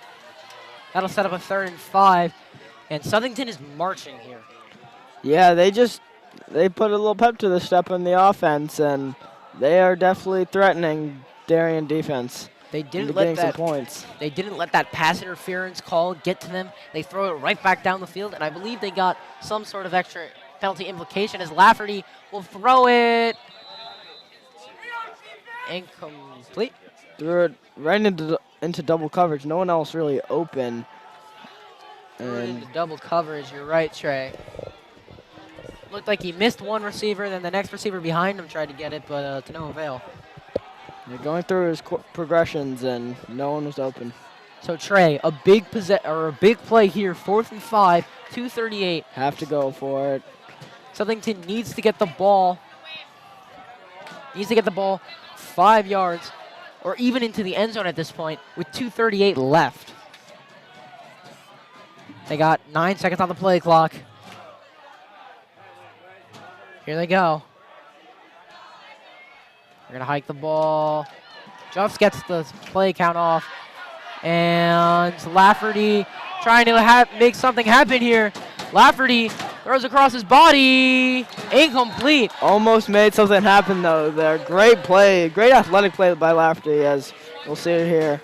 That'll set up a 3rd and 5, and Southington is marching here. Yeah, they put a little pep to the step in the offense, and they are definitely threatening Darien defense. They didn't let some points. They didn't let that pass interference call get to them. They throw it right back down the field, and I believe they got some sort of extra penalty implication as Lafferty will throw it incomplete. Threw it right into double coverage. No one else really open. Threw it into double coverage. You're right, Trey. Looked like he missed one receiver, then the next receiver behind him tried to get it, but to no avail. They're going through his progressions, and no one was open. So Trey, a big play here, 4th and 5, 2:38. Have to go for it. Southington needs to get the ball. 5 yards, or even into the end zone at this point, with 2:38 left. They got 9 seconds on the play clock. Here they go. They're going to hike the ball. Just gets the play count off. And Lafferty trying to make something happen here. Lafferty throws across his body. Incomplete. Almost made something happen, though, there. Great play. Great athletic play by Lafferty, as we'll see it here.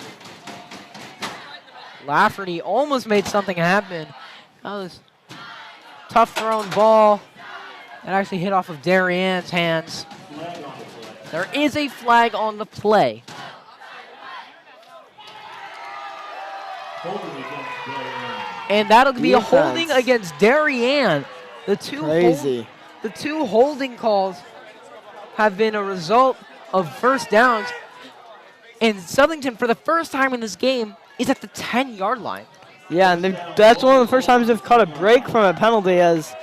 Lafferty almost made something happen. That was a tough thrown ball. That actually hit off of Darien's hands. There is a flag on the play. Holding against Darien. And that'll be a holding against Darien. The two Crazy. The 2 holding calls have been a result of first downs. And Southington, for the first time in this game, is at the 10-yard line. Yeah, and that's one of the first times they've caught a break from a penalty, as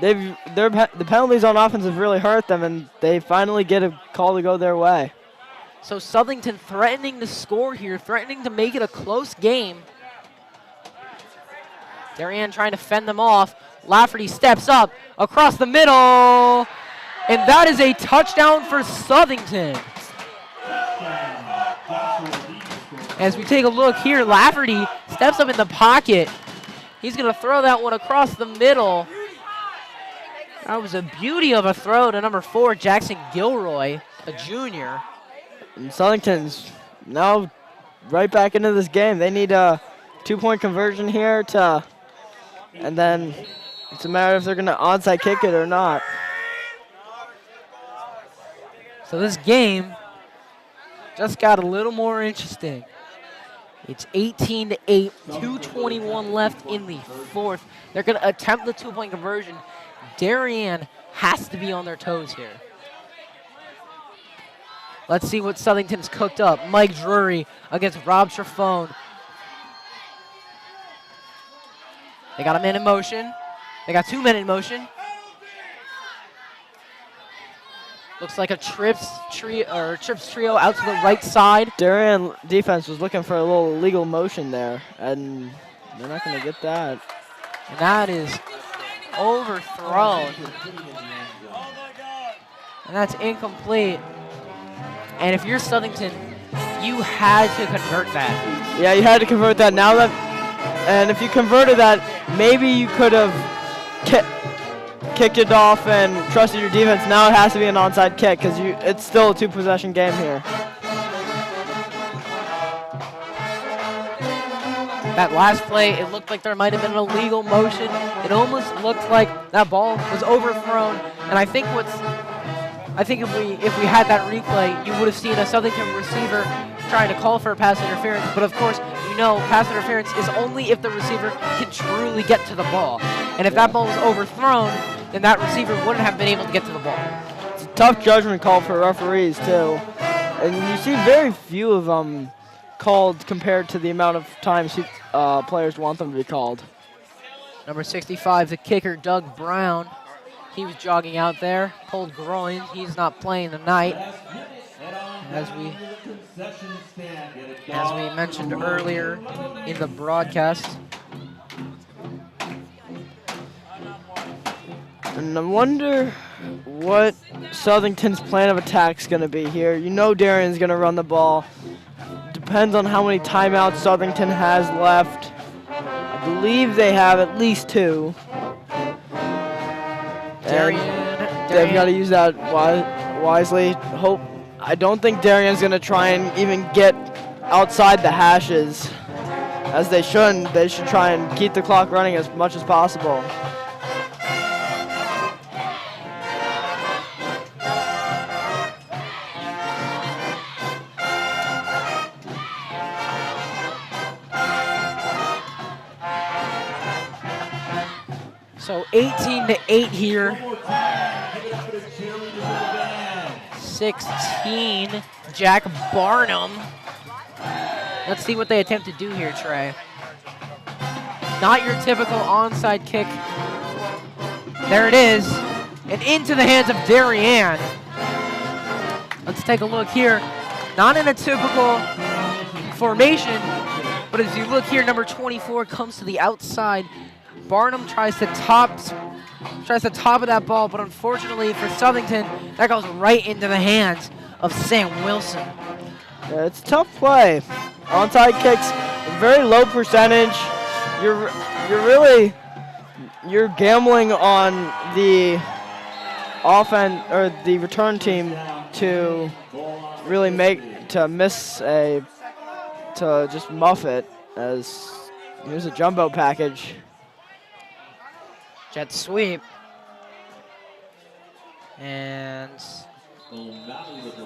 the penalties on offense have really hurt them, and they finally get a call to go their way. So Southington threatening to score here, threatening to make it a close game. Darien trying to fend them off. Lafferty steps up across the middle, and that is a touchdown for Southington. As we take a look here, Lafferty steps up in the pocket. He's going to throw that one across the middle. That was a beauty of a throw to number 4, Jackson Gilroy, a junior. And Southington's now right back into this game. They need a 2-point conversion here and then it's a matter if they're going to onside kick it or not. So this game just got a little more interesting. It's 18-8, 2:21 left in the 4th. They're going to attempt the 2-point conversion. Darien has to be on their toes here. Let's see what Southington's cooked up. Mike Drury against Rob Trefone. They got a man in motion. They got 2 men in motion. Looks like a trips trio out to the right side. Darien defense was looking for a little illegal motion there, and they're not going to get that. And that is overthrown. And that's incomplete. And if you're Southington, you had to convert that. Yeah, you had to convert that. And if you converted that, maybe you could have kicked it off and trusted your defense. Now it has to be an onside kick because it's still a 2-possession game here. That last play, it looked like there might have been an illegal motion. It almost looked like that ball was overthrown. And I think if we had that replay, you would have seen a Southington receiver trying to call for a pass interference. But of course, you know, pass interference is only if the receiver can truly get to the ball. And if that ball was overthrown, then that receiver wouldn't have been able to get to the ball. It's a tough judgment call for referees too, and you see very few of them called compared to the amount of times players want them to be called. Number 65, the kicker, Doug Brown. He was jogging out there, pulled groin. He's not playing tonight. As we mentioned earlier in the broadcast. And I wonder what Southington's plan of attack is going to be here. You know Darien's going to run the ball. Depends on how many timeouts Southington has left. I believe they have at least 2. They've got to use that wisely. I don't think Darien's going to try and even get outside the hashes, as they shouldn't. They should try and keep the clock running as much as possible. So 18-8 here. 16, Jack Barnum. Let's see what they attempt to do here, Trey. Not your typical onside kick. There it is. And into the hands of Darien. Let's take a look here. Not in a typical formation, but as you look here, number 24 comes to the outside. Barnum tries to top of that ball, but unfortunately for Southington, that goes right into the hands of Sam Wilson. Yeah, it's a tough play. Onside kicks, very low percentage. You're gambling on the offense or the return team to really to just muff it, as here's a jumbo package. Jet sweep. And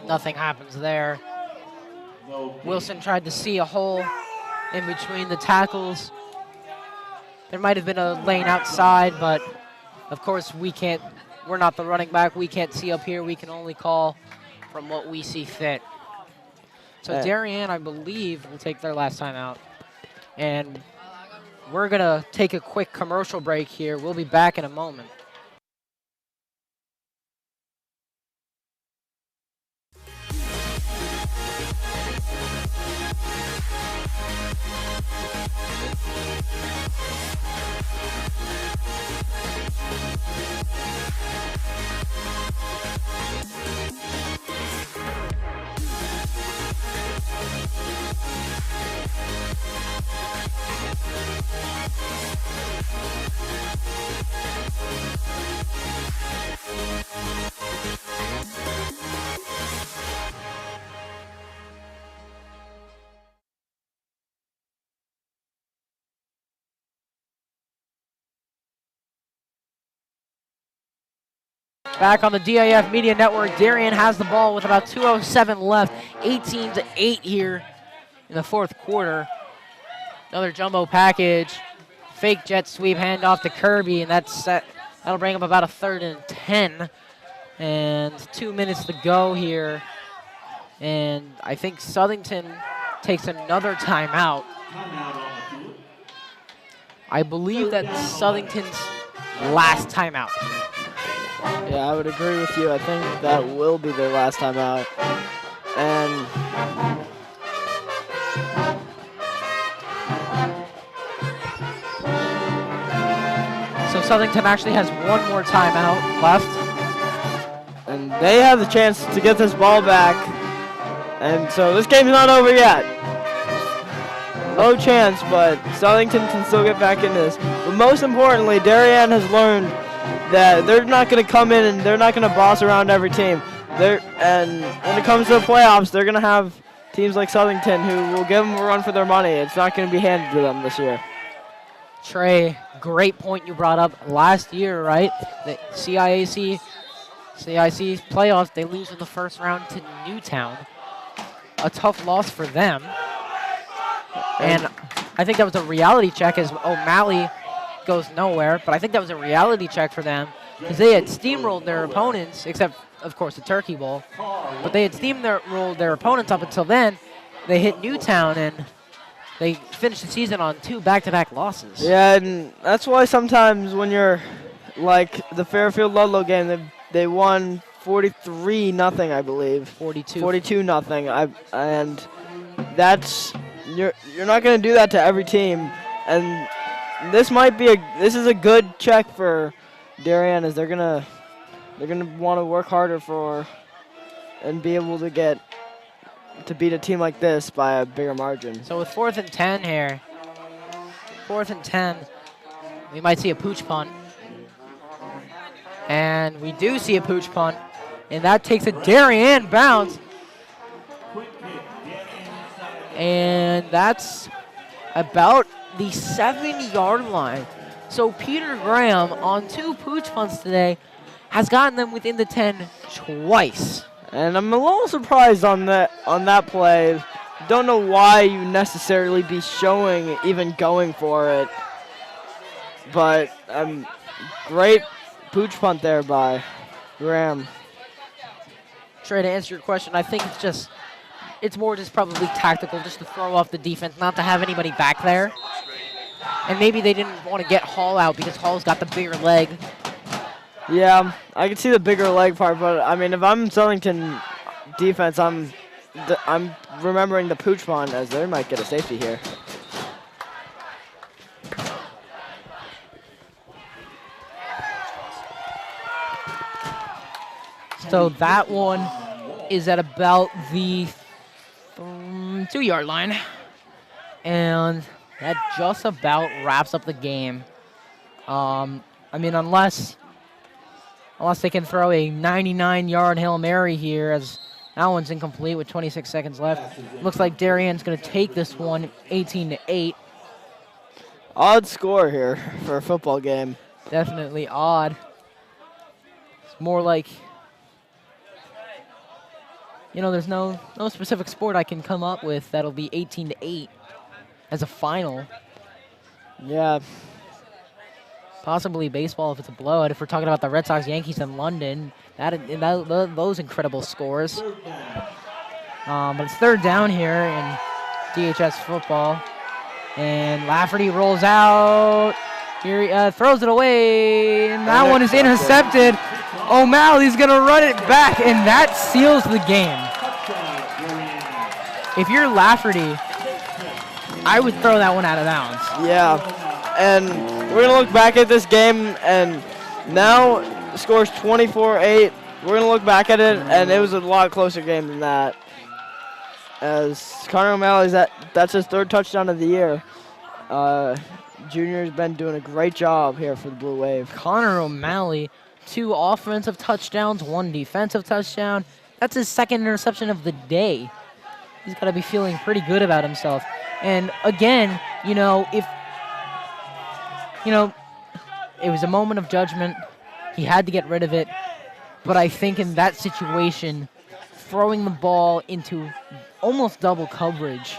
nothing happens there. Wilson tried to see a hole in between the tackles. There might have been a lane outside, but of course we can't we're not the running back. We can't see up here. We can only call from what we see fit. So Darien, I believe, will take their last time out. And we're going to take a quick commercial break here. We'll be back in a moment. Back on the DIF Media Network, Darien has the ball with about 2:07 left, 18-8 here in the fourth quarter. Another jumbo package, fake jet sweep, handoff to Kirby, and that'll bring up about a 3rd and 10. And 2 minutes to go here. And I think Southington takes another timeout. I believe that's Southington's last timeout. Yeah, I would agree with you. I think that will be their last time out. And so Southington actually has one more timeout left. And they have the chance to get this ball back. And so this game's not over yet. No chance, but Southington can still get back in this. But most importantly, Darien has learned that they're not going to come in and they're not going to boss around every team. And when it comes to the playoffs, they're going to have teams like Southington who will give them a run for their money. It's not going to be handed to them this year. Trey, great point you brought up. Last year, right, the CIC playoffs, they lose in the first round to Newtown. A tough loss for them. And I think that was a reality check as O'Malley goes nowhere, but I think that was a reality check for them because they had steamrolled their opponents, except, of course, the Turkey Bowl. But they had steamrolled their opponents up until then. They hit Newtown, and they finished the season on 2 back-to-back losses. Yeah, and that's why sometimes when you're like the Fairfield-Ludlow game, they won 43-0, I believe. 42-0. And that's you're not going to do that to every team. And this is a good check for Darien, as they're gonna want to work harder for and be able to beat a team like this by a bigger margin. So with 4th and 10 here, 4th and 10, we might see a pooch punt. And we do see a pooch punt, and that takes a Darien bounce. And that's about the 7-yard line. So Peter Graham on 2 pooch punts today has gotten them within the 10 twice. And I'm a little surprised on that play. Don't know why you necessarily be showing even going for it. But great pooch punt there by Graham. Trey, to answer your question, I think it's more just probably tactical, just to throw off the defense, not to have anybody back there. And maybe they didn't want to get Hall out because Hall's got the bigger leg. Yeah, I can see the bigger leg part, but I mean, if I'm Southington defense, I'm remembering the pooch punt, as they might get a safety here. So that one is at about the 2-yard line. And that just about wraps up the game. I mean, unless they can throw a 99-yard Hail Mary here, as that one's incomplete with 26 seconds left. Looks like Darien's going to take this one 18-8. Odd score here for a football game. Definitely odd. It's more like, there's no specific sport I can come up with that'll be 18-8 as a final. Yeah. possibly baseball if it's a blowout. If we're talking about the Red Sox, Yankees in London, those incredible scores. But it's third down here in DHS football. And Lafferty rolls out. Here he throws it away, and that one is intercepted. O'Malley's going to run it back, and that seals the game. If you're Lafferty, I would throw that one out of bounds. Yeah, and we're going to look back at this game, and now the score's 24-8. We're going to look back at it, and it was a lot closer game than that. As Connor O'Malley's, that's his third touchdown of the year. Junior's been doing a great job here for the Blue Wave. Connor O'Malley, 2 offensive touchdowns, 1 defensive touchdown. That's his second interception of the day. He's got to be feeling pretty good about himself. And again, it was a moment of judgment. He had to get rid of it. But I think in that situation, throwing the ball into almost double coverage,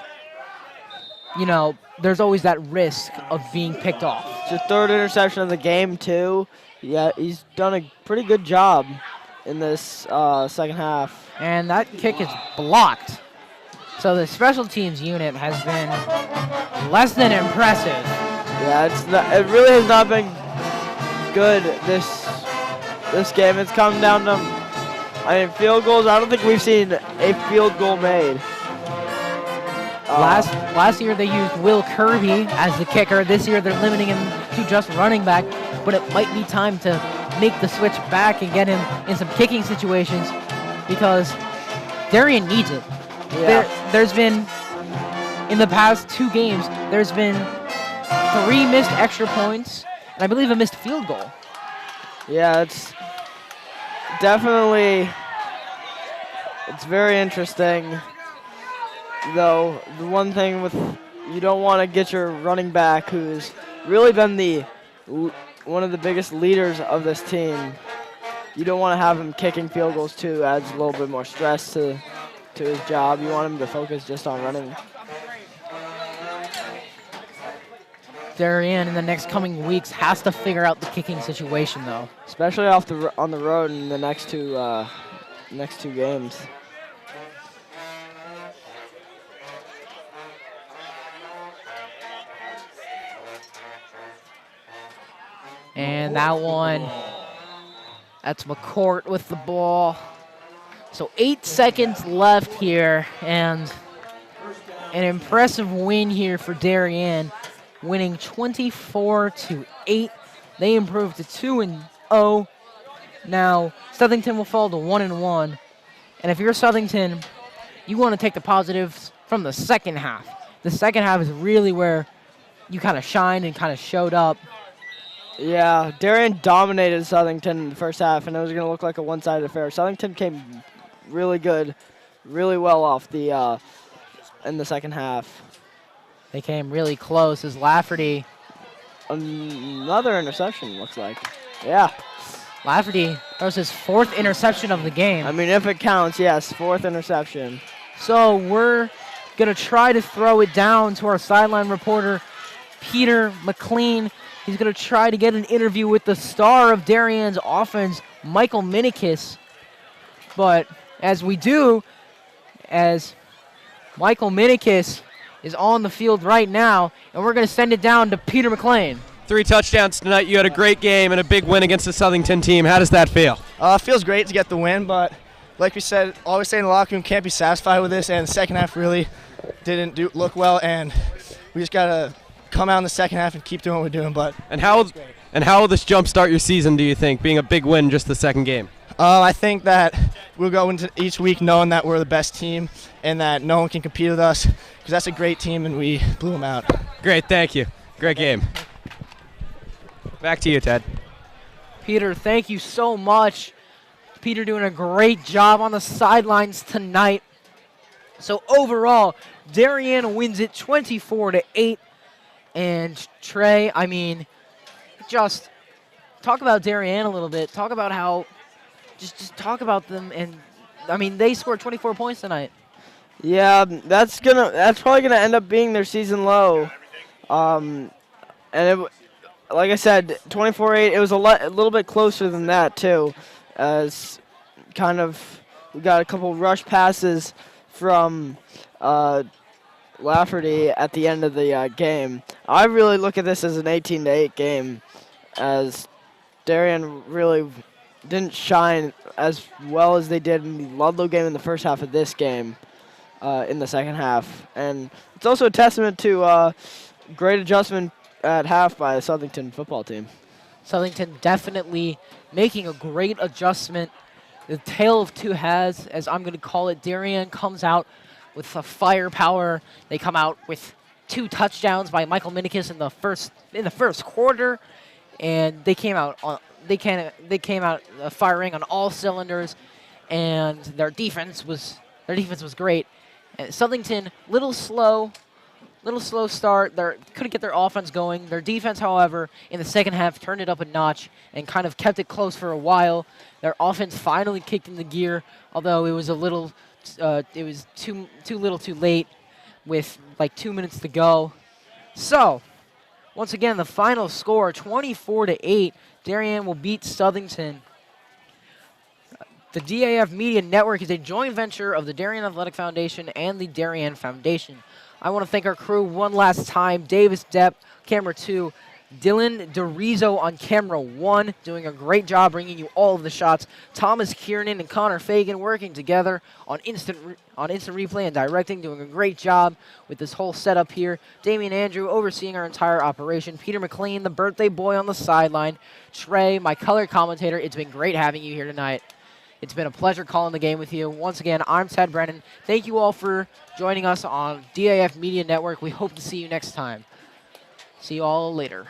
there's always that risk of being picked off. It's the third interception of the game, too. Yeah, he's done a pretty good job in this second half. And that kick is blocked. So the special teams unit has been less than impressive. Yeah, it really has not been good this game. It's come down to, field goals. I don't think we've seen a field goal made. Last year they used Will Kirby as the kicker. This year they're limiting him to just running back. But it might be time to make the switch back and get him in some kicking situations because Darien needs it. Yeah. There's been, in the past 2 games, there's been 3 missed extra points, and I believe a missed field goal. Yeah, it's definitely, it's very interesting. Though, the one thing you don't want to get your running back, who's really been one of the biggest leaders of this team, you don't want to have him kicking field goals too. Adds a little bit more stress to his job. You want him to focus just on running. Darien in the next coming weeks has to figure out the kicking situation, though. Especially on the road in the next two games. And that one, that's McCourt with the ball. So 8 seconds left here, and an impressive win here for Darien, winning 24-8. They improved to 2-0. Now Southington will fall to 1-1. And if you're Southington, you want to take the positives from the second half. The second half is really where you kind of shined and kind of showed up. Yeah, Darien dominated Southington in the first half, and it was going to look like a one-sided affair. Southington came really good, really well off in the second half. They came really close as Lafferty. Another interception, looks like. Yeah. Lafferty throws his 4th interception of the game. I mean, if it counts, yes, 4th interception. So we're going to try to throw it down to our sideline reporter, Peter McLean. He's going to try to get an interview with the star of Darien's offense, Michael Minikis. But as Michael Minikis is on the field right now, and we're going to send it down to Peter McLean. 3 touchdowns tonight. You had a great game and a big win against the Southington team. How does that feel? Feels great to get the win, but like we said, always say in the locker room, can't be satisfied with this, and the second half really didn't look well, and we just got to come out in the second half and keep doing what we're doing. But how will this jumpstart your season, do you think, being a big win just the second game? I think that we'll go into each week knowing that we're the best team and that no one can compete with us because that's a great team and we blew them out. Great, thank you. Great game. Back to you, Ted. Peter, thank you so much. Peter doing a great job on the sidelines tonight. So overall, Darien wins it 24-8. And Trey, I mean, just talk about Darien a little bit. Talk about how, just talk about them. And I mean, they scored 24 points tonight. Yeah, that's probably gonna end up being their season low. And like I said, 24-8. It was a little bit closer than that too, as kind of we got a couple rush passes from Lafferty at the end of the game. I really look at this as an 18-8 game, as Darien really didn't shine as well as they did in the Ludlow game in the first half of this game in the second half. And it's also a testament to great adjustment at half by the Southington football team. Southington definitely making a great adjustment. The tale of two halves, as I'm going to call it. Darien comes out with a firepower. They come out with 2 touchdowns by Michael Minikis in the first quarter, and they came out firing on all cylinders, and their defense was great. And Southington little slow start. They couldn't get their offense going. Their defense, however, in the second half turned it up a notch and kind of kept it close for a while. Their offense finally kicked into gear, although it was too little too late with like 2 minutes to go. So, once again, the final score, 24-8. Darien will beat Southington. The DAF Media Network is a joint venture of the Darien Athletic Foundation and the Darien Foundation. I want to thank our crew one last time. Davis Depp, camera 2. Dylan DeRizo on camera 1, doing a great job bringing you all of the shots. Thomas Kiernan and Connor Fagan working together on instant replay and directing, doing a great job with this whole setup here. Damian Andrew overseeing our entire operation. Peter McLean, the birthday boy on the sideline. Trey, my color commentator. It's been great having you here tonight. It's been a pleasure calling the game with you. Once again, I'm Ted Brennan. Thank you all for joining us on DAF Media Network. We hope to see you next time. See you all later.